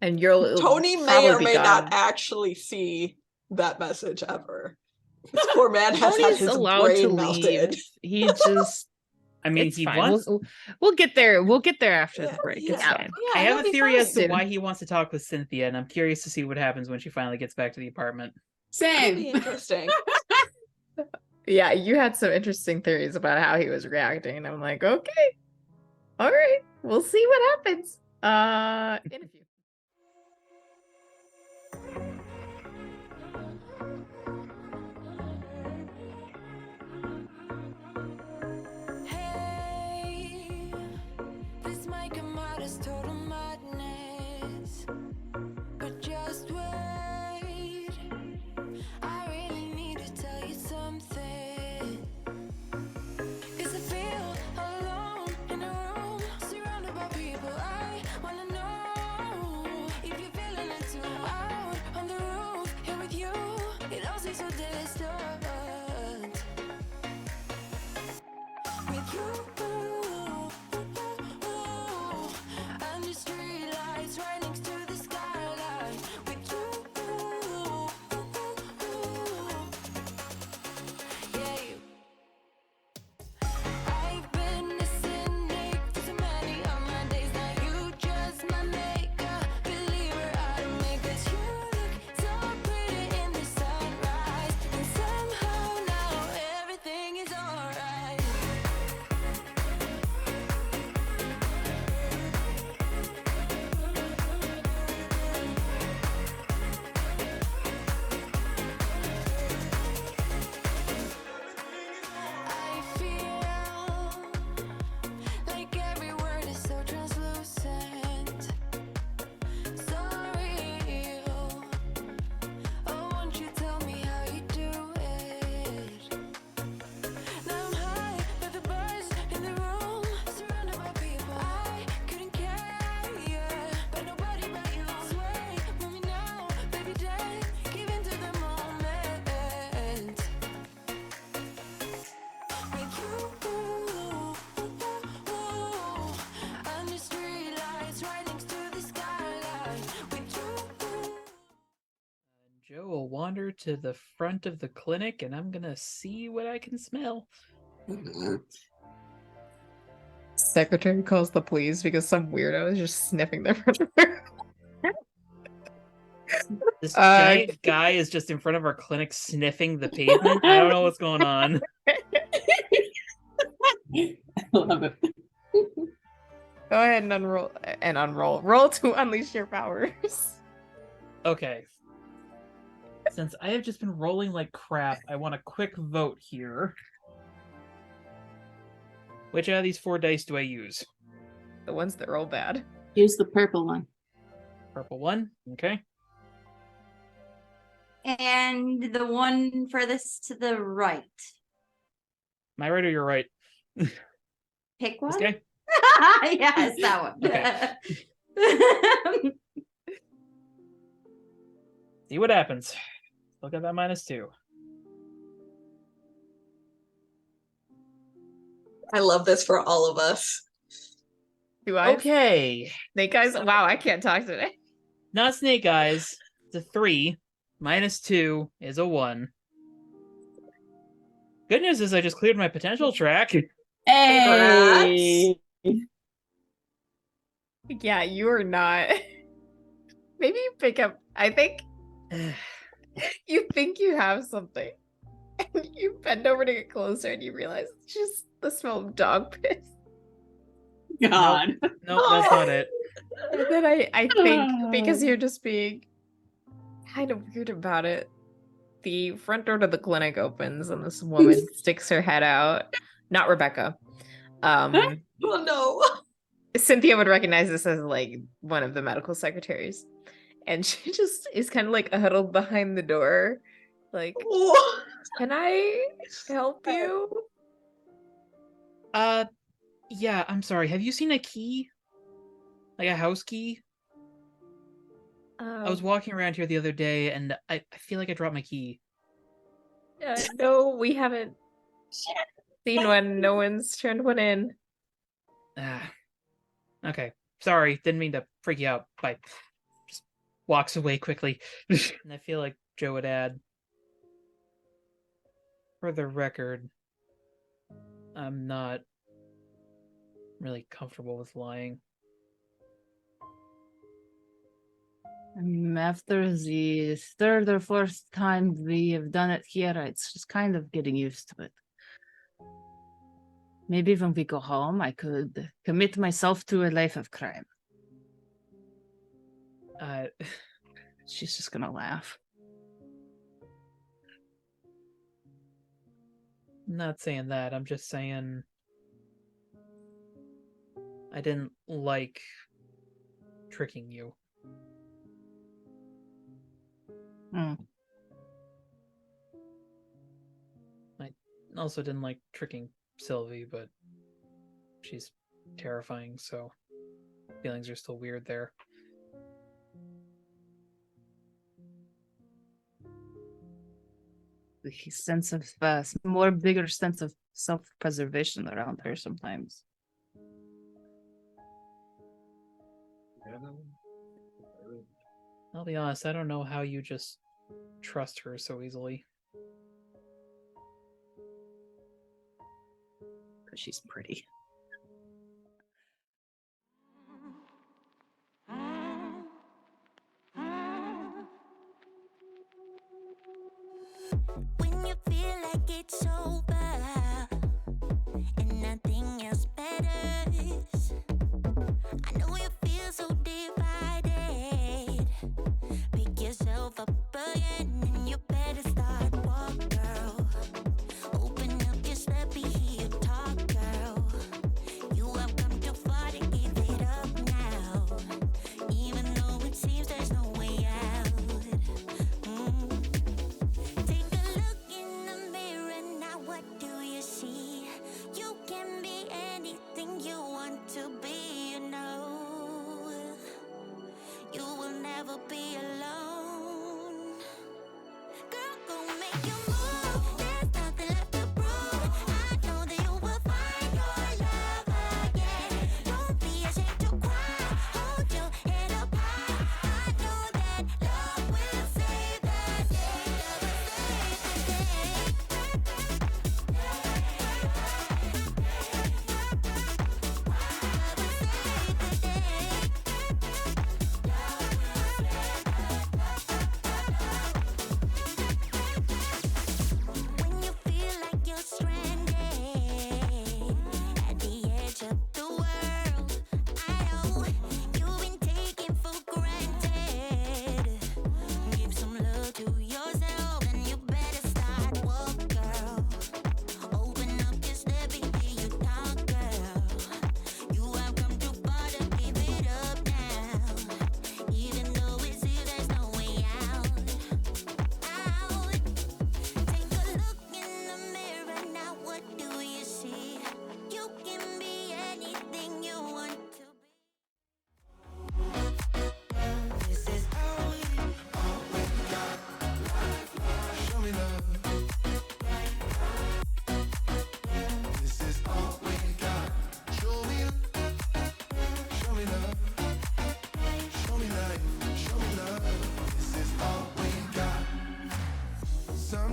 And you'll Tony may probably or be may gone. not actually see that message ever. This poor man has had Tony's his allowed brain to melted. leave. He just I mean, it's he fine. wants. We'll get there. We'll get there after Yeah, the break. yeah. It's fine. I he'll have a be theory as to fine. why he wants to talk with Cynthia, and I'm curious to see what happens when she finally gets back to the apartment. That'd be Same. interesting. Yeah, you had some interesting theories about how he was reacting, and I'm like, okay, all right, we'll see what happens. In a few. Hey, this might come out as total madness, but just wait. I really need to tell you something. 'Cause I feel alone in a room, surrounded by people I wanna know. Joe will wander to the front of the clinic, and I'm gonna see what I can smell. Secretary calls the police because some weirdo is just sniffing their front door. This giant guy is just in front of our clinic sniffing the pavement. I don't know what's going on. I love it. Go ahead and unroll. Roll to unleash your powers. Okay. Since I have just been rolling like crap, I want a quick vote here. Which out of these 4 dice do I use? The ones that roll bad. Use the purple one. Purple one. Okay. And the one furthest to the right. My right or your right? Pick one. Okay. Yes, that one. Okay. See what happens. Look at that -2. I love this for all of us. Do I? Okay. Snake eyes? Wow, I can't talk today. Not snake eyes. It's a 3. -2 is a 1. Good news is I just cleared my potential track. Hey! Yeah, you are not. Maybe you pick up. I think you think you have something. And you bend over to get closer and you realize it's just the smell of dog piss. God. Nope, that's not it. And then I think because you're just being kind of weird about it, the front door to the clinic opens and this woman sticks her head out. Not Rebecca. Oh no. Cynthia would recognize this as like one of the medical secretaries. And she just is kind of like huddled behind the door. Like, can I help you? Yeah, I'm sorry. Have you seen a key? Like a house key? I was walking around here the other day and I feel like I dropped my key. No, we haven't seen one. No one's turned one in. Okay. Sorry, didn't mean to freak you out. Bye. Just walks away quickly. And I feel like Joe would add, for the record, I'm not really comfortable with lying. After the third or fourth time we have done it here, it's just kind of getting used to it. Maybe when we go home, I could commit myself to a life of crime. She's just gonna laugh. I'm not saying that. I'm just saying I didn't like tricking you. Hmm. I also didn't like tricking Sylvie, but she's terrifying, so feelings are still weird there. The sense of more bigger sense of self-preservation around her sometimes. I'll be honest, I don't know how you just trust her so easily. Because she's pretty. When you feel like it's over and nothing else matters, I know you feel so divided. Pick yourself up again and you better start walk, girl. Open up, just let me hear you talk, girl. You have come too far to give it up now, even though it seems there's no way out. Take a look in the mirror now, what do you see? You can be anything you want to be, you know. You will never be alone. Girl, go make your move. There's nothing left to prove. I know that you will find your love again. Don't be ashamed to cry. Hold your head up high. I know that love will save the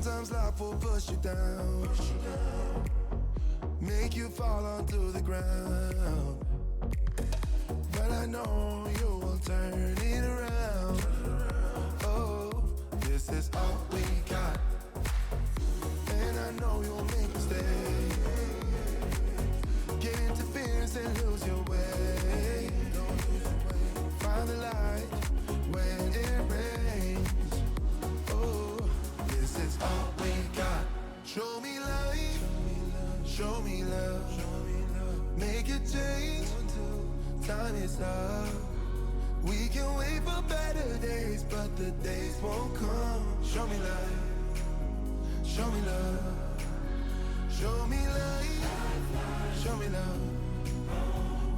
Sometimes life will push you down, make you fall onto the ground. But I know you will turn it around. Oh, this is all we got. And I know you'll make mistakes. Get interference and lose your way. Find the light when it rains. Oh, this is all we got. Show me life, show me love, make a change. Time is up. We can wait for better days, but the days won't come. Show me life, show me love, show me life, show me love,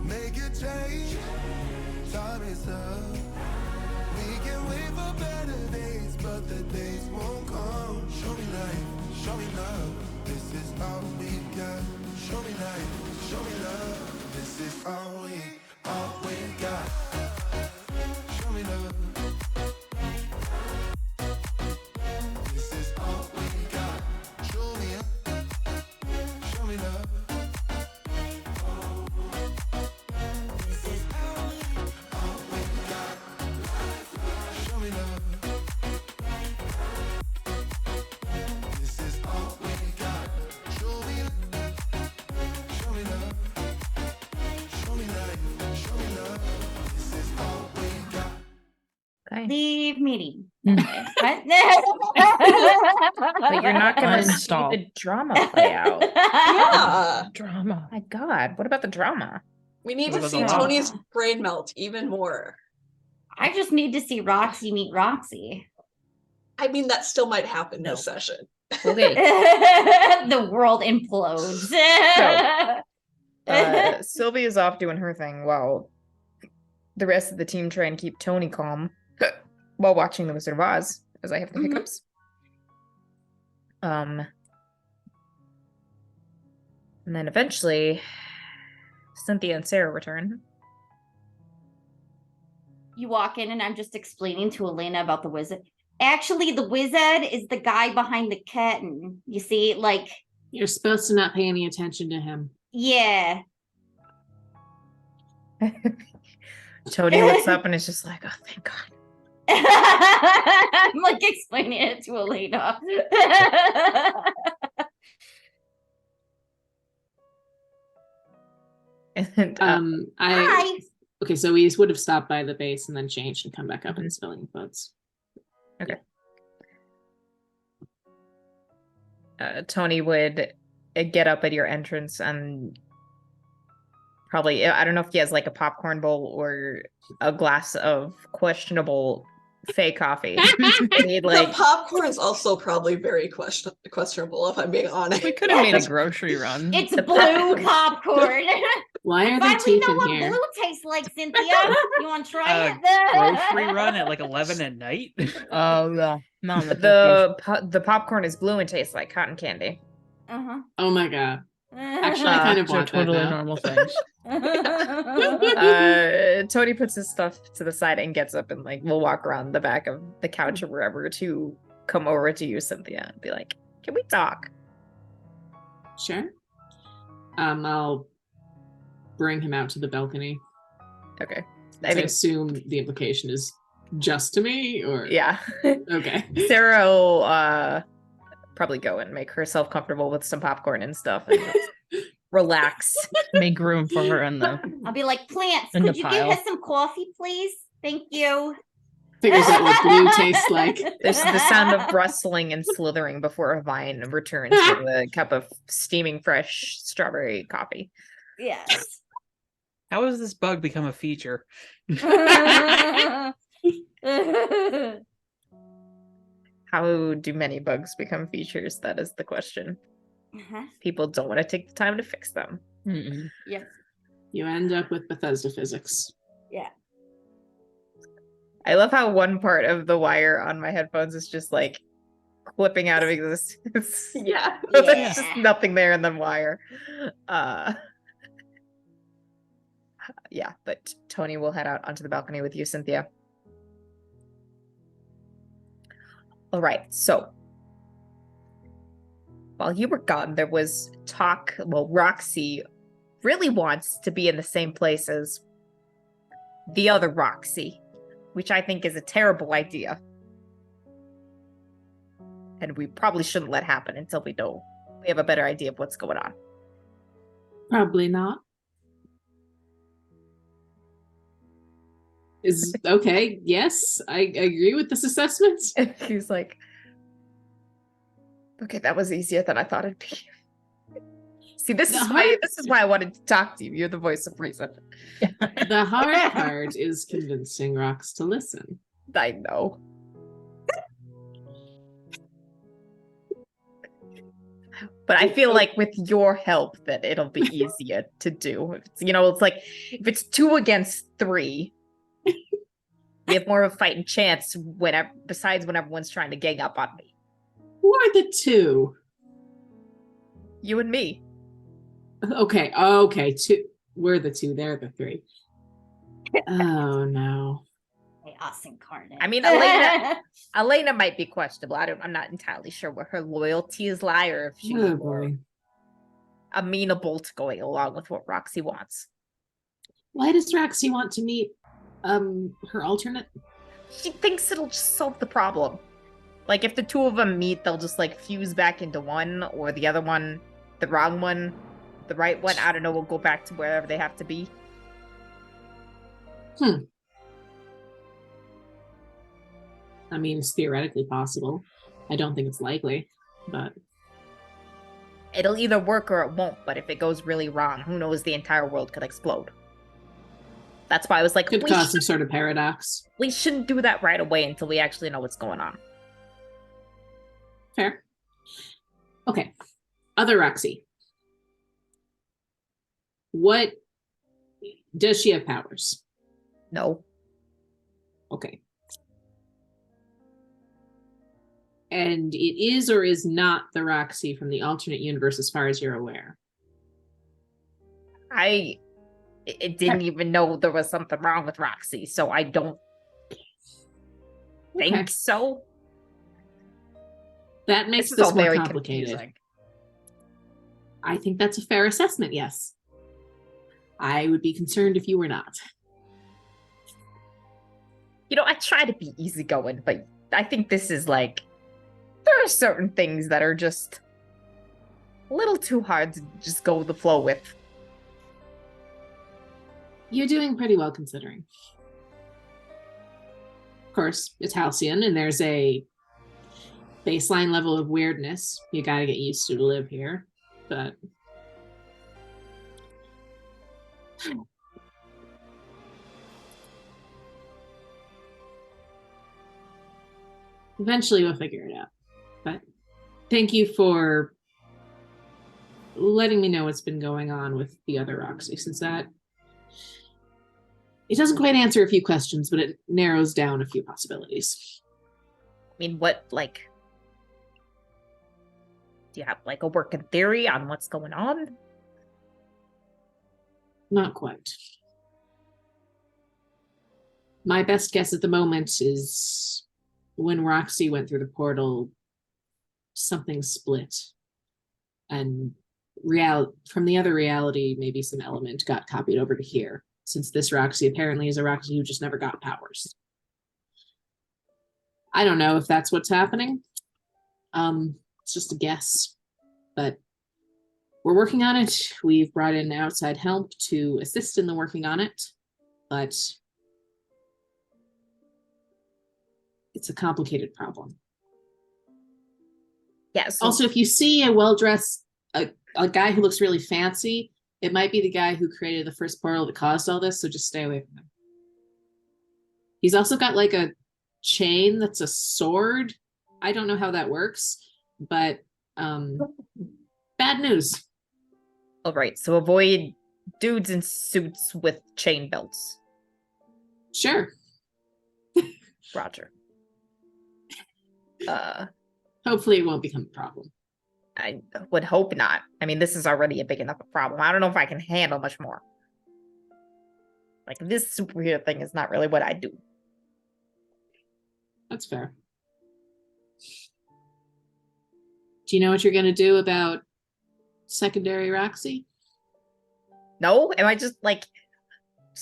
make a change. Time is up. We can wait for better days, but the days won't come. Show me life, show me love. This is all we got. Show me life, show me love. This is all we got. Show me love. This is all we got. Show me love. This is all we got. Show me love. This is all we got. Show me love. Show me life. Show me love. This is all we got. Okay. Leave meeting. What? But you're not going to see Uninstall. the drama play out. Yeah. Drama. My God, what about the drama? We need What to about see the Tony's brain melt even more. I just need to see Roxy meet Roxy. I mean, that still might happen No. this session. Okay. The world implodes. Sylvia's off doing her thing while the rest of the team try and keep Tony calm while watching The Wizard of Oz, as I have the hiccups. And then eventually, Cynthia and Sarah return. You walk in and I'm just explaining to Elena about the wizard. Actually, the wizard is the guy behind the curtain. You see, like, You're supposed to not pay any attention to him. yeah. Tony looks up and is just like, oh, thank God. I'm like explaining it to Elena. And Hi. Okay, so we would have stopped by the base and then changed and come back up in civilian clothes. Tony would get up at your entrance and probably, I don't know if he has like a popcorn bowl or a glass of questionable fake coffee. He'd like, The popcorn's also probably very questionable, if I'm being honest. We could have made a grocery run. It's blue popcorn. Why are there Finally teeth know in what here? blue tastes like, Cynthia. You want to try it? Grocery run at like 11 at night. Oh, yeah. No, the popcorn is blue and tastes like cotton candy. Uh-huh. Oh my god. Actually, I kind of they're want totally that now. normal things. Tony puts his stuff to the side and gets up and like we'll walk around the back of the couch or wherever to come over to you, Cynthia, and be like, can we talk? Sure. I'll bring him out to the balcony. Okay. I assume the implication is just to me, or Yeah. Okay. Sarah will probably go and make herself comfortable with some popcorn and stuff and relax. Make room for her in the. I'll be like, Plants, In could the you pile. give us some coffee, please? Thank you. Figures out what blue tastes like. There's the sound of rustling and slithering before a vine returns with a cup of steaming fresh strawberry coffee. Yes. How has this bug become a feature? How do many bugs become features? That is the question. People don't want to take the time to fix them. Mm-mm. Yes. You end up with Bethesda physics. Yeah. I love how one part of the wire on my headphones is just like clipping out of existence. Yeah. There's just nothing there in the wire. Yeah, but Tony will head out onto the balcony with you, Cynthia. All right, so while you were gone, there was talk. Well, Roxy really wants to be in the same place as the other Roxy, which I think is a terrible idea. And we probably shouldn't let happen until we have a better idea of what's going on. Probably not. Is okay. Yes, I agree with this assessment. And he's like, okay, that was easier than I thought it'd be. See, this is why I wanted to talk to you. You're the voice of reason. The hard part is convincing Rox to listen. I know. But I feel like with your help that it'll be easier to do. It's like if it's 2 against 3, we have more of a fighting chance besides when everyone's trying to gang up on me. Who are the 2? You and me. Okay, 2. We're the 2, they're the 3. Oh no. Chaos incarnate. I mean, Elena might be questionable. I'm not entirely sure where her loyalties lie, or if she's more amenable to going along with what Roxy wants. Why does Roxy want to meet her alternate? She thinks it'll just solve the problem. Like if the 2 of them meet, they'll just like fuse back into one, or the other one, the wrong one, the right one, I don't know, will go back to wherever they have to be. I mean, it's theoretically possible. I don't think it's likely, but It'll either work or it won't, but if it goes really wrong, who knows, the entire world could explode. That's why I was like, could cause some sort of paradox. We shouldn't do that right away until we actually know what's going on. Fair. Okay. Other Roxy. What does she have powers? No. Okay. And it is or is not the Roxy from the alternate universe as far as you're aware? It didn't even know there was something wrong with Roxy, so I don't think so. That makes this more complicated. Confusing. I think that's a fair assessment, yes. I would be concerned if you were not. I try to be easygoing, but I think this is like, there are certain things that are just a little too hard to just go with the flow with. You're doing pretty well considering. Of course, it's Halcyon, and there's a baseline level of weirdness you gotta get used to live here, but eventually we'll figure it out. But thank you for letting me know what's been going on with the other Roxy, since that it doesn't quite answer a few questions, but it narrows down a few possibilities. I mean, what, like, do you have like a working theory on what's going on? Not quite. My best guess at the moment is when Roxy went through the portal, something split. And from the other reality, maybe some element got copied over to here, since this Roxy apparently is a Roxy who just never got powers. I don't know if that's what's happening. It's just a guess, but we're working on it. We've brought in outside help to assist in the working on it, but it's a complicated problem. Yes. Also, if you see a well-dressed, a guy who looks really fancy, it might be the guy who created the first portal that caused all this, so just stay away from him. He's also got like a chain that's a sword. I don't know how that works, but bad news. All right, so avoid dudes in suits with chain belts. Sure. Roger. Hopefully it won't become a problem. I would hope not. I mean, this is already a big enough problem. I don't know if I can handle much more. Like, this superhero thing is not really what I do. That's fair. Do you know what you're going to do about secondary Roxy? No, am I just like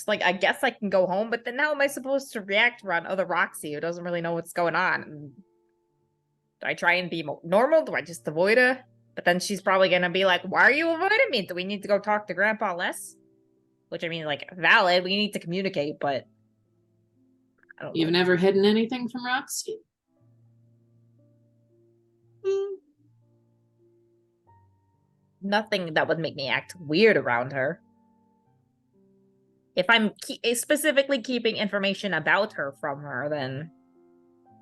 I guess I can go home, but then how am I supposed to react around other Roxy who doesn't really know what's going on? Do I try and be normal? Do I just avoid her? But then she's probably gonna be like, "Why are you avoiding me? Do we need to go talk to Grandpa less?" Which I mean, like, valid. We need to communicate, but I don't You've know. never hidden anything from Roxy? Nothing that would make me act weird around her. If I'm specifically keeping information about her from her, then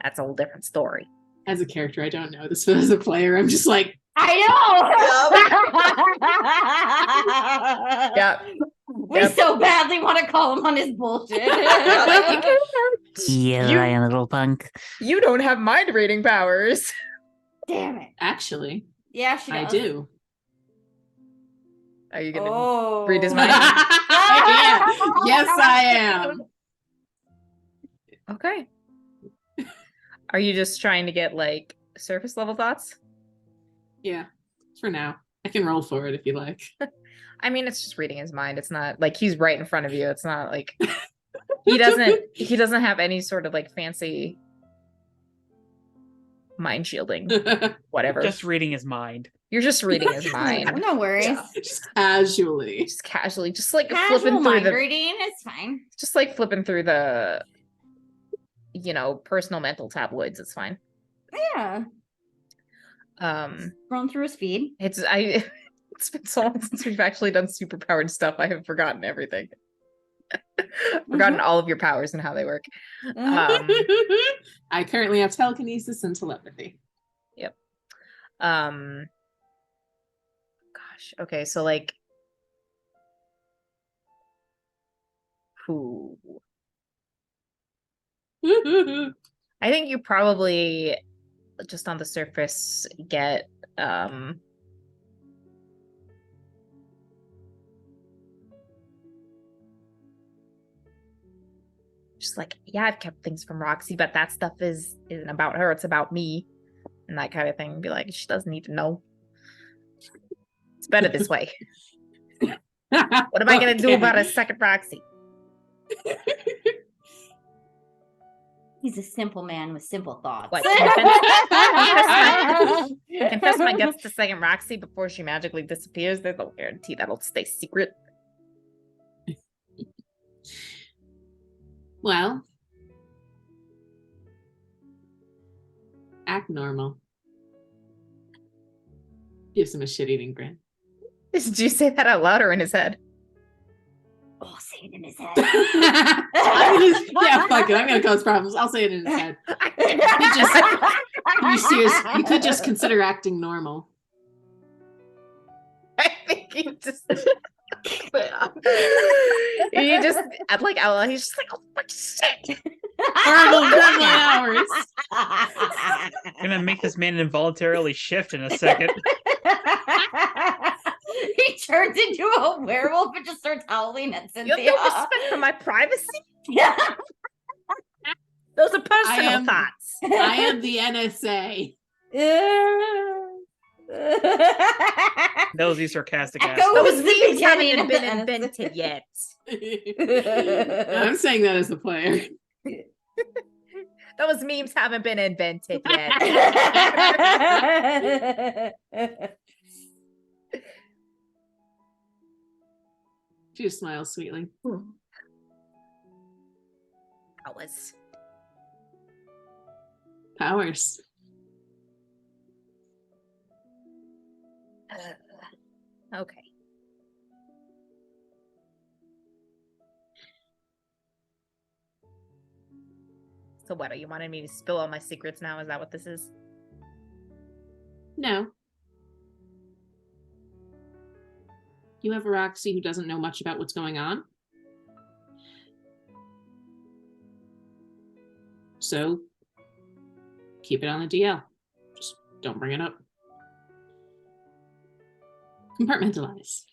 that's a whole different story. As a character, I don't know this, but as a player, I'm just like, I know. Yeah. We so badly want to call him on his bullshit. You lying little punk. You don't have mind reading powers. Damn it. actually, Yeah, she does. I do. Are you gonna Oh. read his mind? Yeah. Yes, I am. Okay. Are you just trying to get like surface level thoughts? Yeah, for now. I can roll for it if you like. I mean, it's just reading his mind. It's not like he's right in front of you. It's not like he doesn't have any sort of like fancy mind shielding. Whatever. Just reading his mind. You're just reading his mind. No worries. Yeah, just casually. Just casually, just like Casual flipping through mind the reading, it's fine. just like flipping through the personal mental tabloids. It's fine. Yeah. Scrolling through his feed. It's been so long since we've actually done superpowered stuff. I have forgotten everything. Forgotten all of your powers and how they work. I currently have telekinesis and telepathy. Yep. Gosh. Okay, so like who? I think you probably just on the surface get just like, yeah, I've kept things from Roxy, but that stuff isn't about her, it's about me. And that kind of thing. Be like, she doesn't need to know. It's better this way. What am I gonna do about a second Roxy? He's a simple man with simple thoughts. What? Confess my guts to second Roxy before she magically disappears. There's no guarantee that'll stay secret. Well, act normal. Gives him a shit-eating grin. Did you say that out loud or in his head? Oh, say it in his head. Yeah, fuck it. I'm gonna cause problems. I'll say it in his head. You could just consider acting normal. I think he just I'd like out loud, he's just like, oh fuck shit. Horrible deadline hours. I'm gonna make this man involuntarily shift in a second. He turns into a werewolf and just starts howling at You have Cynthia. no respect for my privacy? Yeah. Those are personal thoughts. I am the NSA. Nosy sarcastic ass. Echo Those was memes the haven't beginning been of invented yet. I'm saying that as a player. Those memes haven't been invented yet. She just smiles sweetly. Powers. Okay. So what, are you wanting me to spill all my secrets now? Is that what this is? No. You have a Roxy who doesn't know much about what's going on. So keep it on the DL. Just don't bring it up. Compartmentalize.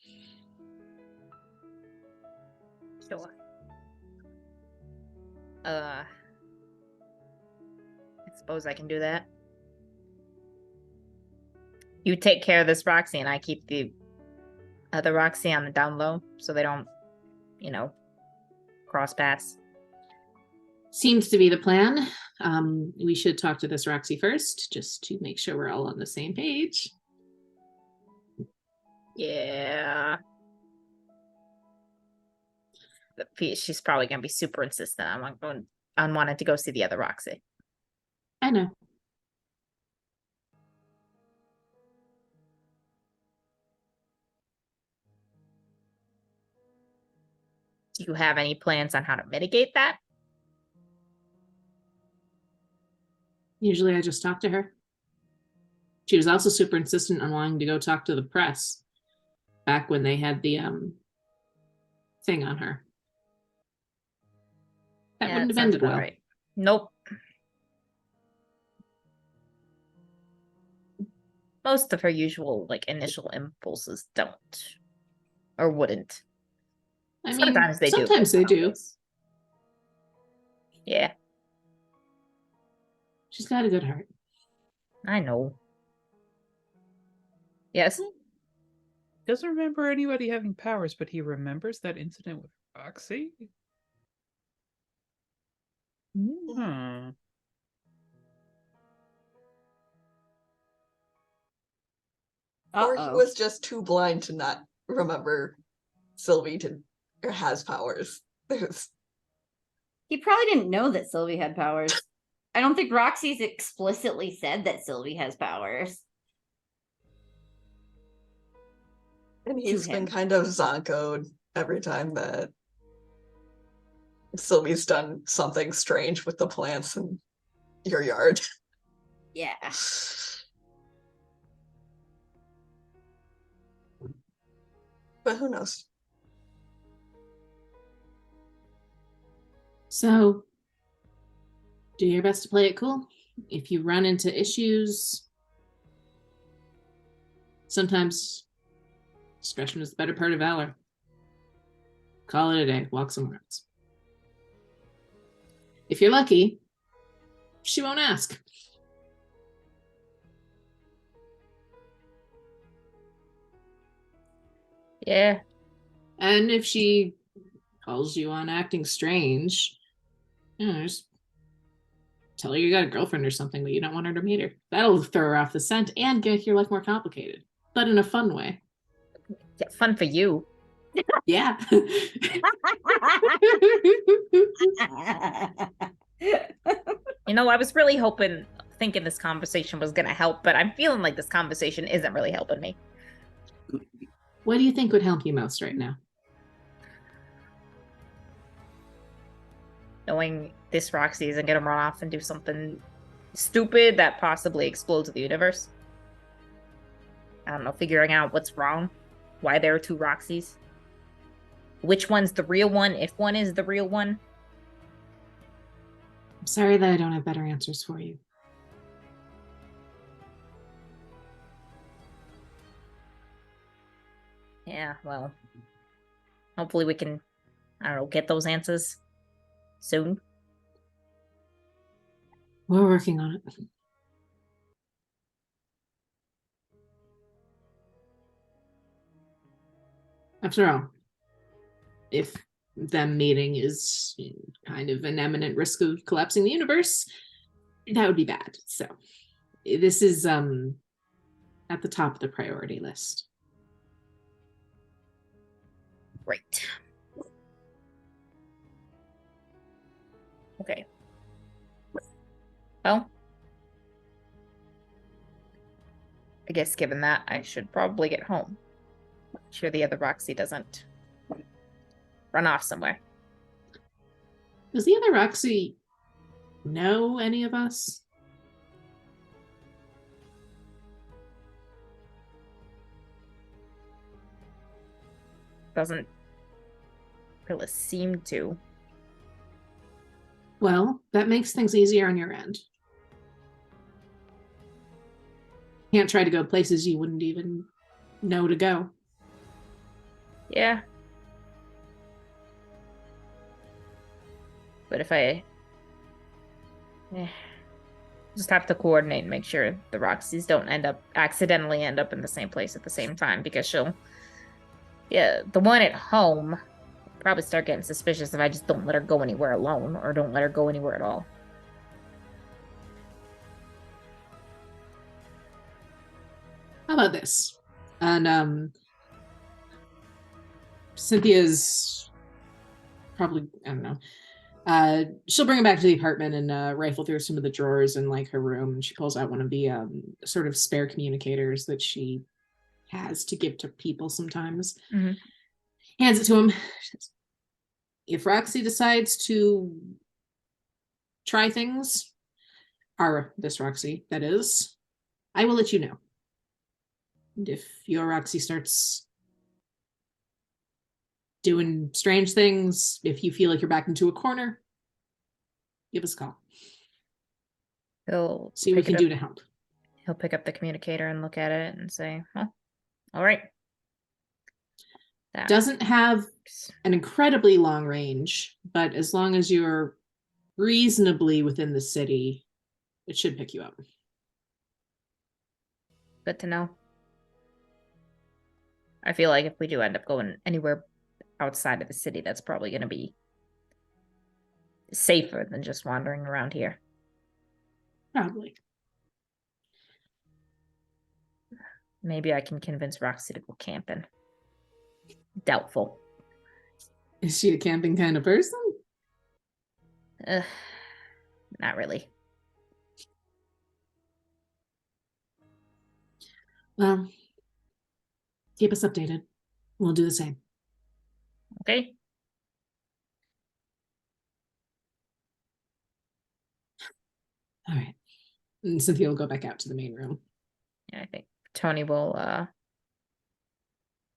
Sure. I suppose I can do that. You take care of this Roxy, and I keep the other Roxy on the down low, so they don't, cross paths. Seems to be the plan. We should talk to this Roxy first, just to make sure we're all on the same page. Yeah. She's probably going to be super insistent on wanting to go see the other Roxy. I know. Do you have any plans on how to mitigate that? Usually I just talk to her. She was also super insistent on wanting to go talk to the press back when they had the thing on her. That wouldn't have ended well. Right. Nope. Most of her usual initial impulses don't or wouldn't. I mean, Sometimes they do. Sometimes they do. Yeah. She's got a good heart. I know. Yes. Doesn't remember anybody having powers, but he remembers that incident with Roxy. Hmm. Or he was just too blind to not remember Sylvie has powers. He probably didn't know that Sylvie had powers. I don't think Roxy's explicitly said that Sylvie has powers. And he's been kind of zonkoed every time that Sylvie's done something strange with the plants in your yard. Yeah. But who knows? So, do your best to play it cool. If you run into issues, sometimes discretion is the better part of valor. Call it a day. Walk somewhere else. If you're lucky, she won't ask. Yeah. And if she calls you on acting strange, just tell her you got a girlfriend or something, but you don't want her to meet her. That'll throw her off the scent and make your life more complicated, but in a fun way. Yeah, fun for you. Yeah. I was really thinking this conversation was going to help, but I'm feeling like this conversation isn't really helping me. What do you think would help you most right now? Knowing this Roxy isn't going to run off and do something stupid that possibly explodes the universe. I don't know, figuring out what's wrong, why there are two Roxys, which one's the real one, if one is the real one. I'm sorry that I don't have better answers for you. Yeah, well, hopefully we can, get those answers soon. We're working on it. After all, if them meeting is kind of an imminent risk of collapsing the universe, that would be bad. So this is at the top of the priority list. Right. Okay. Well, I guess given that, I should probably get home. Make sure the other Roxy doesn't run off somewhere. Does the other Roxy know any of us? Doesn't really seem to. Well, that makes things easier on your end. Can't try to go places you wouldn't even know to go. Yeah. But if I just have to coordinate and make sure the Roxys don't accidentally end up in the same place at the same time, because the one at home will probably start getting suspicious if I just don't let her go anywhere alone, or don't let her go anywhere at all. How about this? And Cynthia's probably, I don't know. She'll bring it back to the apartment and rifle through some of the drawers in like her room, and she pulls out one of the sort of spare communicators that she has to give to people sometimes. Mm-hmm. Hands it to him. If Roxy decides to try things, this Roxy, that is, I will let you know. And if your Roxy starts doing strange things, if you feel like you're backed into a corner, give us a call. He'll see what we can do to help. He'll pick up the communicator and look at it and say, "Well, all right." That doesn't have an incredibly long range, but as long as you're reasonably within the city, it should pick you up. Good to know. I feel like if we do end up going anywhere outside of the city, that's probably going to be safer than just wandering around here. Probably. Maybe I can convince Roxy to go camping. Doubtful. Is she a camping kind of person? Not really. Well, keep us updated. We'll do the same. Okay. All right. And Cynthia will go back out to the main room. Yeah, I think Tony will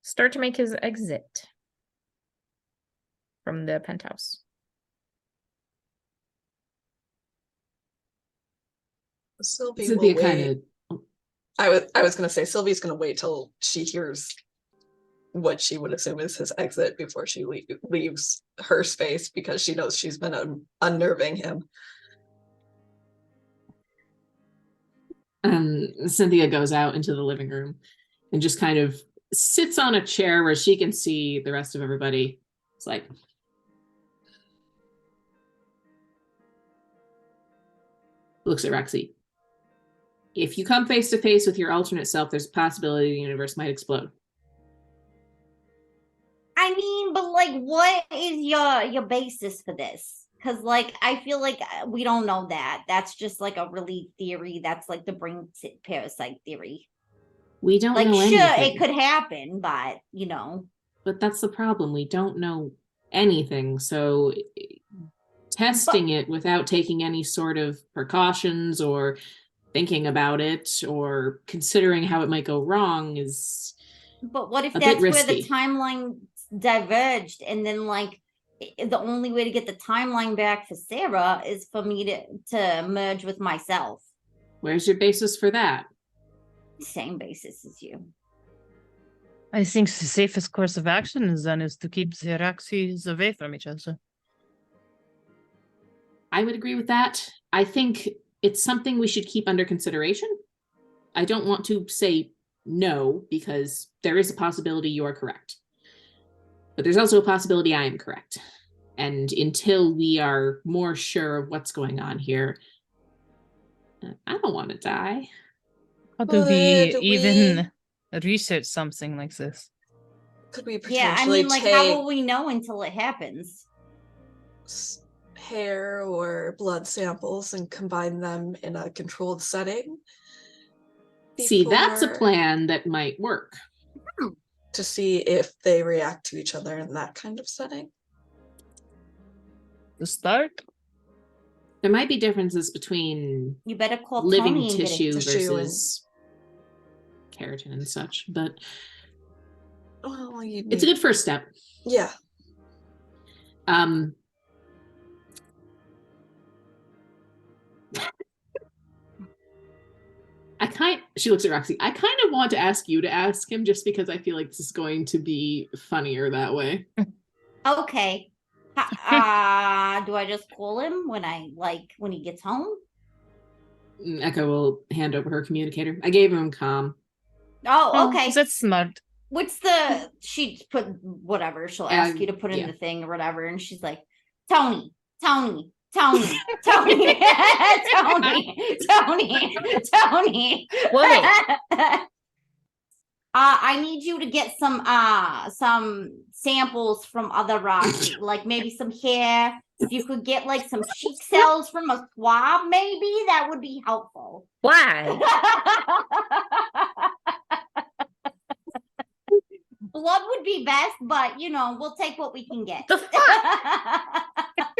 start to make his exit from the penthouse. Sylvie Cynthia will wait. kind of. I was going to say Sylvie's going to wait till she hears what she would assume is his exit before she leaves her space, because she knows she's been unnerving him. Cynthia goes out into the living room and just kind of sits on a chair where she can see the rest of everybody. It's like, looks at Roxy. If you come face to face with your alternate self, there's a possibility the universe might explode. I mean, but like, what is your basis for this? Because like, I feel like we don't know that. That's just like a really theory. That's like the brain parasite theory. We don't like, know sure, anything. it could happen, but you know. But that's the problem. We don't know anything. So testing it without taking any sort of precautions or thinking about it or considering how it might go wrong is But what if a that's bit where risky. the timeline diverged, and then like the only way to get the timeline back for Sarah is for me to merge with myself? Where's your basis for that? Same basis as you. I think the safest course of action is to keep the Roxys away from each other. I would agree with that. I think it's something we should keep under consideration. I don't want to say no, because there is a possibility you are correct. But there's also a possibility I am correct. And until we are more sure of what's going on here, I don't want to die. How do we even research something like this? Could we potentially Yeah, I mean, like, take how will we know until it happens? hair or blood samples and combine them in a controlled setting? See, that's a plan that might work. To see if they react to each other in that kind of setting. To start? There might be differences between You better call living Tony and get tissue it. versus keratin and such, but Well, it's a good first step. Yeah. She looks at Roxy. I kind of want to ask you to ask him, just because I feel like this is going to be funnier that way. Okay. Do I just call him when he gets home? Echo will hand over her communicator. I gave him calm. Oh, okay. That's smart. What's the she put whatever she'll ask you to put in the thing or whatever, and she's like, Tony, Tony, Tony, Tony, Tony, Tony, Tony. What? I need you to get some samples from other Roxy, like maybe some hair. If you could get like some cheek cells from a swab, maybe that would be helpful. Why? Blood would be best, but you know, we'll take what we can get. The fuck?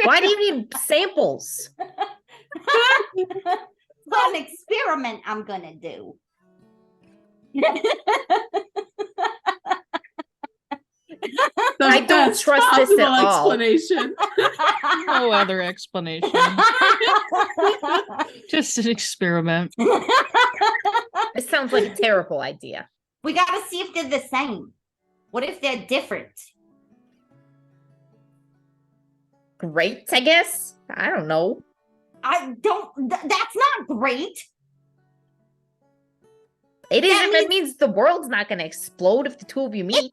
Why do you need samples? It's an experiment I'm gonna do. I don't trust this at all. Explanation. No other explanation. Just an experiment. It sounds like a terrible idea. We gotta see if they're the same. What if they're different? Great, I guess. I don't know. I don't. That's not great. It is if it means the world's not going to explode if the two of you meet.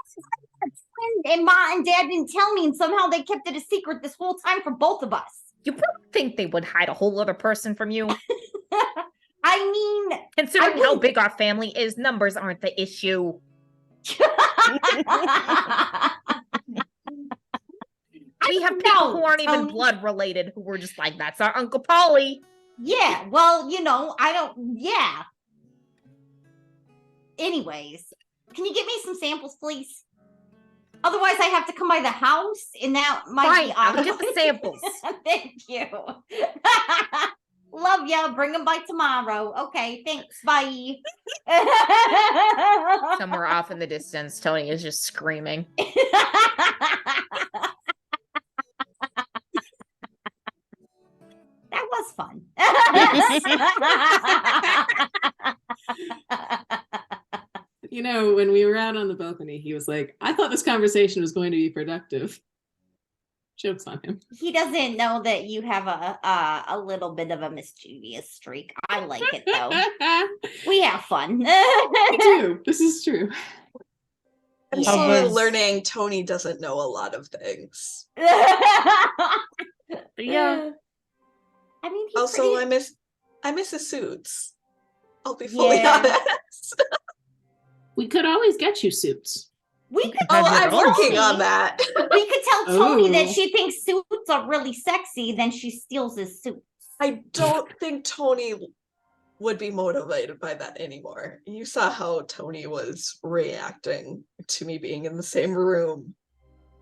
And Ma and Dad didn't tell me, and somehow they kept it a secret this whole time for both of us. You probably think they would hide a whole other person from you. I mean, considering how big our family is, numbers aren't the issue. We have people who aren't even blood related who were just like, that's our Uncle Polly. Yeah, well, you know, yeah. Anyways, can you get me some samples, please? Otherwise, I have to come by the house, and that might be I'll get the samples. Thank you. Love ya. Bring them by tomorrow. Okay, thanks. Bye. Somewhere off in the distance, Tony is just screaming. That was fun. You know, when we were out on the balcony, he was like, I thought this conversation was going to be productive. Joke's on him. He doesn't know that you have a little bit of a mischievous streak. I like it, though. We have fun. We do. This is true. I'm slowly learning Tony doesn't know a lot of things. Yeah. I mean, also, I miss his suits. I'll be fully honest. We could always get you suits. We could. I'm working on that. We could tell Tony that she thinks suits are really sexy, then she steals his suits. I don't think Tony would be motivated by that anymore. You saw how Tony was reacting to me being in the same room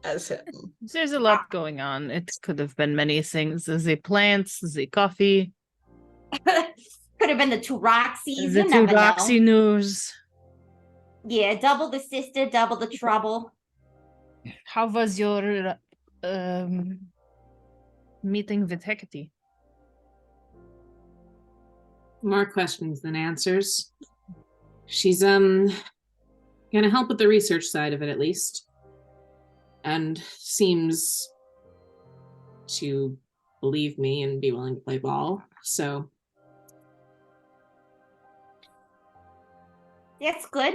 as him. There's a lot going on. It could have been many things. The plants, the coffee. Could have been the two Roxys. The two Roxy news. Yeah, double the sister, double the trouble. How was your meeting with Hecate? More questions than answers. She's gonna help with the research side of it at least. And seems to believe me and be willing to play ball. So that's good.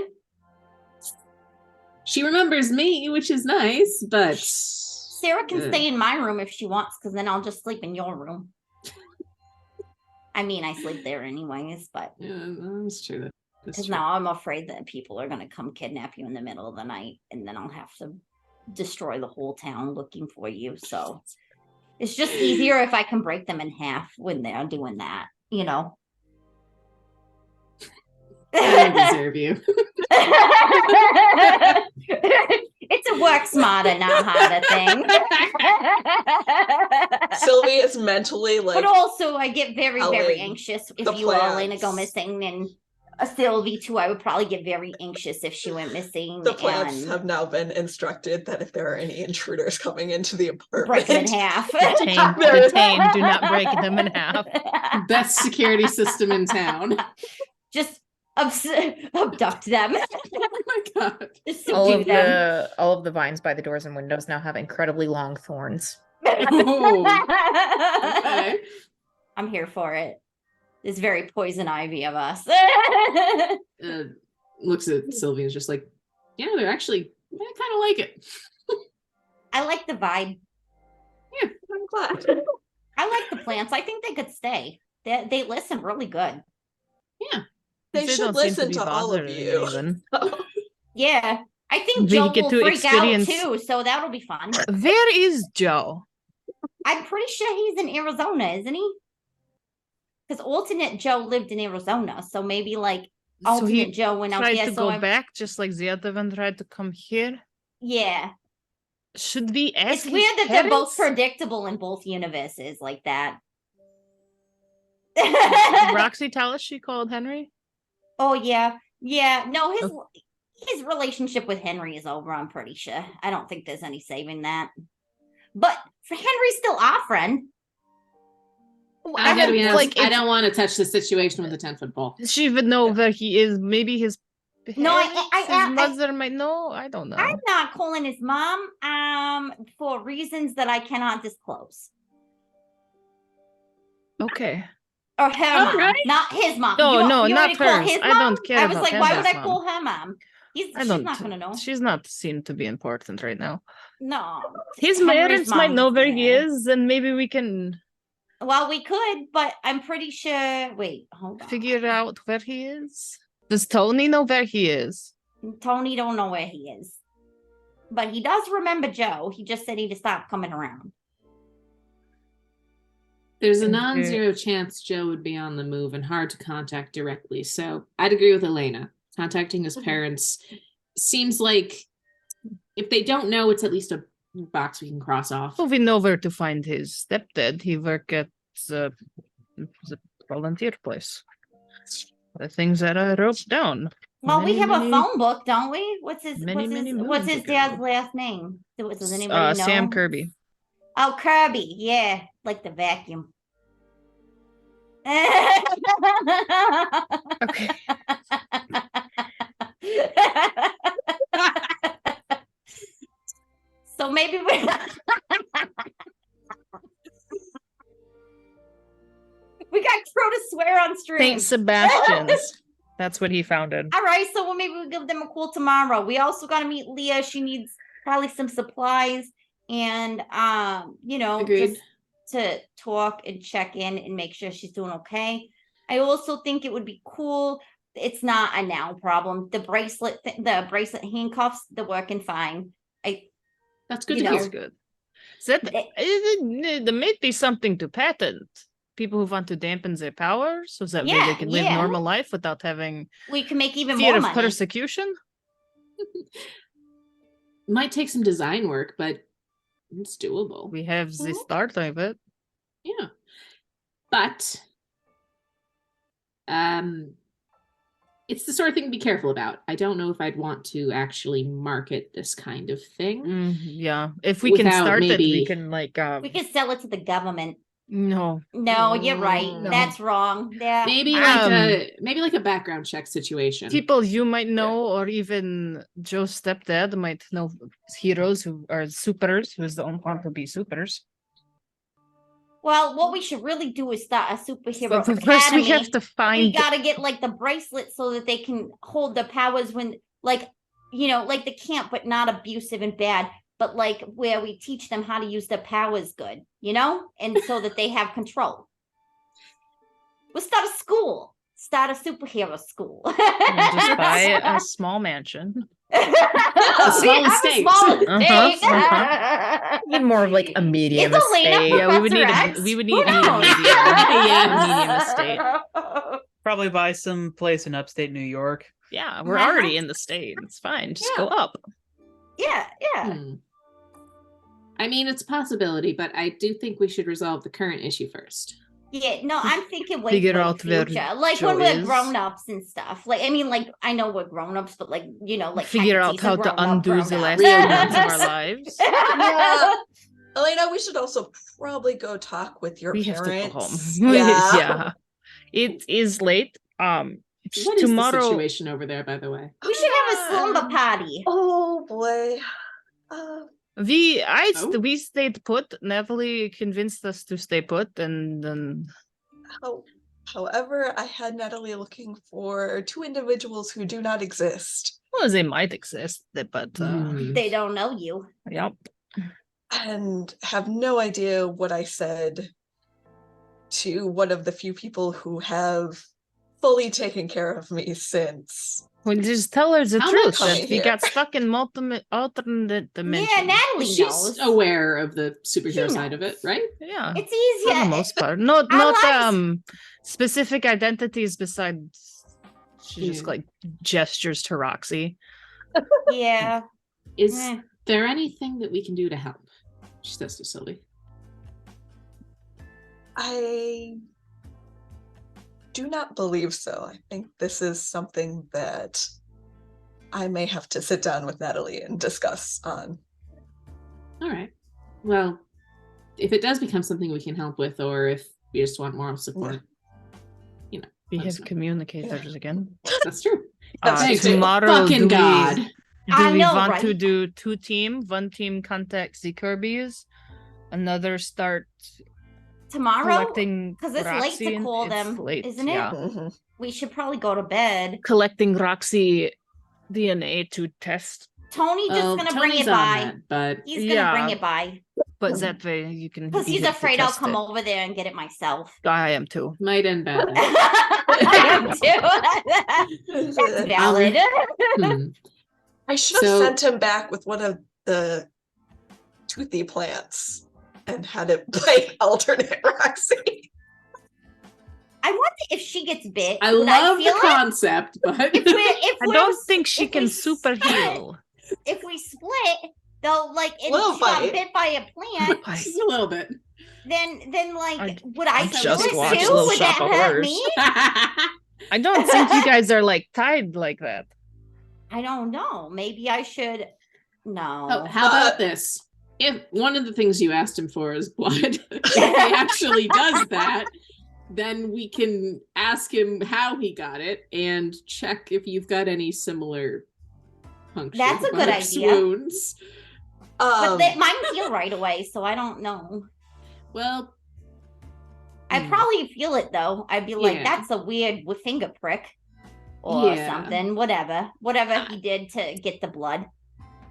She remembers me, which is nice, but Sarah can stay in my room if she wants, because then I'll just sleep in your room. I mean, I sleep there anyways, but yeah, that's true. Because now I'm afraid that people are going to come kidnap you in the middle of the night, and then I'll have to destroy the whole town looking for you. So it's just easier if I can break them in half when they're doing that, you know. I don't deserve you. It's a work smarter, not harder thing. Sylvie is mentally like. But also, I get very, very anxious if you or Elena go missing, and Sylvie too. I would probably get very anxious if she went missing. The plants have now been instructed that if there are any intruders coming into the apartment, break them in half. Detain, do not break them in half. Best security system in town. Just abduct them. Oh my god! Just subdue them. All of the vines by the doors and windows now have incredibly long thorns. Oh, okay. I'm here for it. It's very poison ivy of us. Looks at Sylvia is just like, yeah, they're actually, I kind of like it. I like the vibe. Yeah, I'm glad. I like the plants. I think they could stay. They listen really good. Yeah. They should listen to all of you. Even. Yeah. I think We Joe get will to freak experience- out too, so that'll be fun. Where is Joe? I'm pretty sure he's in Arizona, isn't he? Because alternate Joe lived in Arizona, so maybe like So he alternate Joe went out tried there. to So go back, just like the other one tried to come here. yeah, Should we ask? it's his weird that they're both parents? predictable in both universes like that. Did Roxy tell us she called Henry? Oh yeah, yeah. No, his relationship with Henry is over. I'm pretty sure. I don't think there's any saving that. But Henry's still our friend. I gotta be honest, like, I it's- don't want to touch the situation with the 10-foot ball. She would know where he is. Maybe his No, his mother might know. I don't know. I'm not calling his mom for reasons that I cannot disclose. Okay. Or her All mom, right. not his mom. No, you no, want not me to call hers. his I mom? don't care I was about like, why would I Heather's call her mom? I She's don't. not gonna know. She's not seem to be important right now. No. His Henry's parents might mom know is where he there. is, and maybe we can Well, we could, but I'm pretty sure. Wait, hold on. figure out where he is. Does Tony know where he is? Tony don't know where he is, but he does remember Joe. He just said he'd stop coming around. There's a Okay. non-zero chance Joe would be on the move and hard to contact directly. So I'd agree with Elena. Contacting his parents seems like if they don't know, it's at least a box we can cross off. Well, we know where to find his stepdad. He worked at the volunteer place. The things that I wrote down. Well, we Many, have many- a phone book, don't we? What's his many what's moons his dad's ago. last name? Does anybody know? Sam Kirby. Oh, Kirby. Yeah, like the vacuum. Okay. So maybe we we got Crow to swear on stream. Saint Sebastian's. That's what he founded. All right, so maybe we'll give them a call tomorrow. We also got to meet Leah. She needs probably some supplies and you know, Agreed. just to talk and check in and make sure she's doing okay. I also think it would be cool. It's not a now problem. The bracelet handcuffs, they're working fine. That's good You to know, hear. That's good. So there may be something to patent. People who want to dampen their power so that way Yeah, they can live yeah. normal life without having We can make even fear more of money. persecution. Might take some design work, but it's doable. We have the Mhm. start of it. Yeah. But it's the sort of thing to be careful about. I don't know if I'd want to actually market this kind of thing. Yeah. If we can Without start it, we maybe- can like We could sell it to the government. no. No, you're right. No. That's wrong. Yeah. Maybe like a background check situation. People you might know, or even Joe's stepdad might know heroes who are supers, who's the only one to be supers. Well, what we should really do is start a superhero But first academy. we have to We find gotta get like the bracelet so that they can hold their powers when, like, you know, like the camp, but not abusive and bad, but like where we teach them how to use their powers good, you know, and so that they have control. We'll start a school. Start a superhero school. just buy a small mansion. A small estate. Need more of like a medium Is Elena estate. Yeah, we would need Professor X? we would Who need a knows? medium, Yeah. medium estate. Probably buy some place in upstate New York. Yeah, we're Uh-huh. already in the state. It's fine. Just go up. Yeah, yeah. Hmm. I mean, it's a possibility, but I do think we should resolve the current issue first. Yeah, no, I'm thinking way Figure for the out where future. Like Joe when we're is. grown ups and stuff. Like I mean, like I know we're grown ups, but like you know, like Figure out Hecate, how he's a to grown-up, undo the grown-up. last few months of our lives. Yeah. Elena, we should also probably go talk with your We have parents. to go home. Yeah. Yeah. It is late. What is the Tomorrow situation over there, by the way? We should have a slumber party. Oh boy. we stayed put. Natalie convinced us to stay put, and then Oh, However, I had Natalie looking for 2 individuals who do not exist. Well, they might exist, but They don't know you. yep. And have no idea what I said to one of the few people who have fully taken care of me since. Well, just tell her the How truth much- that we got stuck in alternate dimensions. Yeah, Natalie She's knows. aware of the superhero She side of it, right? Yeah, It's easy. for the most part. Not Our specific identities besides she just Yeah. like gestures to Roxy. Yeah. Is Eh. there anything that we can do to help? She says to Sylvie. I do not believe so. I think this is something that I may have to sit down with Natalie and discuss on. All right. Well, if it does become something we can help with, or if we just want moral support, We Let us have know. communicators again. that's true. That's Thanks, true. tomorrow, fucking do God. do I we know, want to right? do 2 team? One team contacts the Kirby's, another start Tomorrow, collecting because it's late Roxy to and- call it's them, late, isn't it? yeah. Mhm. We should probably go to bed. collecting Roxy DNA to test, Tony just Well, gonna bring Tony's it on by. that, but He's gonna bring Yeah. it by but that way you can. because be he's here to afraid I'll test come it. over there and get it myself. I am too. might end badly. I am too. That's valid. Hmm. I should have So- sent him back with one of the toothy plants and had it like alternate Roxy. I wonder if she gets bit. I would love feel the it? concept, but If I we're don't think she if can we super split- heal. If we split, though, like if Little she got bite. bit by a plant, just a little bit. then like I would I just split too? watched Little Would that Shop of hurt Horrors. me? I don't think you guys are like tied like that. I don't know. Maybe I should. No. Oh, how about this? If one of the things you asked him for is blood, if he actually does that, then we can ask him how he got it and check if you've got any similar puncture That's a good marks, idea. wounds. But mine heal right away, so I don't know. Well, I'd probably feel it though. I'd be like, Yeah. that's a weird finger prick or Yeah. something. Whatever he did to get the blood.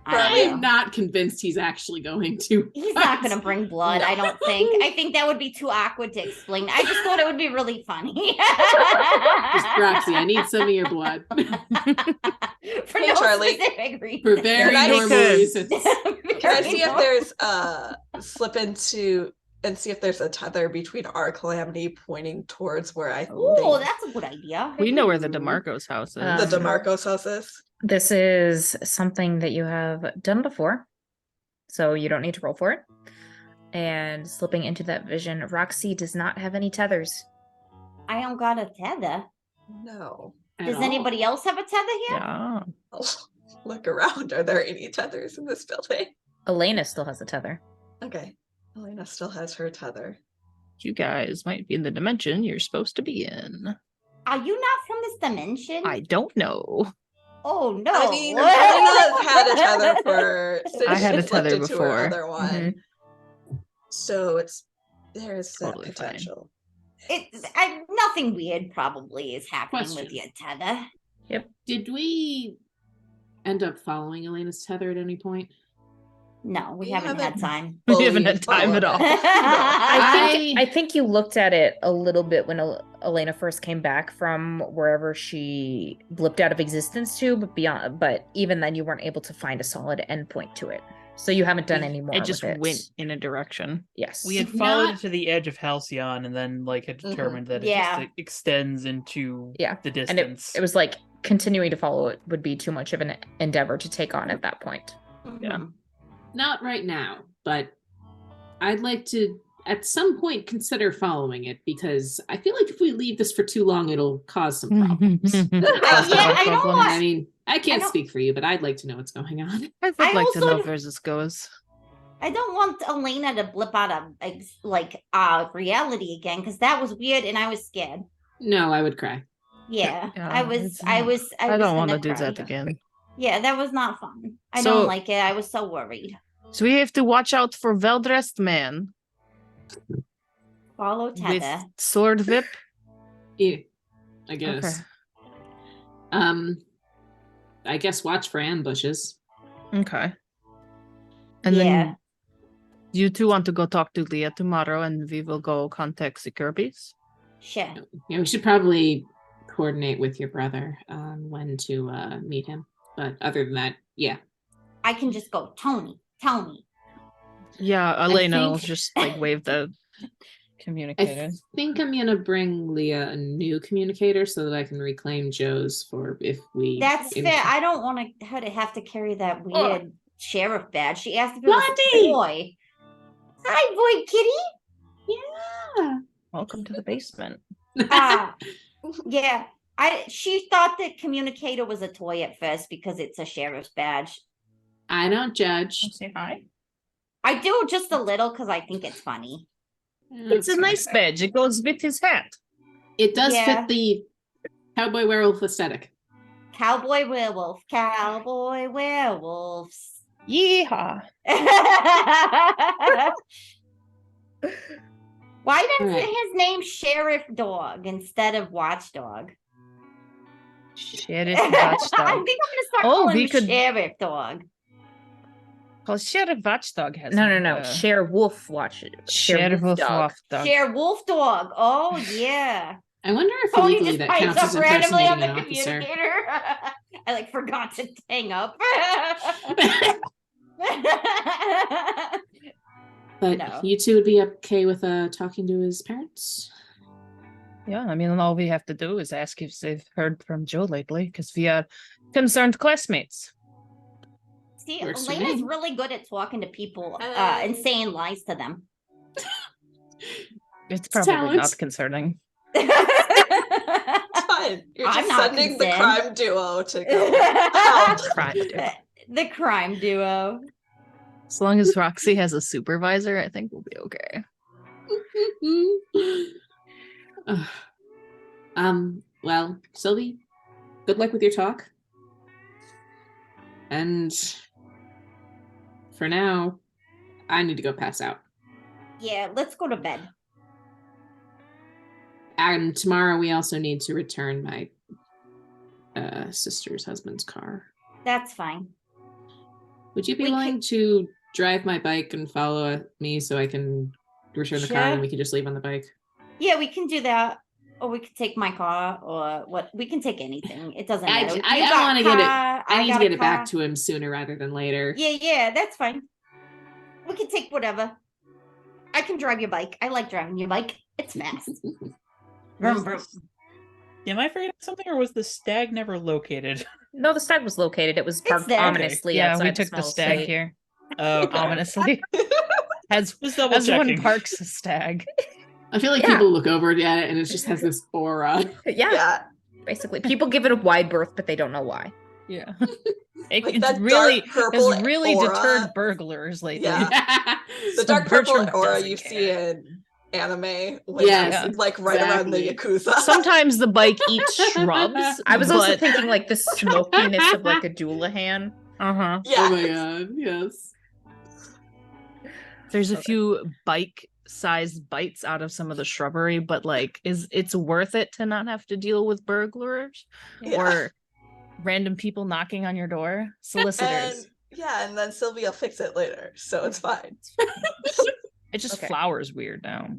I I don't am know. not convinced he's actually going to. He's not going to bring blood, No. I don't think. I think that would be too awkward to explain. I just thought it would be really funny. Just, Roxy, I need some of your blood For Hey, no Charlie. specific reason. for very Can I normal take a- reasons. Can I see if there's slip into and see if there's a tether between our calamity pointing towards where I Oh, think that's a good idea. We know where the DeMarco's house is. the DeMarco's house is. This is something that you have done before, so you don't need to roll for it. And slipping into that vision, Roxy does not have any tethers. I don't got a tether. No. At Does all. anybody else have a tether here? Yeah. I'll look around. Are there any tethers in this building? Elena still has a tether. Okay. Elena still has her tether. You guys might be in the dimension you're supposed to be in. Are you not from this dimension? I don't know. Oh no. I mean, Elena's had a tether for since I had she a tether flipped into her before. other one. So there's Totally that fine. potential. Nothing weird probably is happening with Question. your tether. Did we end up following Elena's tether at any point? No, we We haven't had haven't time. We haven't had time at all. I think you looked at it a little bit when Elena first came back from wherever she blipped out of existence to, but even then you weren't able to find a solid endpoint to it. So you haven't done any more. It just with went in a direction. Yes. We had Did followed not- it to the edge of Halcyon and then like had determined that it Yeah. just extends into Yeah, the and distance. it was like continuing to follow it would be too much of an endeavor to take on at that point. Yeah. Mhm. Not right now, but I'd like to at some point consider following it because I feel like if we leave this for too long, it'll cause some problems. I know what- I mean, I can't don't- speak for you, but I'd like to know what's going on. I would I like to also know don't- where this goes. I don't want Elena to blip out of reality again because that was weird and I was scared. No, I would cry. Yeah, Yeah, I was. I was don't want to gonna do that cry. again. Yeah, that was not fun. I So- don't like it. I was so worried. So we have to watch out for well-dressed man Follow with tether. sword whip Yeah, I guess. Okay. I guess watch for ambushes. Okay. And Yeah. then you two want to go talk to Leah tomorrow, and we will go contact the Kirby's. Sure. Yeah, we should probably coordinate with your brother on when to meet him. But other than that, yeah. I can just go, Tony. Yeah, Elena will think- just like wave the I communicator. think I'm gonna bring Leah a new communicator so that I can reclaim Joe's for if we. That's fair. I don't want her to have to carry that weird sheriff badge. She asked if it was a boy. Hi, boy, kitty. Yeah. Welcome to the basement. Yeah. She thought that communicator was a toy at first because it's a sheriff's badge. I don't judge. Say hi. I do just a little because I think it's funny. It's a nice badge. It goes with his hat. It does Yeah. fit the cowboy werewolf aesthetic. Cowboy werewolves. Yeehaw. Why does Right. his name Sheriff Dog instead of Watchdog? Sheriff I think Watchdog. I'm gonna start Oh, calling we him could- Sheriff Dog. Because Sheriff Watchdog has No. Share Wolf watch it. Sheriff Wolf dog. Watchdog. Sheriff Wolf Dog. Oh yeah. I wonder if Tony legally just that pipes counts as up randomly on impersonating the an officer. communicator. I like forgot to hang up. But No. you two would be okay with talking to his parents? Yeah, I mean, all we have to do is ask if they've heard from Joe lately, because we are concerned classmates. See, Works for Elena's me. really good at talking to people and saying lies to them. It's probably talent. not concerning. It's fine. You're I'm just not sending the concerned. crime duo to go. Crime duo. The crime duo. As long as Roxy has a supervisor, I think we'll be okay. Well, Sylvie, good luck with your talk. And for now, I need to go pass out. Yeah, let's go to bed. And tomorrow we also need to return my sister's husband's car. That's fine. Would you be We willing to drive my bike and follow me so I can return the car Sure. and we can just leave on the bike? Yeah, we can do that. Or we could take my car, or what? We can take anything. It doesn't matter. I You got want to get it. car, I need to got get a it back car. to him sooner rather than later. Yeah, that's fine. We can take whatever. I can drive your bike. I like driving your bike. It's fast. Vroom, vroom. Am I forgetting something, or was the stag never located? No, the stag was located. It was It's parked there. ominously Yeah, outside we took the small stag estate. here. Oh, okay. Ominously. As Just double one checking. parks a stag. I feel like Yeah. people look over at it and it just has this aura. Yeah, Yeah. basically. People give it a wide berth, but they don't know why. Yeah. Like It's that really dark purple has really aura. deterred burglars lately. Yeah. The So dark purple Bertram aura doesn't you see care. in anime when Yes, it's like right around the exactly. Yakuza. Sometimes the bike eats shrubs. I was also but- thinking like the smokiness of like a Doulahan. Uh-huh. Yeah. Oh my god, yes. There's a few bike-sized bites out of some of the shrubbery, but like, it's worth it to not have to deal with burglars Yeah. or random people knocking on your door? Solicitors. And then Sylvia will fix it later, so it's fine. It just Okay. flowers weird now.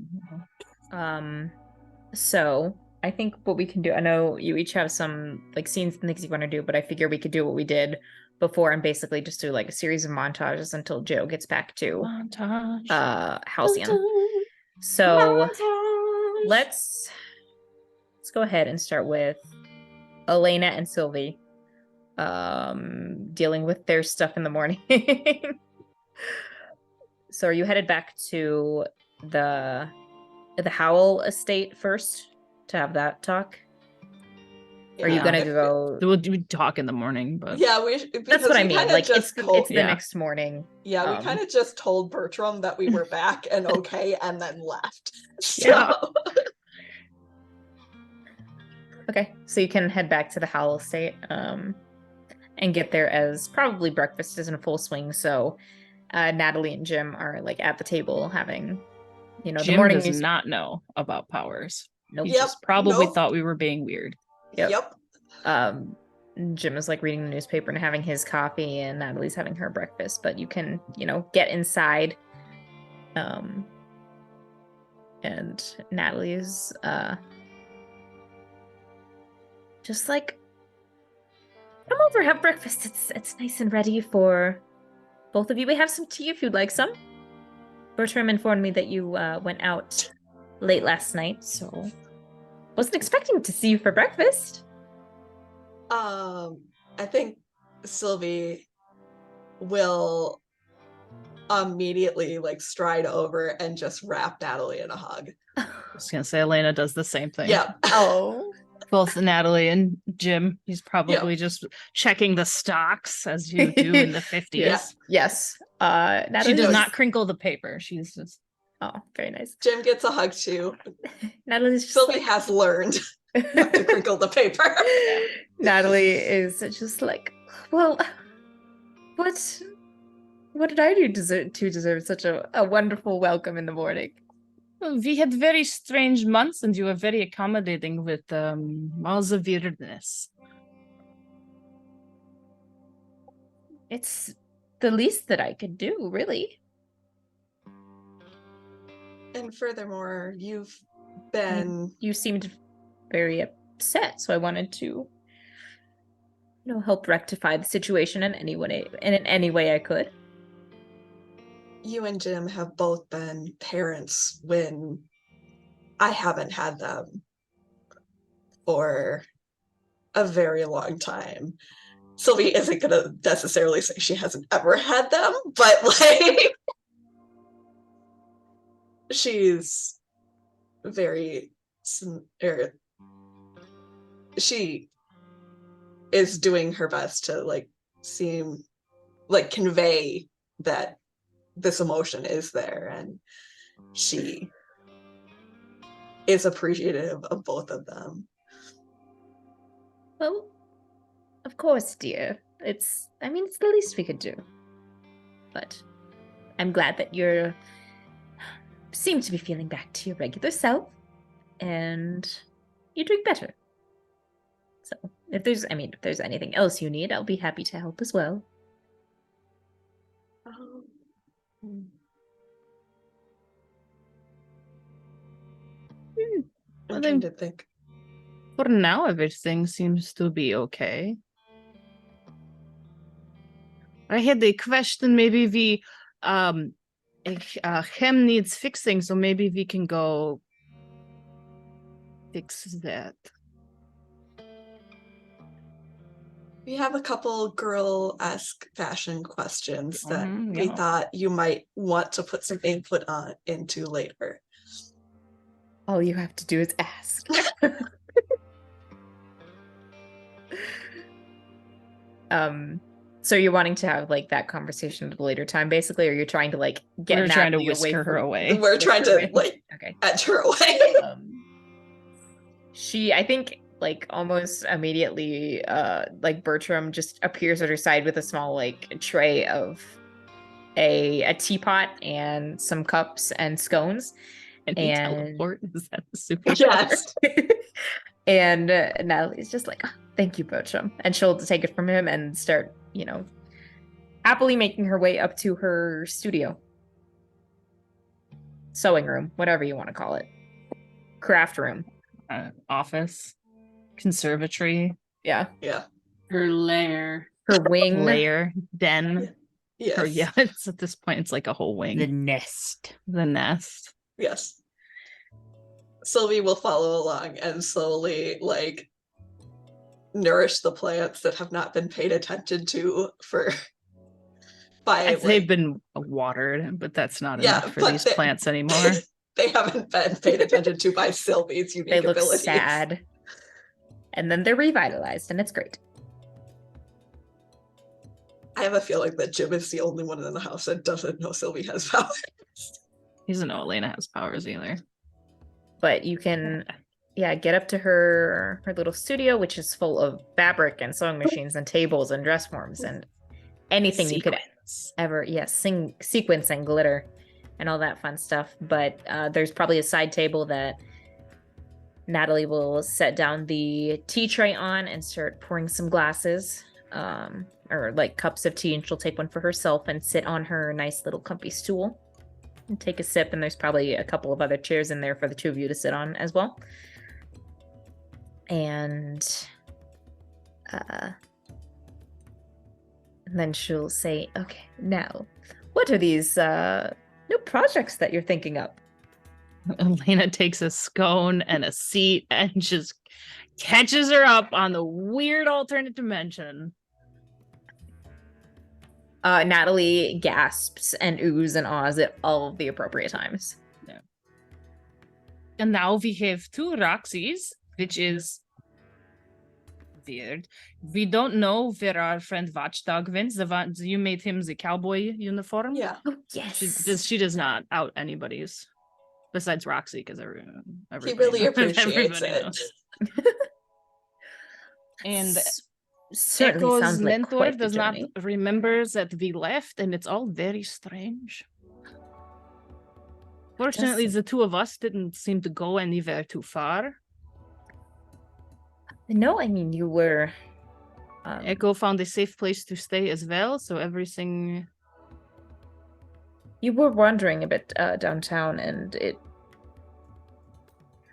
So I think what we can do, I know you each have some like scenes and things you want to do, but I figure we could do what we did before and basically just do like a series of montages until Joe gets back to Montage. Halcyon. So Montage. let's go ahead and start with Elena and Sylvie dealing with their stuff in the morning. So are you headed back to the Howell estate first to have that talk? Or are you Yeah. gonna go? We'll talk in the morning, but Yeah, That's what I mean. Like it's told, the Yeah. next morning. yeah, we um, kind of just told Bertram that we were back and okay, and then left. So Yeah. Okay, so you can head back to the Howell estate and get there as probably breakfast is in full swing. So Natalie and Jim are like at the table having, the Jim morning does news. not know about powers. Nope. He Yep, just probably nope. thought we were being weird. Yep. Jim is like reading the newspaper and having his coffee, and Natalie's having her breakfast, but you can, get inside. And Natalie is just like, come over, have breakfast. It's nice and ready for both of you. We have some tea if you'd like some. Bertram informed me that you went out late last night, so wasn't expecting to see you for breakfast. I think Sylvie will immediately like stride over and just wrap Natalie in a hug. I was gonna say Elena does the same thing. Yeah. Oh. Both Natalie and Jim. He's probably just checking the stocks as you do in the 50s. Yeah. Yes. She Natalie does not crinkle the paper. She's just Oh, very nice. Jim gets a hug too. Natalie's just Sylvie like... has learned not to crinkle the paper. Natalie is just like, well, what did I do to deserve such a wonderful welcome in the morning? we had very strange months, and you were very accommodating with all the weirdness. It's the least that I could do, really. And furthermore, you've been... You seemed very upset, so I wanted to, help rectify the situation in any way I could. You and Jim have both been parents when I haven't had them for a very long time. Sylvie isn't going to necessarily say she hasn't ever had them, but like she's very, she is doing her best to like seem like convey that this emotion is there, and she is appreciative of both of them. Well, of course, dear. It's the least we could do. But I'm glad that you seem to be feeling back to your regular self, and you're doing better. So, if there's anything else you need, I'll be happy to help as well. I'm trying to think. For now, everything seems to be okay. I had a question. Maybe we, hem needs fixing, so maybe we can go fix that. We have a couple girl-esque fashion questions that we yeah. thought you might want to put some input into later. All you have to do is ask. So you're wanting to have like that conversation at a later time, basically, or you're trying to like get We're trying to Natalie whisker her away. We're trying to like Okay. edge her away. She, I think, like almost immediately, like Bertram just appears at her side with a small like tray of a teapot and some cups and scones. And he teleport? Is that the super? Yes. And Natalie's just like, oh, thank you, Bertram. And she'll take it from him and start, happily making her way up to her studio. Sewing room, whatever you want to call it. Craft room. Office. Conservatory. Yeah. Yeah. Her lair. Her wing. Lair. Den. Yes. It's at this point, it's like a whole wing. The nest. The nest. Yes. Sylvie will follow along and slowly, like, nourish the plants that have not been paid attention to They've been watered, but that's not enough for these plants anymore. They haven't been paid attention to by Sylvie's unique abilities. They look sad. And then they're revitalized, and it's great. I have a feeling that Jim is the only one in the house that doesn't know Sylvie has powers. He doesn't know Elena has powers either. But you can, get up to her little studio, which is full of fabric and sewing machines and tables and dress forms and anything you could ever, sequins and glitter and all that fun stuff. But there's probably a side table that Natalie will set down the tea tray on and start pouring some glasses, or like cups of tea, and she'll take one for herself and sit on her nice little comfy stool and take a sip. And there's probably a couple of other chairs in there for the two of you to sit on as well. And then she'll say, "Okay, now, what are these new projects that you're thinking of?" Elena takes a scone and a seat and just catches her up on the weird alternate dimension. Natalie gasps and oohs and ahs at all of the appropriate times. Yeah. And now we have two Roxys, which is weird. We don't know where our friend Watchdog went. You made him the cowboy uniform. Yeah. Oh, yes. She does not out anybody's. Besides Roxy, because He really appreciates it. And Certainly Echo's sounds like mentor quite the does not journey. remember that we left, and it's all very strange. Fortunately, Does- the two of us didn't seem to go anywhere too far. No, I mean, you were... Echo found a safe place to stay as well, so everything... You were wandering a bit downtown, and it,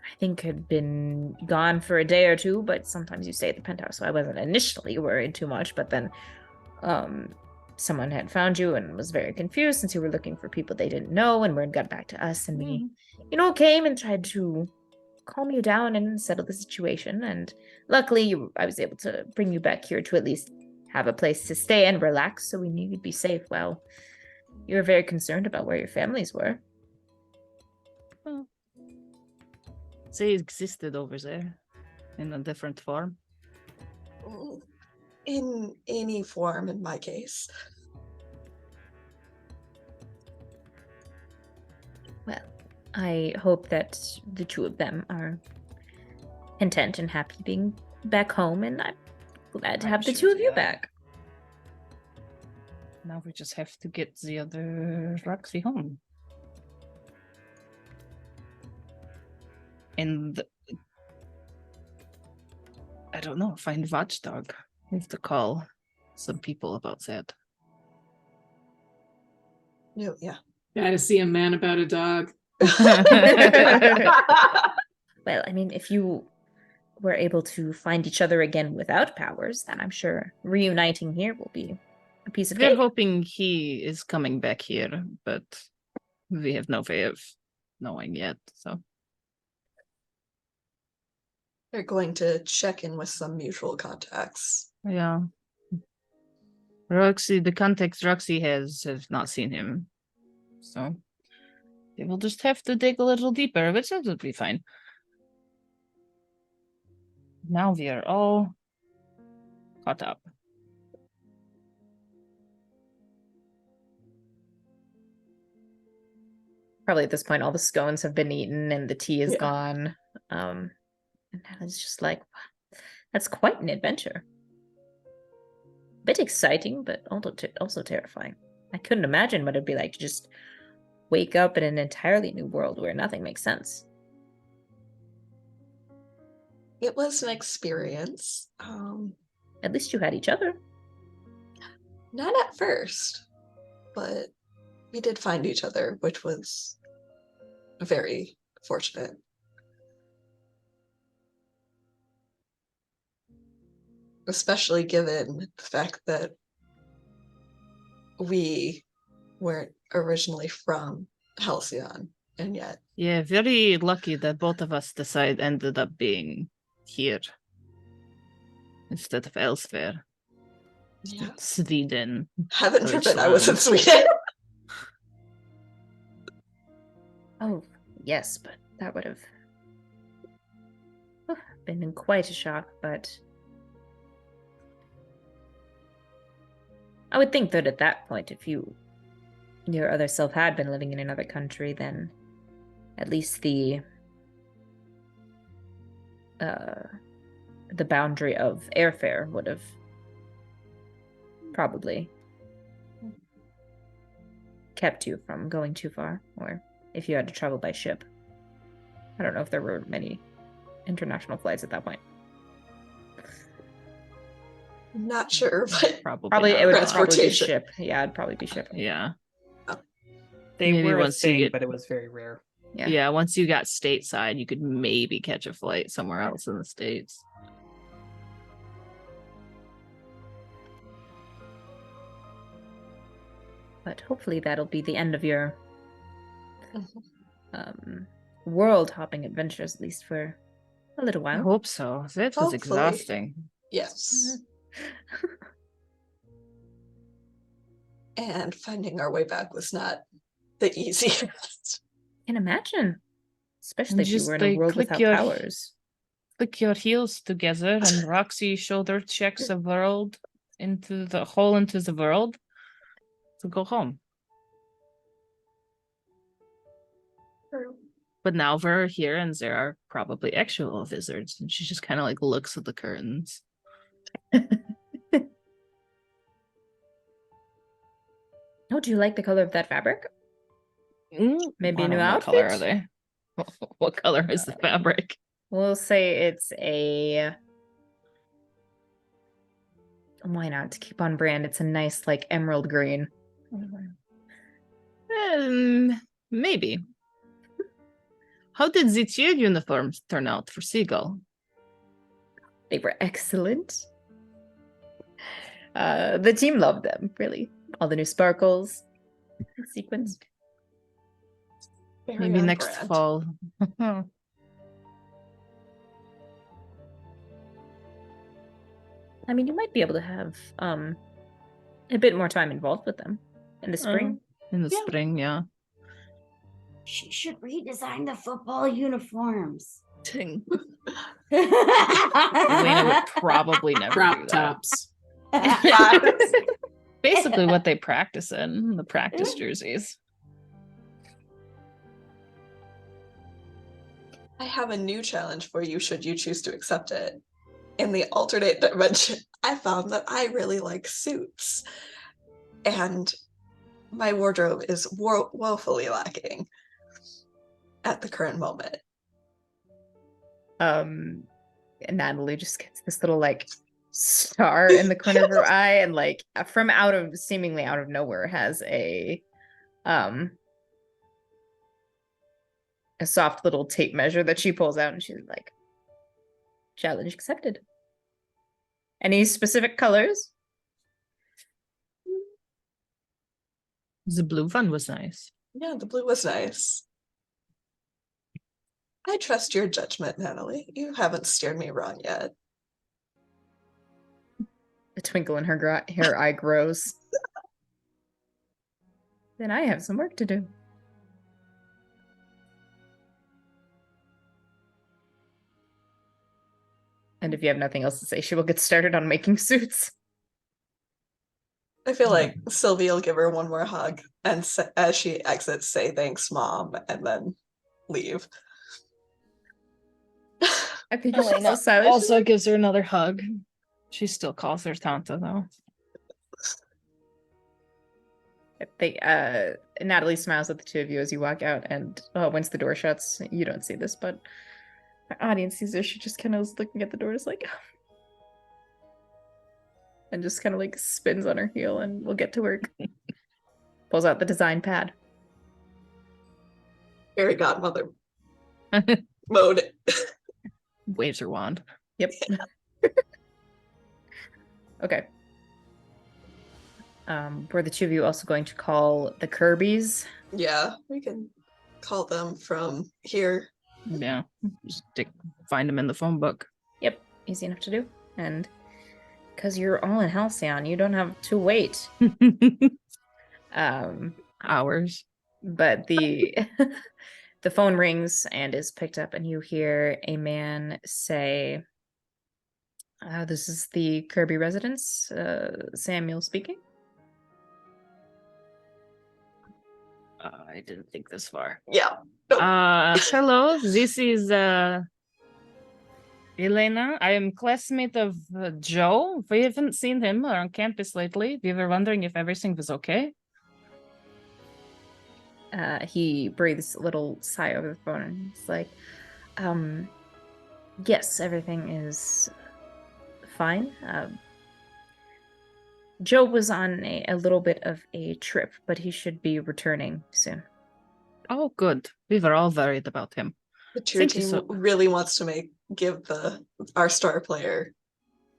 I think, had been gone for a day or two, but sometimes you stay at the penthouse, so I wasn't initially worried too much, but then someone had found you and was very confused since you were looking for people they didn't know, and word got back to us, and we, came and tried to calm you down and settle the situation, and luckily I was able to bring you back here to at least have a place to stay and relax, so we knew you'd be safe. Well, you were very concerned about where your families were. They existed over there in a different form. In any form, in my case. Well, I hope that the two of them are content and happy being back home, and I'm glad to have the two of you back. Now we just have to get the other Roxy home. And I don't know, find Watchdog. We have to call some people about that. No, yeah. Gotta see a man about a dog. Well, I mean, if you were able to find each other again without powers, then I'm sure reuniting here will be a piece of We're cake. hoping he is coming back here, but we have no way of knowing yet, so. They're going to check in with some mutual contacts. Yeah. Roxy, the contacts Roxy has not seen him. So they will just have to dig a little deeper, which will be fine. Now we are all caught up. Probably at this point, all the scones have been eaten and the tea is Yeah. gone. And it's just like, that's quite an adventure. A bit exciting, but also terrifying. I couldn't imagine what it'd be like to just wake up in an entirely new world where nothing makes sense. It was an experience. At least you had each other. Not at first, but we did find each other, which was very fortunate. Especially given the fact that we weren't originally from Halcyon, and yet. Yeah, very lucky that both of us ended up being here instead of elsewhere. Yeah. Sweden. Heaven Or forbid I was in Iceland. Sweden. Oh, yes, but that would have been quite a shock, but I would think that at that point, if your other self had been living in another country, then at least the boundary of airfare would have probably kept you from going too far, or if you had to travel by ship. I don't know if there were many international flights at that point. I'm not sure, but Probably not it would a lot. probably be Transportation. ship. Yeah, it'd probably be ship. Yeah. They Maybe were a once you thing, get- but it was very rare. Yeah. Once you got stateside, you could maybe catch a flight somewhere else in the States. But hopefully that'll be the end of your Mhm. world hopping adventures, at least for a little I while. hope so. That was Hopefully. exhausting. Yes. And finding our way back was not the easiest. Can imagine, especially And if you just, were in a like, world click without your- powers. Click your heels together and Roxy shoulder checks a world into the hole into the world to go home. But now we're here and there are probably actual wizards. And she just kind of like looks at the curtains. Oh, do you like the color of that fabric? Maybe I a new don't know, outfit? what color are they? What color is the fabric? We'll say it's a. Why not? To keep on brand, it's a nice, like, emerald green. Maybe. How did the cheer uniforms turn out for Seagull? They were excellent. The team loved them, really. All the new sparkles, sequins. Very Maybe on next brand. fall. I mean, you might be able to have a bit more time involved with them in the spring. In the Yeah. spring, yeah. She should redesign the football uniforms. Elena would probably never do Crop that. tops. Basically what they practice in, the practice jerseys. I have a new challenge for you should you choose to accept it. In the alternate dimension, I found that I really like suits. And my wardrobe is woefully lacking at the current moment. And Natalie just gets this little, like, star in the corner of her eye, and, like, from seemingly out of nowhere has a soft little tape measure that she pulls out, and she's like, challenge accepted. Any specific colors? The blue one was nice. Yeah, the blue was nice. I trust your judgment, Natalie. You haven't steered me wrong yet. The twinkle in her eye grows. Then I have some work to do. And if you have nothing else to say, she will get started on making suits. I feel like Sylvie will give her one more hug and as she exits, say thanks, Mom, and then leave. I think she's Elena so savage. also gives her another hug. She still calls her Tanta though. Natalie smiles at the two of you as you walk out, and once the door shuts, you don't see this, but our audience sees her. She just kind of is looking at the door, just like, and just kind of like spins on her heel, and we'll get to work. Pulls out the design pad. Fairy godmother mode. Waves her wand. Yep. Okay. Were the two of you also going to call the Kirby's? Yeah, we can call them from here. Yeah. Just find them in the phone book. Yep, easy enough to do. And because you're all in Halcyon, you don't have to wait. Hours. But the the phone rings and is picked up, and you hear a man say, "This is the Kirby residence. Samuel speaking." I didn't think this far. Yeah. Hello, this is Elena. I am classmate of Joe. We haven't seen him on campus lately. We were wondering if everything was okay. He breathes a little sigh over the phone, and he's like, Yes, everything is fine. Joe was on a little bit of a trip, but he should be returning soon. Oh, good. We were all worried about him. The cheer Thank you team so- really wants to give our star player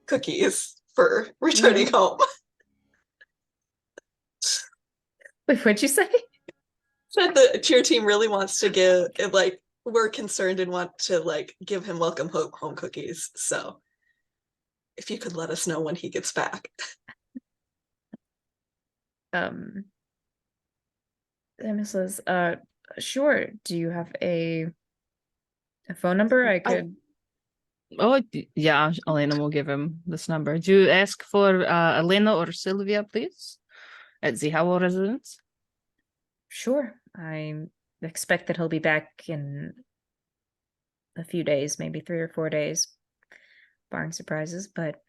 cookies for returning home. Wait, what'd you say? Said the cheer team really wants to give, like, we're concerned and want to, like, give him welcome home cookies. So if you could let us know when he gets back. Emma says, sure. Do you have a phone number I could? Oh, yeah, Elena will give him this number. Do you ask for Elena or Sylvia, please? At the Howell residence? Sure. I expect that he'll be back in a few days, maybe 3 or 4 days, barring surprises, but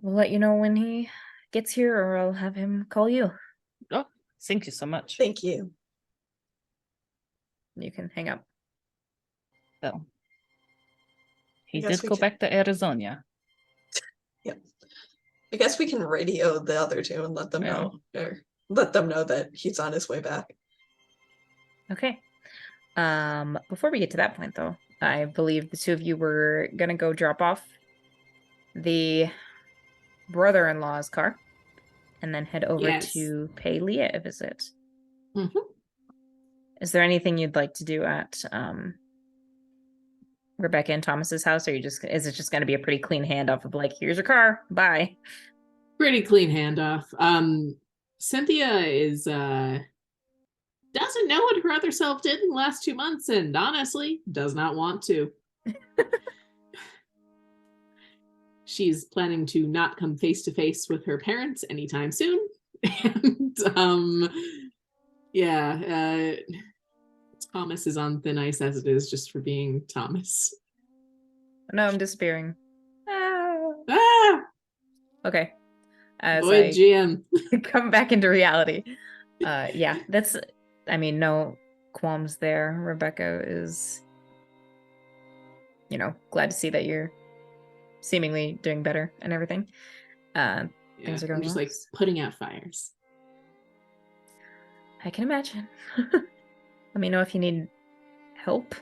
we'll let you know when he gets here, or I'll have him call you. Oh, thank you so much. Thank you. You can hang up. Well, he I guess did we go can- back to Arizona. Yep. I guess we can radio the other two and let them Yeah. know, or let them know that he's on his way back. Okay. Before we get to that point, though, I believe the two of you were gonna go drop off the brother-in-law's car and then head over Yes. to pay Leah a visit. Mhm. Is there anything you'd like to do at Rebecca and Thomas's house, or is it just going to be a pretty clean handoff of like, here's your car, bye? Pretty clean handoff. Cynthia is doesn't know what her other self did in the last 2 months, and honestly does not want to. She's planning to not come face to face with her parents anytime soon. And Thomas is on thin ice as it is just for being Thomas. No, I'm disappearing. Ah, Okay. As boy, I GM. come back into reality. Yeah, that's, I mean, no qualms there. Rebecca is, glad to see that you're seemingly doing better and everything. Things are going I'm just well. like putting out fires. I can imagine. Let me know if you need help.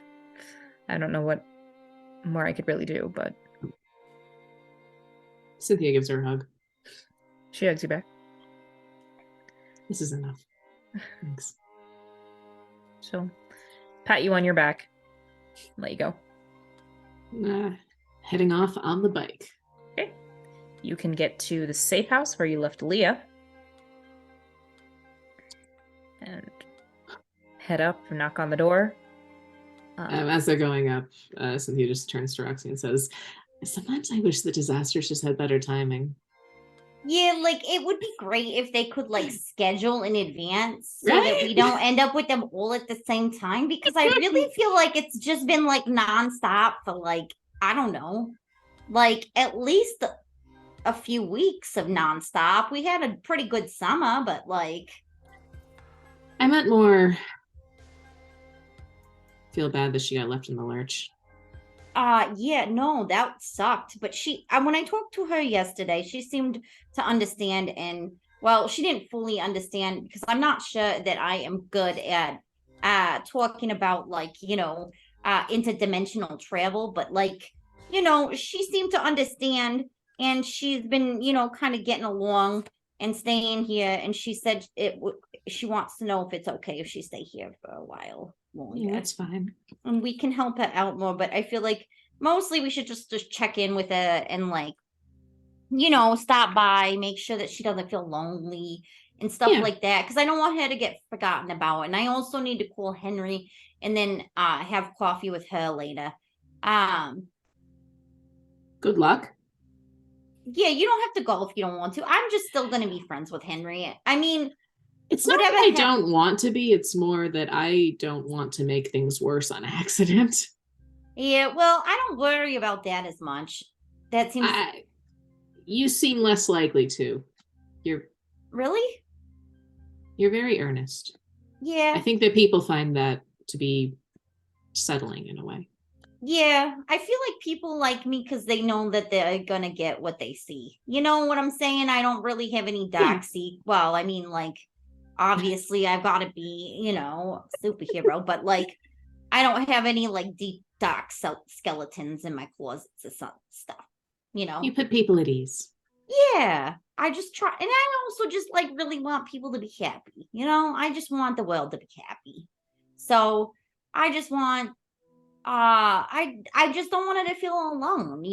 I don't know what more I could really do, but Cynthia gives her a hug. she hugs you back. This is enough. Thanks. She'll pat you on your back, let you go. Heading off on the bike. Okay. You can get to the safe house where you left Leah. And head up and knock on the door. As they're going up, Cynthia just turns to Roxy and says, sometimes I wish the disasters just had better timing. Yeah, like it would be great if they could like schedule in advance so that Right? we don't end up with them all at the same time, because I really feel like it's just been like nonstop for like, I don't know, like at least a few weeks of nonstop. We had a pretty good summer, but like, I meant more. Feel bad that she got left in the lurch. yeah, no, that sucked. But when I talked to her yesterday, she seemed to understand, and well, she didn't fully understand because I'm not sure that I am good at talking about like, interdimensional travel, but like, she seemed to understand, and she's been, kind of getting along and staying here, and she said she wants to know if it's okay if she stay here for a while longer. Yeah, that's fine. And we can help her out more, but I feel like mostly we should just check in with her and like, stop by, make sure that she doesn't feel lonely and stuff like that, because I don't want her to get forgotten about. And I also need to call Henry and then have coffee with her later. Good luck. Yeah, you don't have to go if you don't want to. I'm just still going to be friends with Henry. I mean, it's not that I don't want to be, it's more that I don't want to make things worse on accident. Yeah, well, I don't worry about that as much. That seems... You seem less likely to. Really? You're very earnest. Yeah. I think that people find that to be settling in a way. Yeah, I feel like people like me because they know that they're gonna get what they see. You know what I'm saying? I don't really have any dark well, I mean, like, obviously I've got to be, superhero, but like, I don't have any like deep dark skeletons in my closets or stuff. You put people at ease. Yeah, I just try, and I also just like really want people to be happy. I just want the world to be happy. So I just want I just don't want her to feel alone.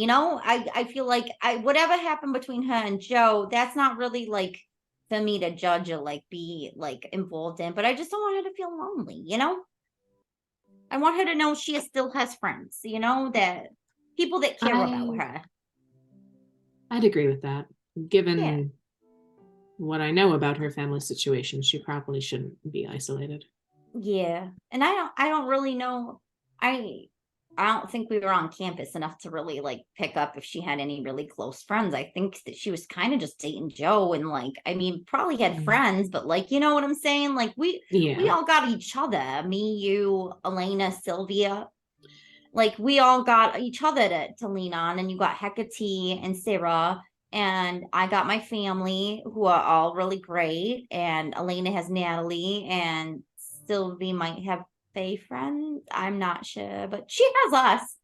I feel like whatever happened between her and Joe, that's not really like for me to judge or like be like involved in, but I just don't want her to feel lonely. I want her to know she still has friends, that people that care about her. I'd agree with that. Given Yeah. what I know about her family situation, she probably shouldn't be isolated. Yeah. And I don't really know. I don't think we were on campus enough to really like pick up if she had any really close friends. I think that she was kind of just dating Joe and like, I mean, probably had friends, but like, you know what I'm saying? Like we all got each other. Me, you, Elena, Sylvia. Like we all got each other to lean on, and you got Hecate and Sarah, and I got my family who are all really great, and Elena has Natalie, and Sylvie might have Faye friends. I'm not sure, but she has us.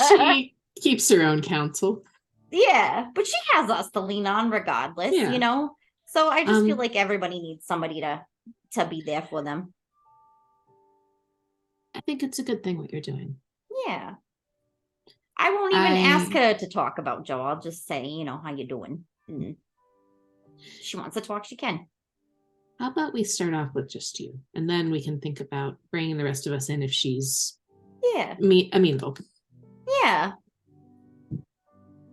She keeps her own counsel. Yeah, but she has us to lean on regardless, So I just feel like everybody needs somebody to be there for them. I think it's a good thing what you're doing. Yeah. I won't even ask her to talk about Joe. I'll just say, how you doing? And she wants to talk, she can. How about we start off with just you, and then we can think about bringing the rest of us in if she's amenable. Yeah.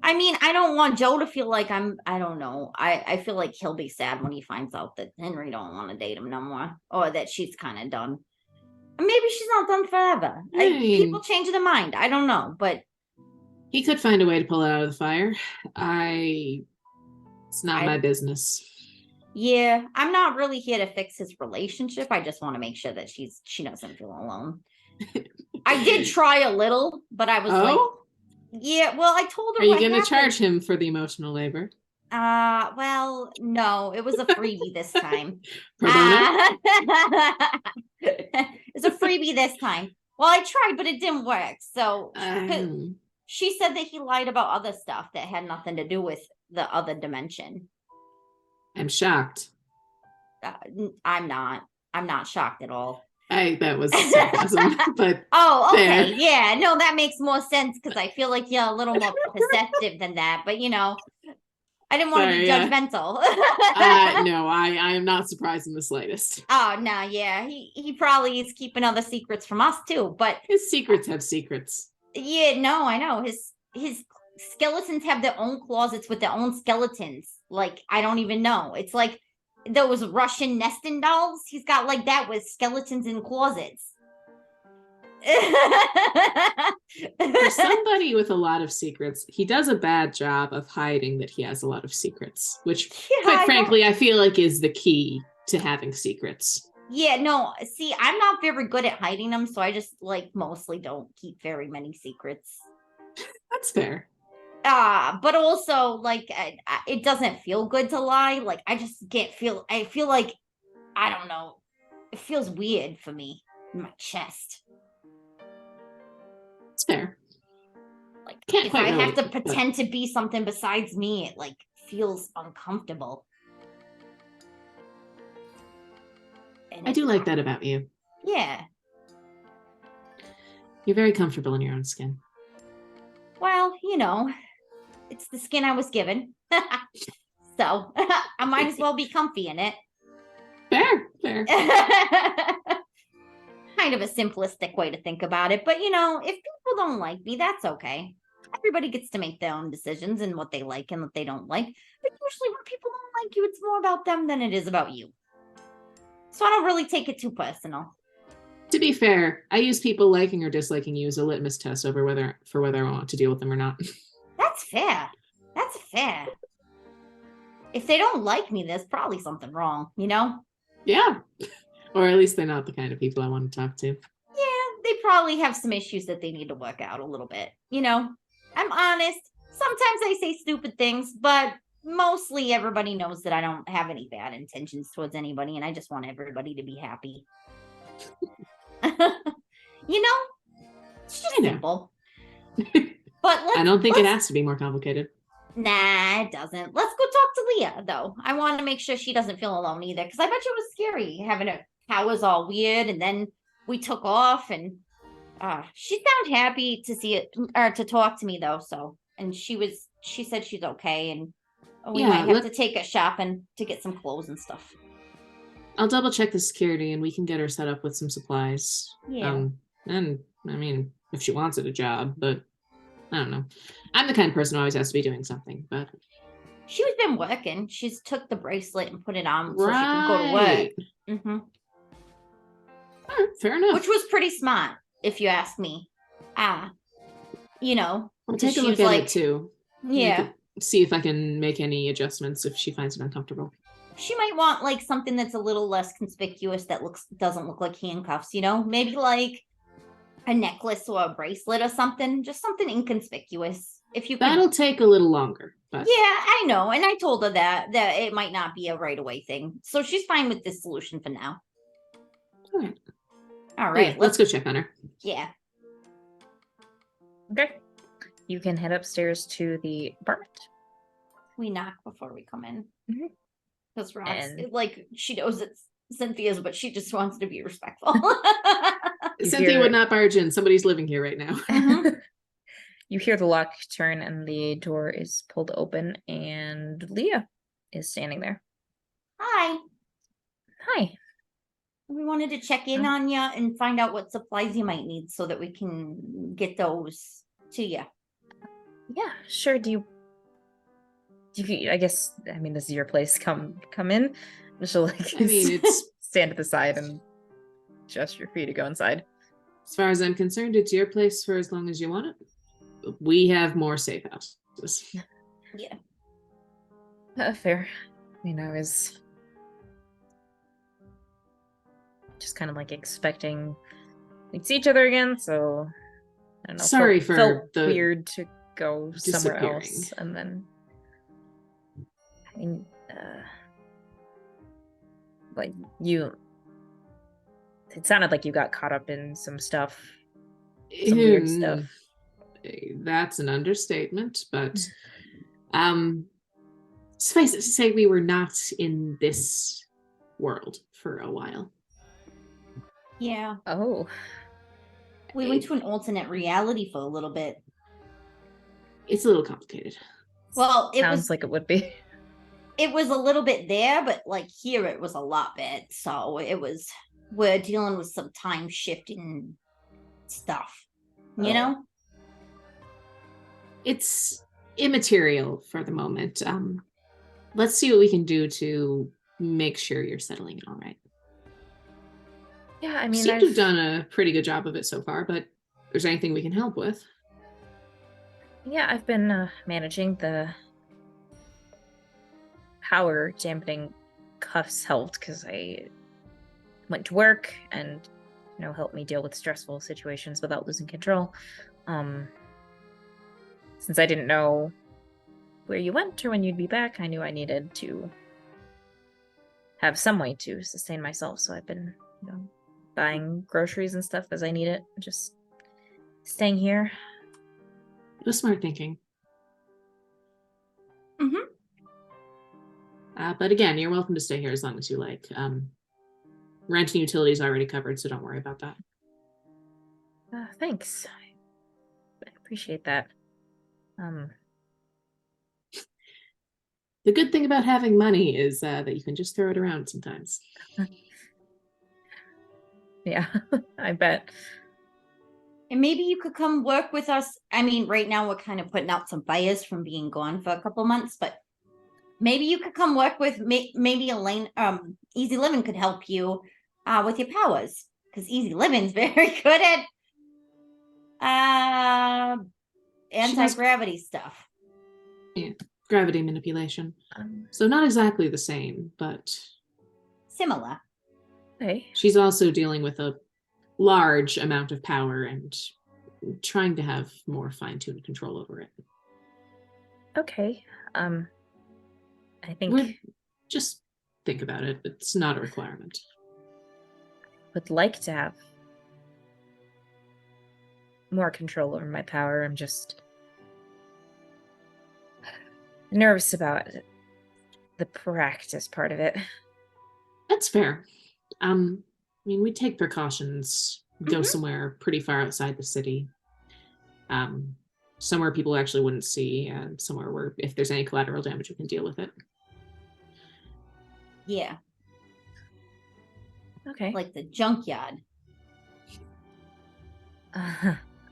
I mean, I don't want Joe to feel like I don't know. I feel like he'll be sad when he finds out that Henry don't want to date him no more, or that she's kind of done. Maybe she's not done forever. People change their mind. I don't know, but he could find a way to pull it out of the fire. It's not my business. Yeah, I'm not really here to fix his relationship. I just want to make sure that she doesn't feel alone. I did try a little, but I was like, yeah. Well, I told her. Are you going to charge him for the emotional labor? Well, no, it was a freebie this time. It's a freebie this time. Well, I tried, but it didn't work. So she said that he lied about other stuff that had nothing to do with the other dimension. I'm shocked. I'm not shocked at all. That was sarcasm, but oh, okay, yeah, no, that makes more sense because I feel like you're a little more perceptive than that. But I didn't want to be judgmental. No, I am not surprised in the slightest. Oh no, yeah, he probably is keeping other secrets from us too. But his secrets have secrets. Yeah, no, I know his skeletons have their own closets with their own skeletons. Like I don't even know. It's like those Russian nesting dolls. He's got like that with skeletons in closets. For somebody with a lot of secrets, he does a bad job of hiding that he has a lot of secrets, which quite frankly I feel like is the key to having secrets. Yeah, no, see, I'm not very good at hiding them, so I just like mostly don't keep very many secrets. That's fair. But also like it doesn't feel good to lie. Like I feel like I don't know. It feels weird for me in my chest. It's fair. Like if I have to pretend to be something besides me, it like feels uncomfortable. And I do like that about you. Yeah. You're very comfortable in your own skin. Well, it's the skin I was given. So I might as well be comfy in it. Fair. Kind of a simplistic way to think about it. But, if people don't like me, that's okay. Everybody gets to make their own decisions and what they like and what they don't like. But usually when people don't like you, it's more about them than it is about you. So I don't really take it too personal. To be fair, I use people liking or disliking you as a litmus test over whether I want to deal with them or not. That's fair. If they don't like me, there's probably something wrong, Yeah. Or at least they're not the kind of people I want to talk to. Yeah, they probably have some issues that they need to work out a little bit. You know, I'm honest. Sometimes I say stupid things, but mostly everybody knows that I don't have any bad intentions towards anybody, and I just want everybody to be happy. You know, it's just simple. But I don't think it has to be more complicated. Nah, it doesn't. Let's go talk to Leah, though. I want to make sure she doesn't feel alone either, because I bet you it was scary having her powers all weird, and then we took off, and she sounded happy to see it or to talk to me though. So, and she said she's okay, and we might have to take her shopping to get some clothes and stuff. I'll double check the security, and we can get her set up with some supplies. Yeah. And I mean, if she wants it, a job, but I don't know. I'm the kind of person who always has to be doing something, but she's been working. She's took the bracelet and put it on so she can go to work. Mm-hmm. All right, fair enough. Which was pretty smart, if you ask me. You know, I'll take a look at it too. Yeah. See if I can make any adjustments if she finds it uncomfortable. She might want like something that's a little less conspicuous that doesn't look like handcuffs, you know? Maybe like a necklace or a bracelet or something, just something inconspicuous. If you can... That'll take a little longer. But... Yeah, I know. And I told her that it might not be a right away thing. So she's fine with this solution for now. All right. Yeah, let's go check on her. Yeah. Okay. You can head upstairs to the apartment. We knock before we come in. Because And- like, she knows it's Cynthia's, but she just wants to be respectful. Cynthia would not barge in. Somebody's living here right now. You hear the lock turn and the door is pulled open, and Leah is standing there. Hi. Hi. We wanted to check in on you and find out what supplies you might need so that we can get those to you. Yeah, sure. Do you I guess, I mean, this is your place. Come in. She'll like I mean, it's stand at the side and gesture for you to go inside. as far as I'm concerned, it's your place for as long as you want it. We have more safe houses. Yeah. Fair. I mean, I was just kind of like expecting we'd see each other again, so I don't know. Sorry felt for the weird to go somewhere disappearing. else, and then I mean, like you. It sounded like you got caught up in some stuff, some weird stuff. That's an understatement, but suffice it to say, we were not in this world for a while. Yeah. Oh. We went to an alternate reality for a little bit. It's a little complicated. Well, Sounds like it would be. It was a little bit there, but like here it was a lot bit. So we're dealing with some time shifting stuff. You know? It's immaterial for the moment. Let's see what we can do to make sure you're settling in all right. Yeah, I mean, Seem to have done a pretty good job of it so far, but if there's anything we can help with. Yeah, I've been managing the power dampening cuffs helped because I went to work and helped me deal with stressful situations without losing control. Since I didn't know where you went or when you'd be back, I knew I needed to have some way to sustain myself. So I've been, buying groceries and stuff as I need it. Just staying here. It was smart thinking. But again, you're welcome to stay here as long as you like. Rent and utilities already covered, so don't worry about that. Thanks. I appreciate that. The good thing about having money is that you can just throw it around sometimes. Yeah, I bet. And maybe you could come work with us. I mean, right now we're kind of putting out some fires from being gone for a couple months, but maybe you could come work with maybe Elaine. Easy Living could help you with your powers, because Easy Living's very good at anti-gravity stuff. Yeah, gravity manipulation. So not exactly the same, but Similar. Okay. She's also dealing with a large amount of power and trying to have more fine-tuned control over it. Okay. I think Just think about it. It's not a requirement. would like to have more control over my power. I'm just nervous about the practice part of it. That's fair. I mean, we take precautions, go somewhere pretty far outside the city. Somewhere people actually wouldn't see, and somewhere where if there's any collateral damage, we can deal with it. Yeah, Okay. like the junkyard.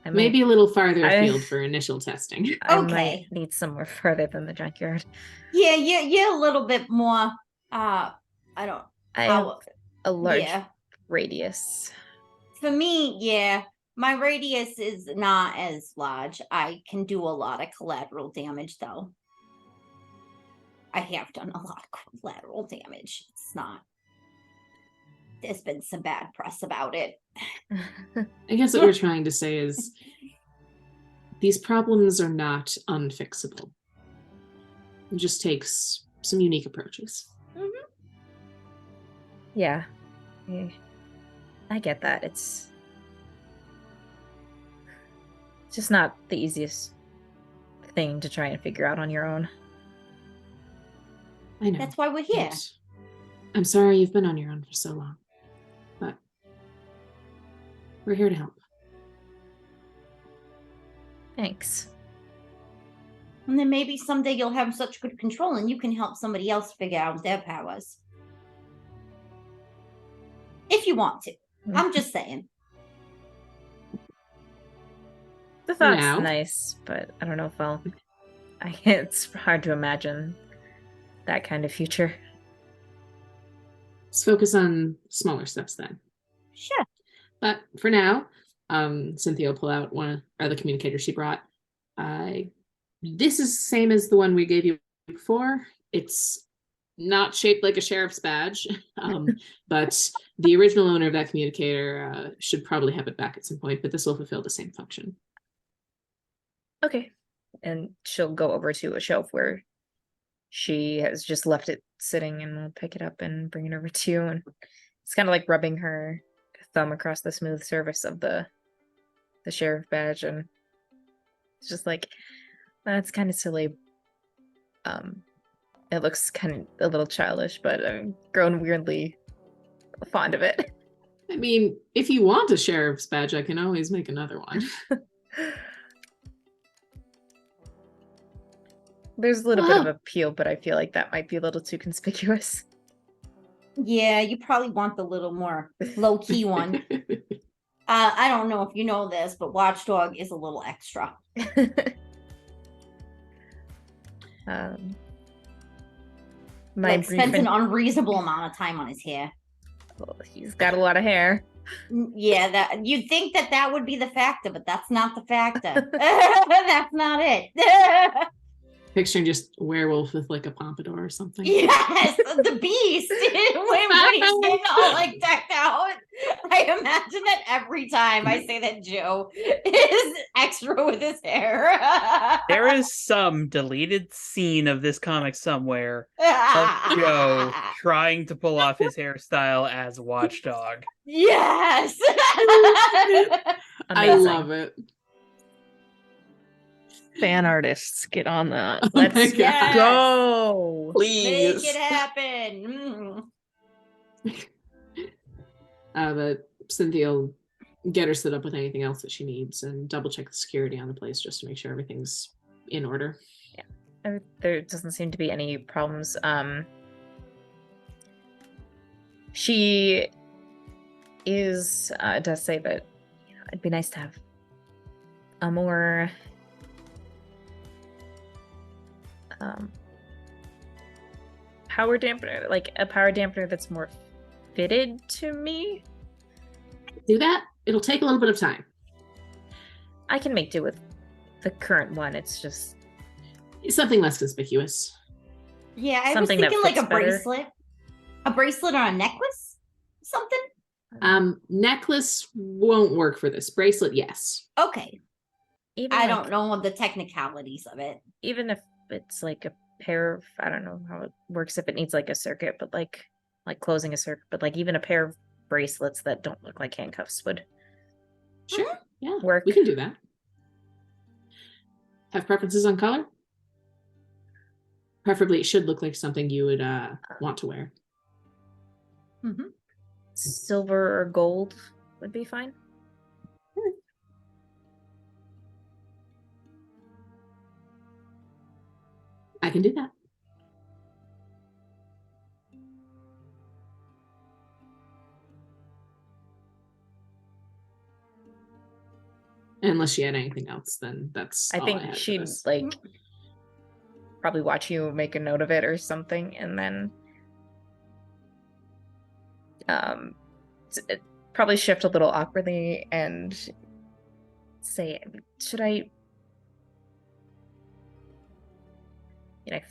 Maybe a little farther afield for initial testing. I Okay. might need somewhere further than the junkyard. Yeah, you're a little bit more. I don't. I have How, a large yeah. radius. For me, yeah, my radius is not as large. I can do a lot of collateral damage, though. I have done a lot of collateral damage. It's not. There's been some bad press about it. I guess what we're trying to say is these problems are not unfixable. It just takes some unique approaches. Yeah. I get that. It's just not the easiest thing to try and figure out on your own. I know. That's why we're here. And I'm sorry you've been on your own for so long, but we're here to help. Thanks. And then maybe someday you'll have such good control and you can help somebody else figure out their powers. If you want to. I'm just saying. The thought's now. nice, but I don't know if it's hard to imagine that kind of future. Let's focus on smaller steps then. Sure. But for now, Cynthia will pull out one of the communicators she brought. This is the same as the one we gave you before. It's not shaped like a sheriff's badge, but the original owner of that communicator should probably have it back at some point, but this will fulfill the same function. Okay. And she'll go over to a shelf where she has just left it sitting, and we'll pick it up and bring it over to you. And it's kind of like rubbing her thumb across the smooth surface of the sheriff badge, and it's just like, that's kind of silly. It looks kind of a little childish, but I'm grown weirdly fond of it. I mean, if you want a sheriff's badge, I can always make another one. There's a little bit of appeal, but I feel like that might be a little too conspicuous. Yeah, you probably want the little more low-key one. I don't know if you know this, but Watchdog is a little extra. Like spends an unreasonable amount of time on his hair. Well, he's got a lot of hair. Yeah, that you'd think that would be the factor, but that's not the factor. That's not it. Picturing just a werewolf with like a pompadour or something. Yes, the beast. when he's getting all like decked out. I imagine that every time I say that Joe is extra with his hair. There is some deleted scene of this comic somewhere of Joe trying to pull off his hairstyle as Watchdog. Yes. I love it. Fan artists, get on that. Oh Let's Yes. go. Please. Make it happen. But Cynthia will get her set up with anything else that she needs and double check the security on the place just to make sure everything's in order. Yeah, there doesn't seem to be any problems. She is does say that it'd be nice to have a more power dampener, like a power dampener that's more fitted to me. Do that. It'll take a little bit of time. I can make do with the current one. It's just It's something less conspicuous. Yeah, I Something was that thinking like fits a better. bracelet. A bracelet or a necklace? something? Necklace won't work for this. Bracelet, yes. Okay. Even I like, don't know the technicalities of it. even if it's like a pair of, I don't know how it works if it needs like a circuit, but like closing a circuit, but like even a pair of bracelets that don't look like handcuffs would Sure. Yeah. work. We can do that. Have preferences on color? Preferably, it should look like something you would want to wear. Mm-hmm. Silver or gold would be fine. I can do that. Unless she had anything else, then that's I all think had for she'd this. like probably watch you make a note of it or something, and then probably shift a little awkwardly and say, should I, I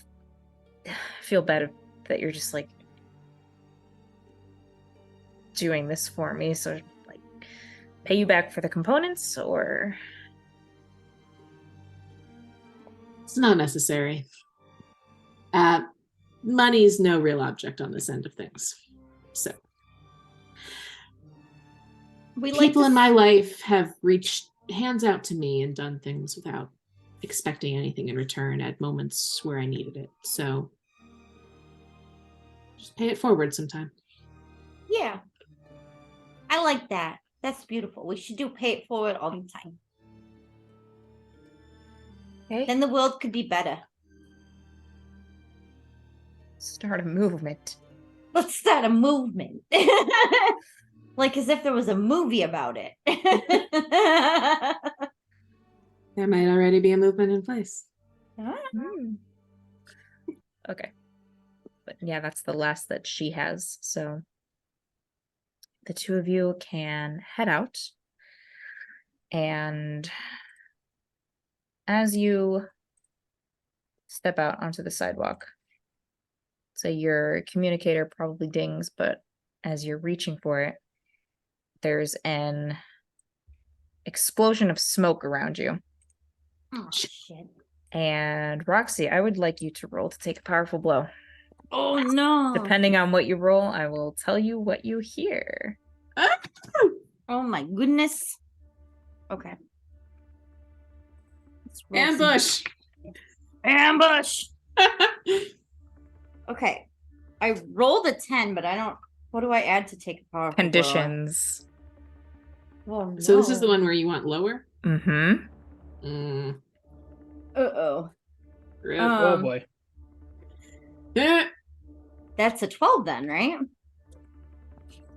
feel bad that you're just like doing this for me, so like pay you back for the components, or It's not necessary. Money's no real object on this end of things. So people in my life have reached hands out to me and done things without expecting anything in return at moments where I needed it. So just pay it forward sometime. Yeah. I like that. That's beautiful. We should do pay it forward all the time. okay, Then the world could be better. start a movement. Let's start a movement. Like as if there was a movie about it. There might already be a movement in place. Okay, but yeah, that's the last that she has, so the two of you can head out, and as you step out onto the sidewalk, so your communicator probably dings, but as you're reaching for it, there's an explosion of smoke around you. Oh shit. And Roxy, I would like you to roll to take a powerful blow. Oh no. Depending on what you roll, I will tell you what you hear. Oh my goodness. Okay. Let's roll some- Ambush! Ambush. Okay. I rolled a 10, but I don't. What do I add to take a powerful blow? Conditions. Oh, no. So this is the one where you want lower? Mm-hmm. Uh-oh. Oh boy. Yeah. That's a 12 then, right?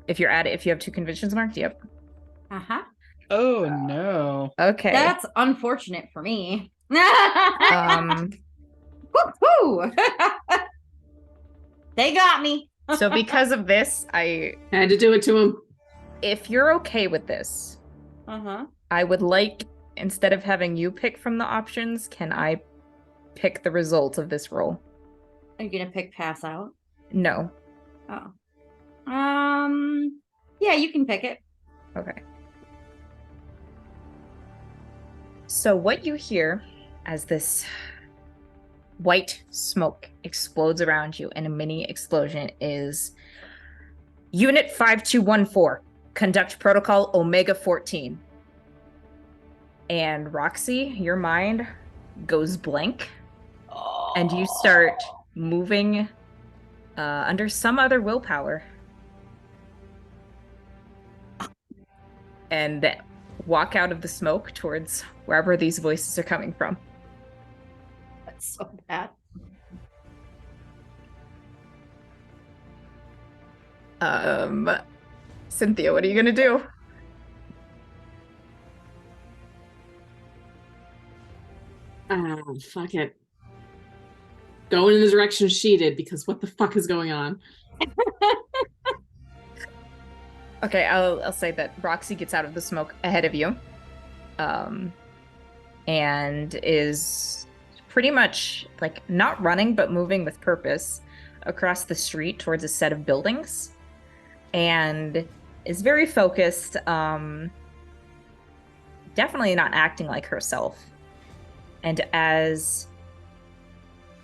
If you have two conditions marked, yep. Uh-huh. Oh no. Okay. That's unfortunate for me. Woo-hoo! They got me. So because of this, Had to do it to him. if you're okay with this, Uh-huh. I would like, instead of having you pick from the options, can I pick the result of this roll? Are you gonna pick pass out? No. Oh. Yeah, you can pick it. Okay. So what you hear as this white smoke explodes around you in a mini explosion is Unit 5214, conduct protocol Omega 14. And Roxy, your mind goes blank, and you start moving under some other willpower. And walk out of the smoke towards wherever these voices are coming from. That's so bad. Cynthia, what are you gonna do? Fuck it. Going in the direction she did, because what the fuck is going on? Okay, I'll say that Roxy gets out of the smoke ahead of you, and is pretty much like not running but moving with purpose across the street towards a set of buildings. and is very focused. Definitely not acting like herself. And as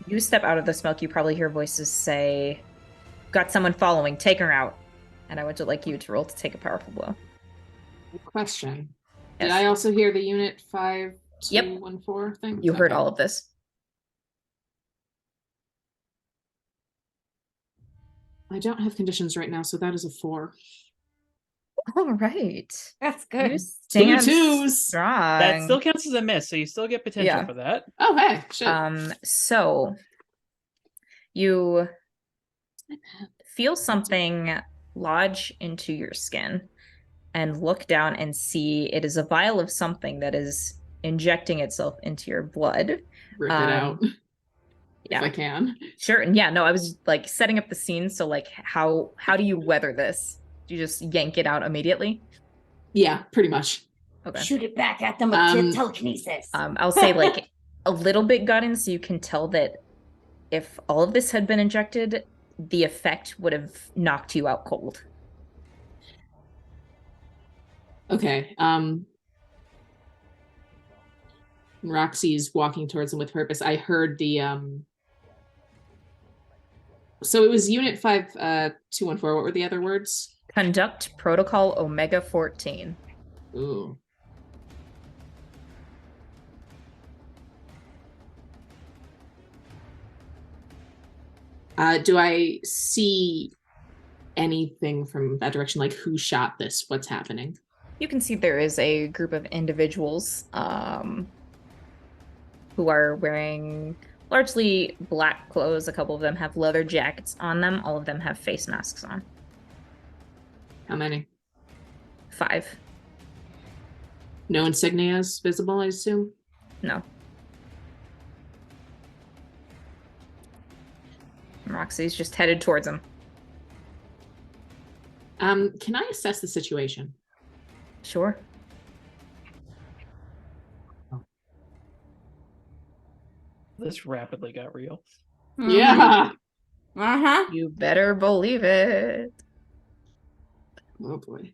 you step out of the smoke, you probably hear voices say, "Got someone following, take her out." And I would like you to roll to take a powerful blow. Question. Yes. Did I also hear the unit 5214 thing? You heard Okay. all of this. I don't have conditions right now, so that is a 4. All right. That's You good. stand twos. strong. That still counts as a miss, so you still get potential Yeah. for that. Oh, hey, shit. So you feel something lodge into your skin and look down and see it is a vial of something that is injecting itself into your blood. Rip it out. Yeah. If I can. Sure. And yeah, no, I was like setting up the scene. So like how do you weather this? Do you just yank it out immediately? Yeah, pretty much. Okay. Shoot it back at them with telekinesis. I'll say like a little bit got in, so you can tell that if all of this had been injected, the effect would have knocked you out cold. Okay. Roxy's walking towards him with purpose. I heard the so it was unit 5214. What were the other words? Conduct protocol Omega 14. Ooh. Do I see anything from that direction? Like who shot this? What's happening? You can see there is a group of individuals who are wearing largely black clothes. A couple of them have leather jackets on them. All of them have face masks on. How many? 5. No insignias visible, I assume? No. Roxy's just headed towards him. Can I assess the situation? Sure. This rapidly got real. Yeah. Uh-huh. You better believe it. Oh boy.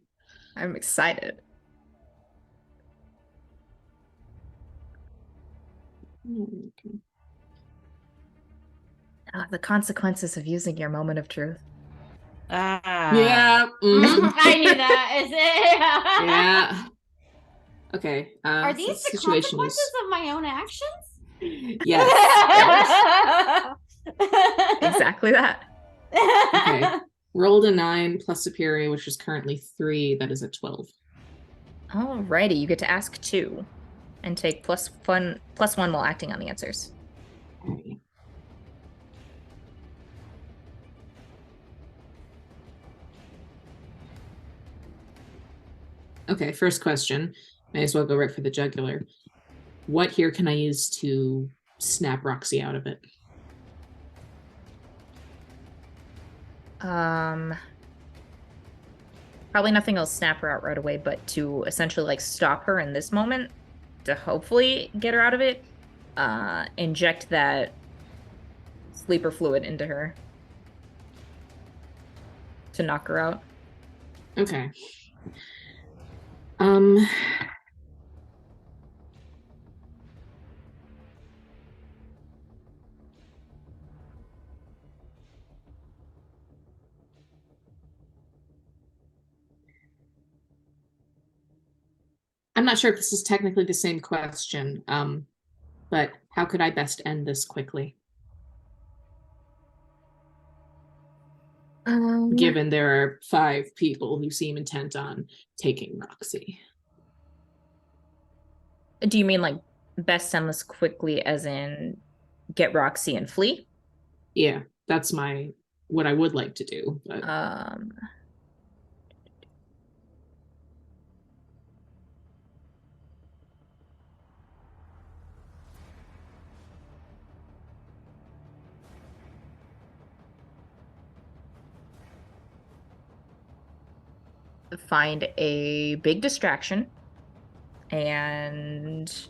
I'm excited. Okay. The consequences of using your moment of truth. Yeah. I knew that. Is it? Yeah. Okay. Are these the consequences of my own actions? Yes. Exactly that. Okay. Rolled a 9 plus superior, which is currently 3. That is a 12. Alrighty, you get to ask 2 and take +1 while acting on the answers. Okay. Okay, first question. May as well go right for the jugular. What here can I use to snap Roxy out of it? Probably nothing will snap her out right away, but to essentially like stop her in this moment, to hopefully get her out of it, inject that sleeper fluid into her to knock her out. Okay. I'm not sure if this is technically the same question, but how could I best end this quickly? Given there are 5 people who seem intent on taking Roxy. Do you mean like best end this quickly as in get Roxy and flee? Yeah, that's what I would like to do. But... find a big distraction and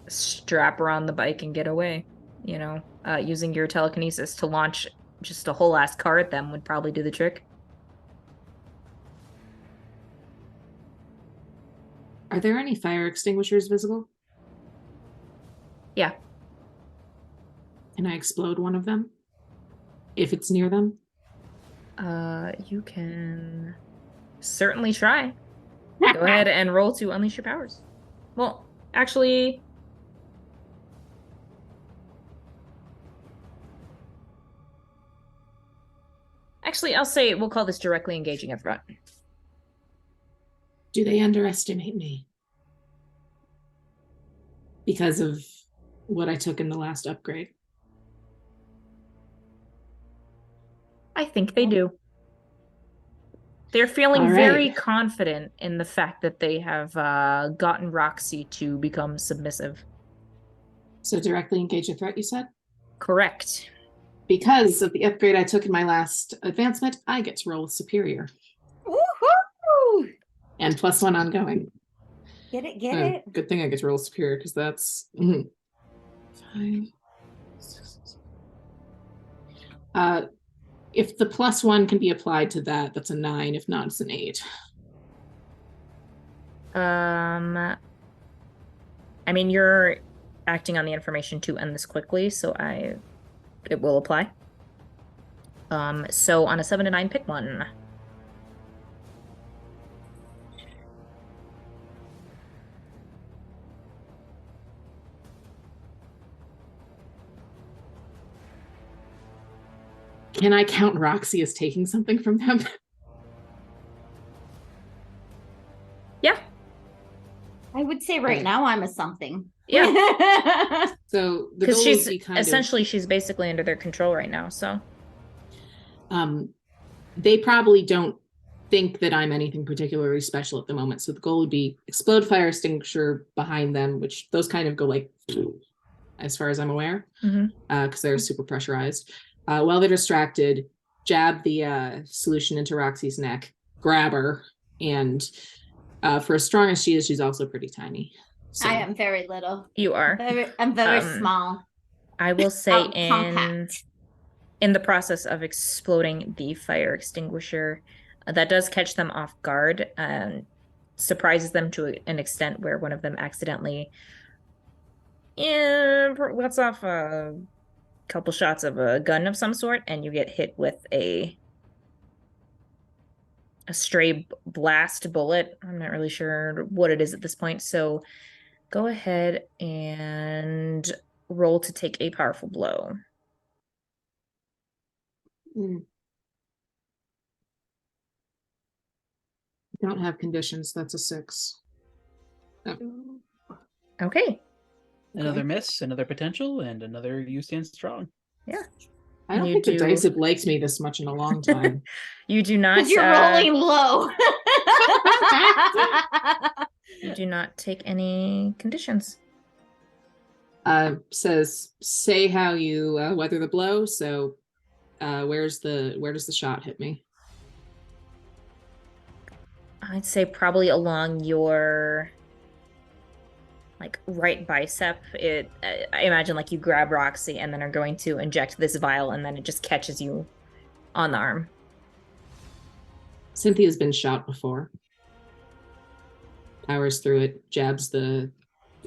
strap her on the bike and get away, using your telekinesis to launch just a whole ass car at them would probably do the trick. Are there any fire extinguishers visible? Yeah. Can I explode one of them? If it's near them? You can certainly try. Go ahead and roll to unleash your powers. Well, actually... Actually, I'll say we'll call this directly engaging a threat. Do they underestimate me? Because of what I took in the last upgrade? I think they do. They're feeling All right. very confident in the fact that they have gotten Roxy to become submissive. So directly engage a threat, you said? Correct. Because of the upgrade I took in my last advancement, I get to roll with superior. Woohoo! And +1 ongoing. Get it. Good thing I get to roll superior, because that's... 5, 6, 7. If the +1 can be applied to that, that's a 9. If not, it's an 8. I mean, you're acting on the information to end this quickly, so it will apply. So on a 7 to 9, pick one. Can I count Roxy as taking something from them? Yeah. I would say right now I'm a something. Yeah. So the Because goal she's would be kind essentially she's basically under their control right now, so. They probably don't think that I'm anything particularly special at the moment. So the goal would be explode fire extinguisher behind them, which those kind of go like, as far as I'm aware, because they're super pressurized. While they're distracted, jab the solution into Roxy's neck, grab her, and for as strong as she is, she's also pretty tiny. So. I am very little. You are. I'm very small. I will say Compact. in the process of exploding the fire extinguisher, that does catch them off guard and surprises them to an extent where one of them accidentally lets off a couple shots of a gun of some sort, and you get hit with a stray blast bullet. I'm not really sure what it is at this point, so go ahead and roll to take a powerful blow. Don't have conditions. That's a 6. Oh. Okay. Another miss, another potential, and another you stand strong. Yeah. I don't think the dice have liked me this much in a long time. You do not. Because you're rolling low. You do not take any conditions. Says, say how you weather the blow. So where does the shot hit me? I'd say probably along your like right bicep. I imagine like you grab Roxy and then are going to inject this vial, and then it just catches you on the arm. Cynthia's been shot before. Powers through it, jabs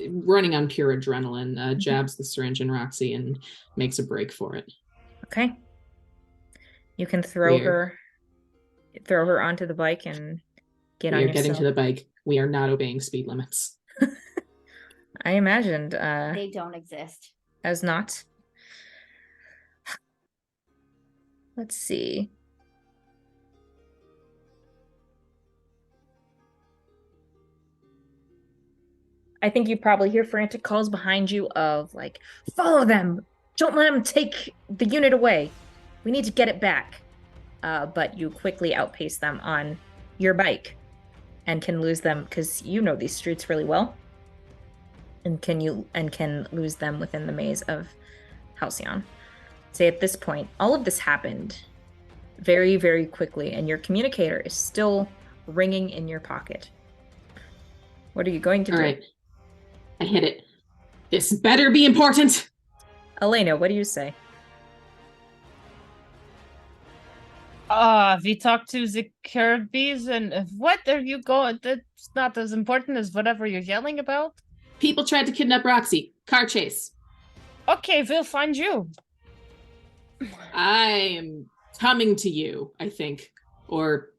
running on pure adrenaline, jabs the syringe in Roxy and makes a break for it. Okay. You can throw her onto the bike and get on yourself. We are getting to the bike. We are not obeying speed limits. I imagined. They don't exist. As not. Let's see. I think you probably hear frantic calls behind you of like, follow them. Don't let them take the unit away. We need to get it back. But you quickly outpace them on your bike and can lose them because you know these streets really well. And can lose them within the maze of Halcyon. Say at this point, all of this happened very, very quickly, and your communicator is still ringing in your pocket. What are you going to do? All right. I hit it. This better be important. Elena, what do you say? We talked to the Kirby's and what are you going? That's not as important as whatever you're yelling about. People tried to kidnap Roxy. Car chase. Okay, we'll find you. I am coming to you, I think, or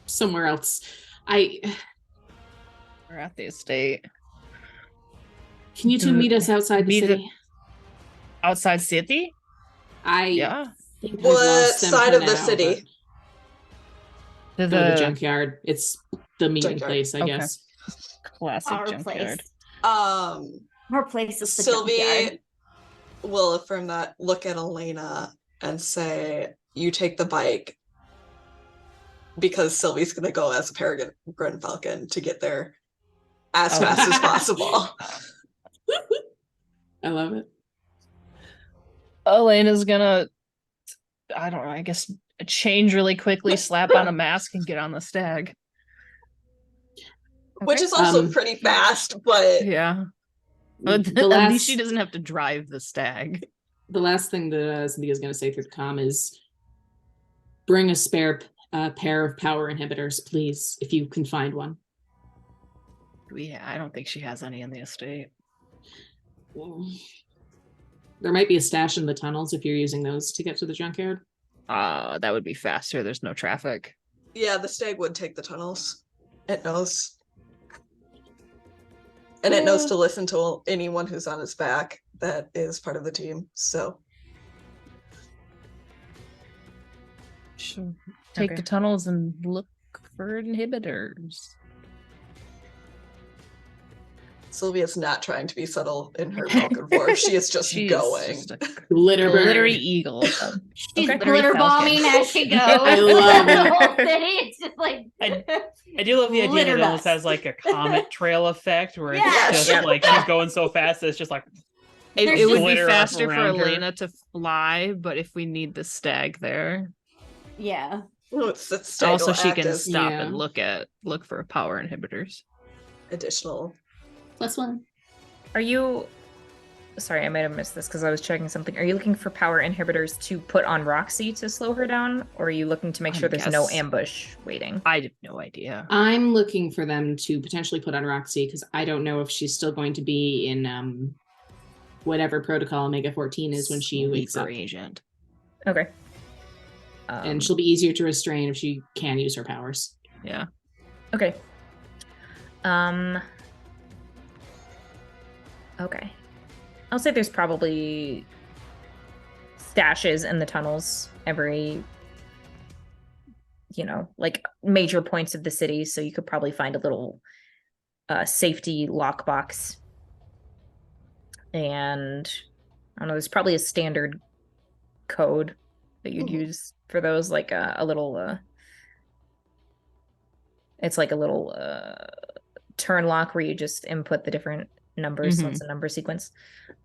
somewhere else. We're at the estate. Can you two meet us outside the city? Outside city? I think I've What lost them side for of the now, city? but- No, the junkyard. It's the meeting Junkyard. place, I Okay. guess. Classic Our junkyard. place. Um, Our place is the Sylvie junkyard. will affirm that, look at Elena and say, you take the bike, because Sylvie's going to go as a peregrine falcon to get there as Oh. fast as possible. I love it. Elena's gonna, I don't know, I guess change really quickly, slap on a mask, and get on the stag. Which is also Um, pretty fast, but Yeah. But The at last, least she doesn't have to drive the stag. the last thing that Cynthia's going to say through the comm is bring a spare pair of power inhibitors, please, if you can find one. Yeah, I don't think she has any in the estate. There might be a stash in the tunnels if you're using those to get to the junkyard. That would be faster. There's no traffic. yeah, the stag would take the tunnels. It knows. And it knows to listen to anyone who's on its back that is part of the team. So She'll take Okay. the tunnels and look for inhibitors. Sylvia's not trying to be subtle in her falcon form. She is just She's going. just a Glitter bird. glittery eagle. She's Okay. glitter bombing Falcon. as she goes. I love The it. whole city, it's just like I do love the idea Glitter that it almost dust. has like a comet trail effect where it's Yes. just Yeah. like she's going so fast that it's just like There's It would be glitter up faster for around her. Elena to fly, but if we need the stag there, yeah. Stag also will she act can as stop Yeah. and look for power inhibitors. additional. +1. Are you? Sorry, I might have missed this because I was checking something. Are you looking for power inhibitors to put on Roxy to slow her down, or are you looking to make I sure there's no guess- ambush waiting? I have no idea. I'm looking for them to potentially put on Roxy because I don't know if she's still going to be in whatever protocol Omega 14 is when she wakes up. Sleeper agent. Okay. And she'll be easier to restrain if she can use her powers. Yeah. Okay. Okay. I'll say there's probably stashes in the tunnels every, like major points of the city. So you could probably find a little safety lockbox. And I don't know, there's probably a standard code that you'd use for those, like a little, it's like a little turn lock where you just input the different numbers, so it's a number sequence.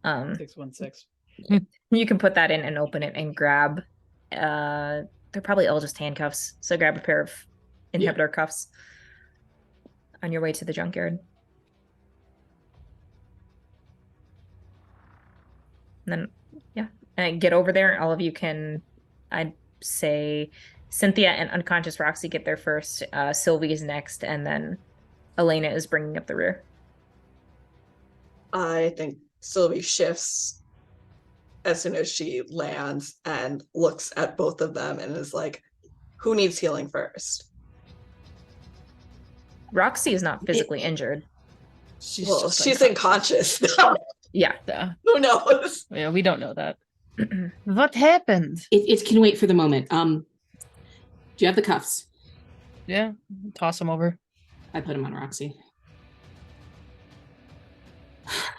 616. You can put that in and open it and grab they're probably all just handcuffs, so grab a pair of inhibitor cuffs on your way to the junkyard. And then and get over there. All of you can, I'd say Cynthia and unconscious Roxy get there first, Sylvie is next, and then Elena is bringing up the rear. I think Sylvie shifts as soon as she lands and looks at both of them and is like, who needs healing first? Roxy is not physically injured. She's Well, just she's unconscious. unconscious. Yeah. Who knows? Yeah, we don't know that. What happened? It can wait for the moment. Do you have the cuffs? Yeah, toss him over. I put them on Roxy.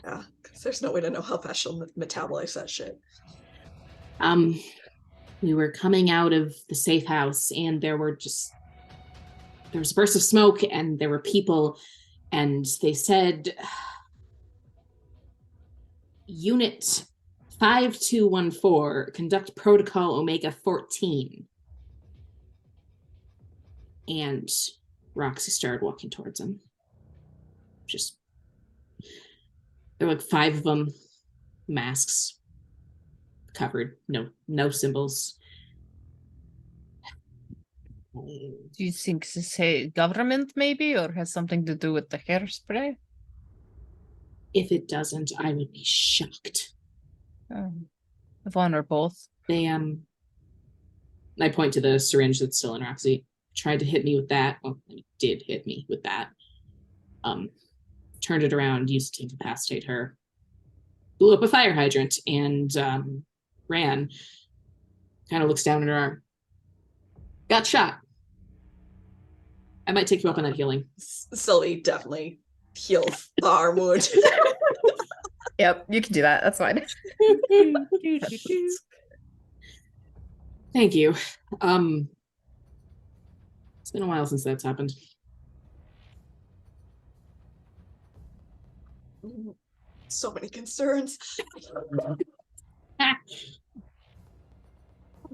Yeah, because there's no way to know how fast she'll metabolize that shit. We were coming out of the safe house and there was a burst of smoke and there were people and they said Unit 5214 conduct protocol Omega 14. And Roxy started walking towards him. There were like 5 of them, masks covered, no symbols. Do you think this is government maybe, or has something to do with the hairspray? If it doesn't, I would be shocked. One or both. They I point to the syringe that's still in Roxy. Tried to hit me with that. Well, they did hit me with that. Turned it around, used to incapacitate her. Blew up a fire hydrant and ran. Kind of looks down at her arm. Got shot. I might take you up on that healing. Sylvie definitely heals the arm wound. Yep, you can do that. That's fine. Thank you. It's been a while since that's happened. So many concerns.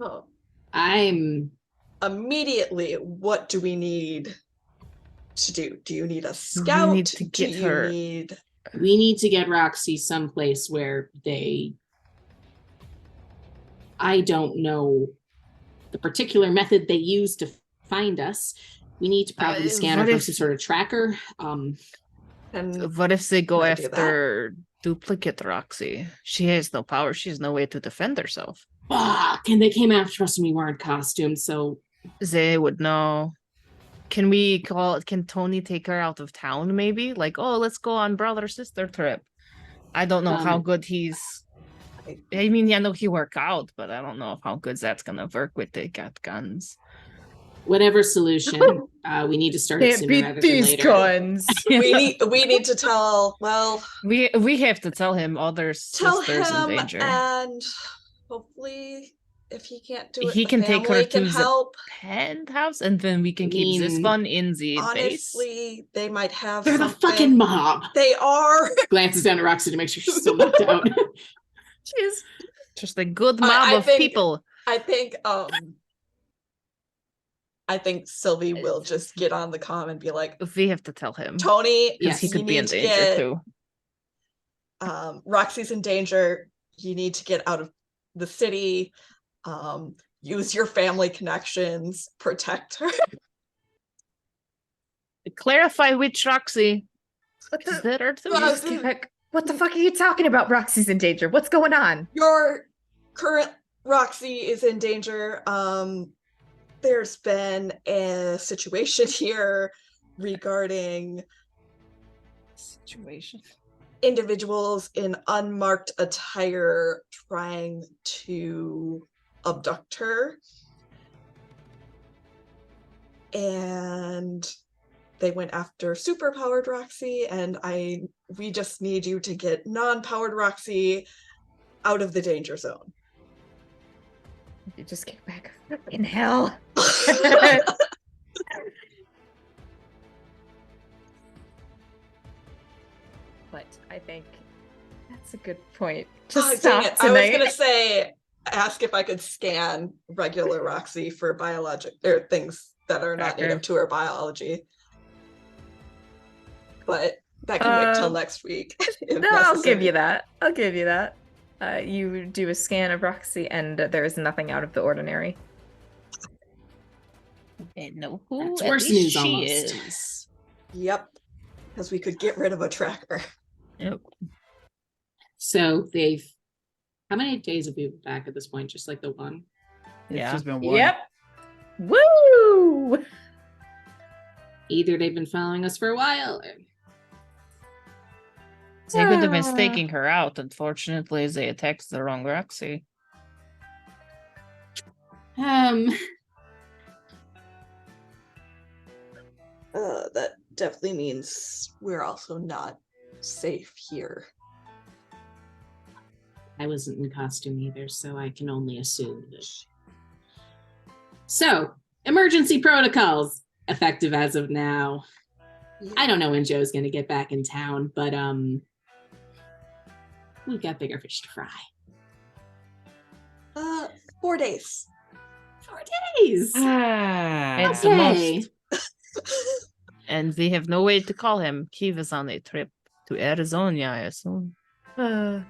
Oh. I'm Immediately, what do we need to do? Do you need a scout? We need to get her. We need to get Roxy someplace where I don't know the particular method they use to find us. We need to probably scan her from some sort of tracker. And what if they go after duplicate Roxy? She has no power. She has no way to defend herself. Fuck! And they came after us when we weren't costumed, so they would know. Can Tony take her out of town maybe? Like, oh, let's go on brother-sister trip. I don't know how good he's... I mean, I know he work out, but I don't know how good that's gonna work with they got guns. Whatever solution, we need to start it sooner rather than later. Guns. we need to tell, we have to tell him other sisters in danger. And hopefully if he can't do it, he can take her to help. The penthouse, and then we can keep this one in the honestly, base. They might have They're something. The fucking mob. They are. Glances down at Roxy to make sure she's still knocked out. She's just a good mob of people. I think Sylvie will just get on the comm and be like, we have to tell him. Tony, yes, he could be in danger too. Roxy's in danger. You need to get out of the city. Use your family connections. Protect her. Clarify which Roxy. What the fuck are you talking about? Roxy's in danger. What's going on? Your current Roxy is in danger. There's been a situation here regarding individuals in unmarked attire trying to abduct her. And they went after superpowered Roxy, and we just need you to get non-powered Roxy out of the danger zone. You just get back in hell. But I think that's a good point. Just stop tonight. I was gonna say, ask if I could scan regular Roxy for biologic or things that are not native to her biology. But that can wait till next week. No, I'll give you that. You do a scan of Roxy, and there is nothing out of the ordinary. And know who that's worse news she almost. Is. Yep, because we could get rid of a tracker. Yep. So how many days have we been back at this point? Just like the one? Yeah. It's just been one. Yep. Woo! Either they've been following us for a while. They could have been staking her out. Unfortunately, they attacked the wrong Roxy. That definitely means we're also not safe here. I wasn't in costume either, so I can only assume that. So, emergency protocols effective as of now. Yeah. I don't know when Joe's going to get back in town, but we've got bigger fish to fry. 4 days. 4 days. It's okay. The most. And we have no way to call him. He was on a trip to Arizona, I assume. I'm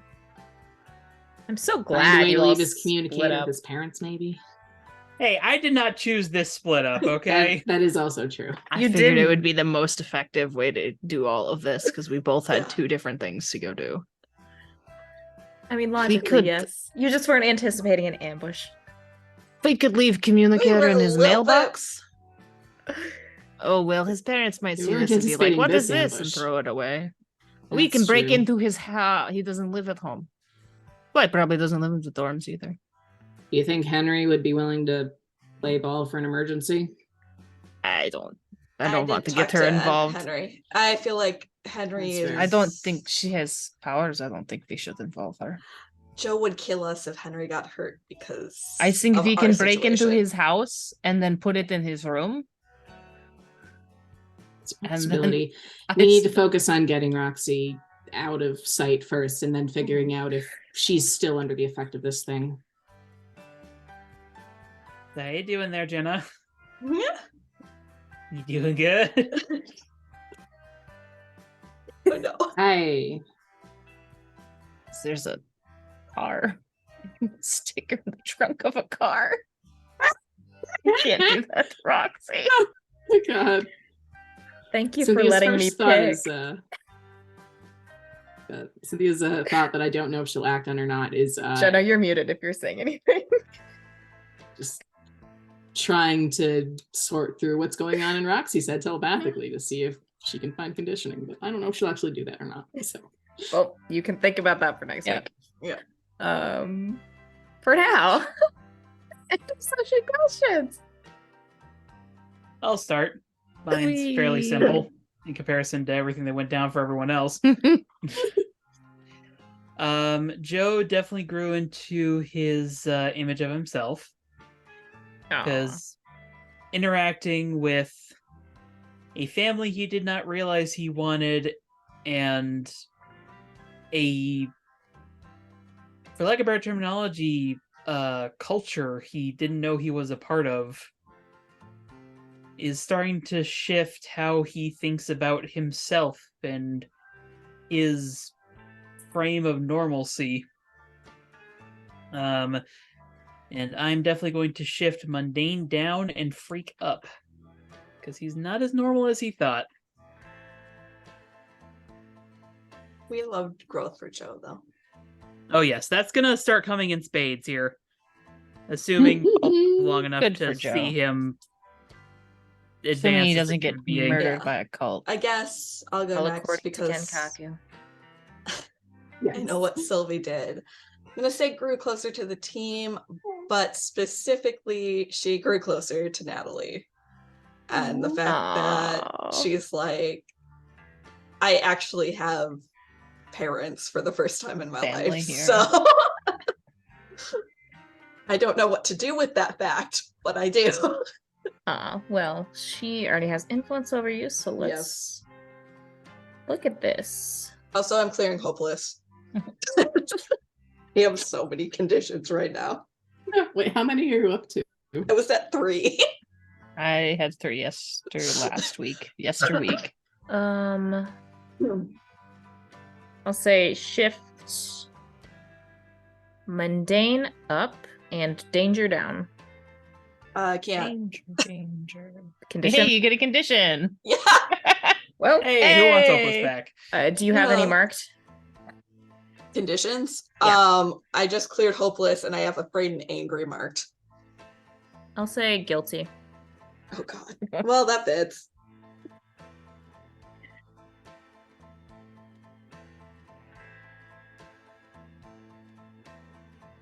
so Find glad a way you to all leave his communicator split with up. his parents, maybe. Hey, I did not choose this split up, okay? That is also true. I You figured it didn't. would be the most effective way to do all of this because we both had Yeah. 2 different things to go do. I mean, We logically, could- yes. You just weren't anticipating an ambush. We could leave communicator were in a his little bit- mailbox. Oh well, his parents might We see weren't this and be like, anticipating "What is this this?" and ambush. throw it away. We That's can break true. into his house. He doesn't live at home. Well, he probably doesn't live in the dorms either. Do you think Henry would be willing to play ball for an emergency? I don't want did to get talk her to involved. Henry. I feel like Henry That's is. fair. I don't think she has powers. I don't think we should involve her. Joe would kill us if Henry got hurt because. I think of we our can break into situation. his house and then put it in his room. It's a And then possibility. I We need to s- focus on getting Roxy out of sight first and then figuring out if she's still under the effect of this thing. How you doing there, Jenna? Yeah. You doing good? Oh no. Hey, There's a car. Stick her in the trunk of a car. You can't do that to Roxy. oh my God. Thank you for Cynthia's letting me first thought pick. is, Cynthia's thought that I don't know if she'll act on or not is Jenna, you're muted if you're saying anything. just trying to sort through what's going on in Roxy's head telepathically to see if she can find conditioning. But I don't know if she'll actually do that or not. So Well, you can think about that for next Yeah. week. Yeah. For now. Such questions. I'll start. Mine's fairly Whee! simple in comparison to everything that went down for everyone else. Joe definitely grew into his image of himself because interacting with a family he did not realize he wanted and a, for lack of better terminology, culture he didn't know he was a part of is starting to shift how he thinks about himself and his frame of normalcy. And I'm definitely going to shift mundane down and freak up because he's not as normal as he thought. We loved growth for Joe though. Oh yes, that's gonna start coming in spades here, assuming long enough Good to for Joe. see him advance. Assuming he as a doesn't get human being. murdered Yeah. by a cult. I guess I'll go All next according to Ken because Kaku. I know what Sylvie did. I'm gonna say grew closer to the team, but specifically she grew closer to Natalie. And the fact Aw. that she's like, I actually have parents for the first time in my Family life. here. So I don't know what to do with that fact, but I do. Well, she already has influence over you, so let's look at this. Also, I'm clearing hopeless. We have so many conditions right now. wait, how many are you up to? I was at 3. I had 3 last week. Yesterweek. I'll say shift mundane up and danger down. Can't. Danger. Condition. Hey, you get a condition. Yeah. Well, Hey, who wants hopeless back? do you have any No. marked? Conditions. Yeah. I just cleared hopeless and I have afraid and angry marked. I'll say guilty. Oh god. Well, that fits.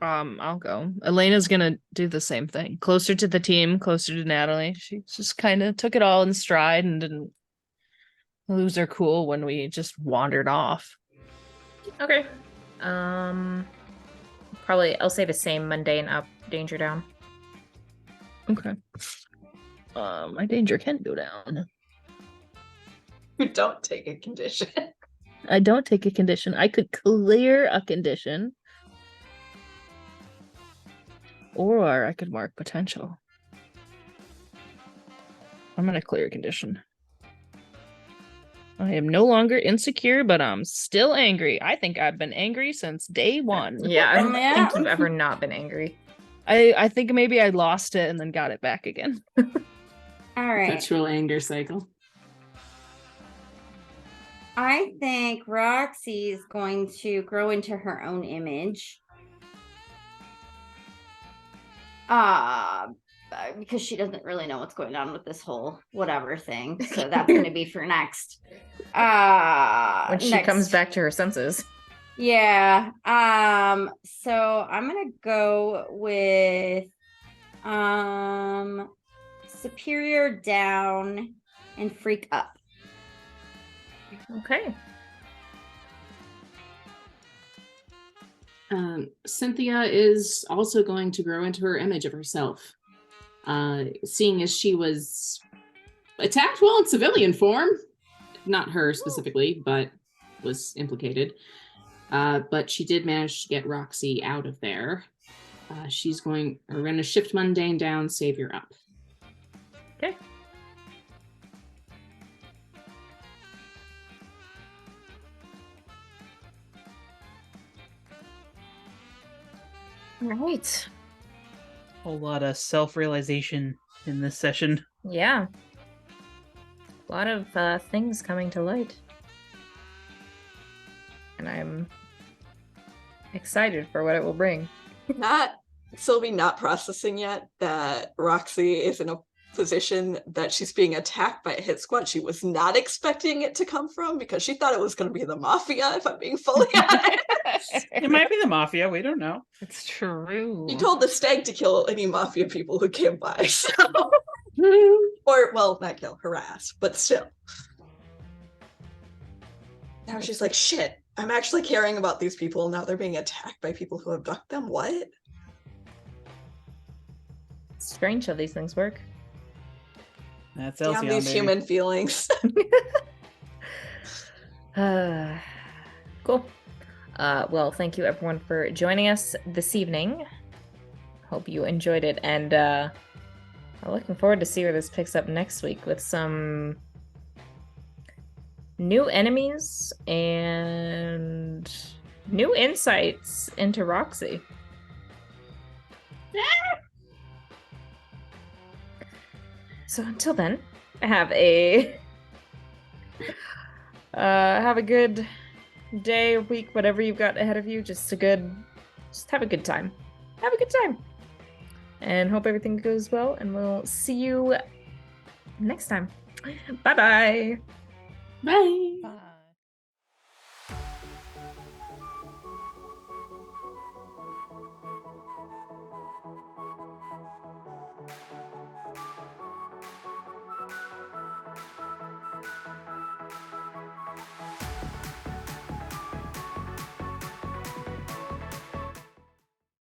I'll go. Elena's gonna do the same thing. Closer to the team, closer to Natalie. She just kind of took it all in stride and didn't lose her cool when we just wandered off. Okay. Probably I'll say the same mundane up, danger down. Okay. My danger can go down. You don't take a condition. I don't take a condition. I could clear a condition. Or I could mark potential. I'm gonna clear a condition. I am no longer insecure, but I'm still angry. I think I've been angry since day one. Yeah, I don't Yeah. think you've ever not been angry. I think maybe I lost it and then got it back again. All right. Perpetual anger cycle. I think Roxy is going to grow into her own image. Because she doesn't really know what's going on with this whole whatever thing. So that's going to be for next. When she comes next. back to her senses. Yeah. So I'm going to go with superior down and freak up. Okay. Cynthia is also going to grow into her image of herself. Seeing as she was attacked while in civilian form, not her specifically, but was implicated. But she did manage to get Roxy out of there. We're going to shift mundane down, savior up. Okay. All right. A whole lot of self-realization in this session. Yeah. A lot of things coming to light. And I'm excited for what it will bring. Sylvie not processing yet that Roxy is in a position that she's being attacked by a hit squad she was not expecting it to come from, because she thought it was going to be the mafia, if I'm being fully honest. It might be the mafia, we don't know. It's true. She told the stag to kill any mafia people who came by, so. Or, well, not kill, harass, but still. Now she's like, shit, I'm actually caring about these people, now they're being attacked by people who abduct them, what? It's strange how these things work. That's Damn Halcyon, these baby. human feelings. Cool. Well, thank you everyone for joining us this evening. Hope you enjoyed it, and I'm looking forward to see where this picks up next week with some new enemies and new insights into Roxy. So until then, have a good day or week, whatever you've got ahead of you. Just have a good time. Have a good time. And hope everything goes well, and we'll see you next time. Bye-bye. Bye. Bye.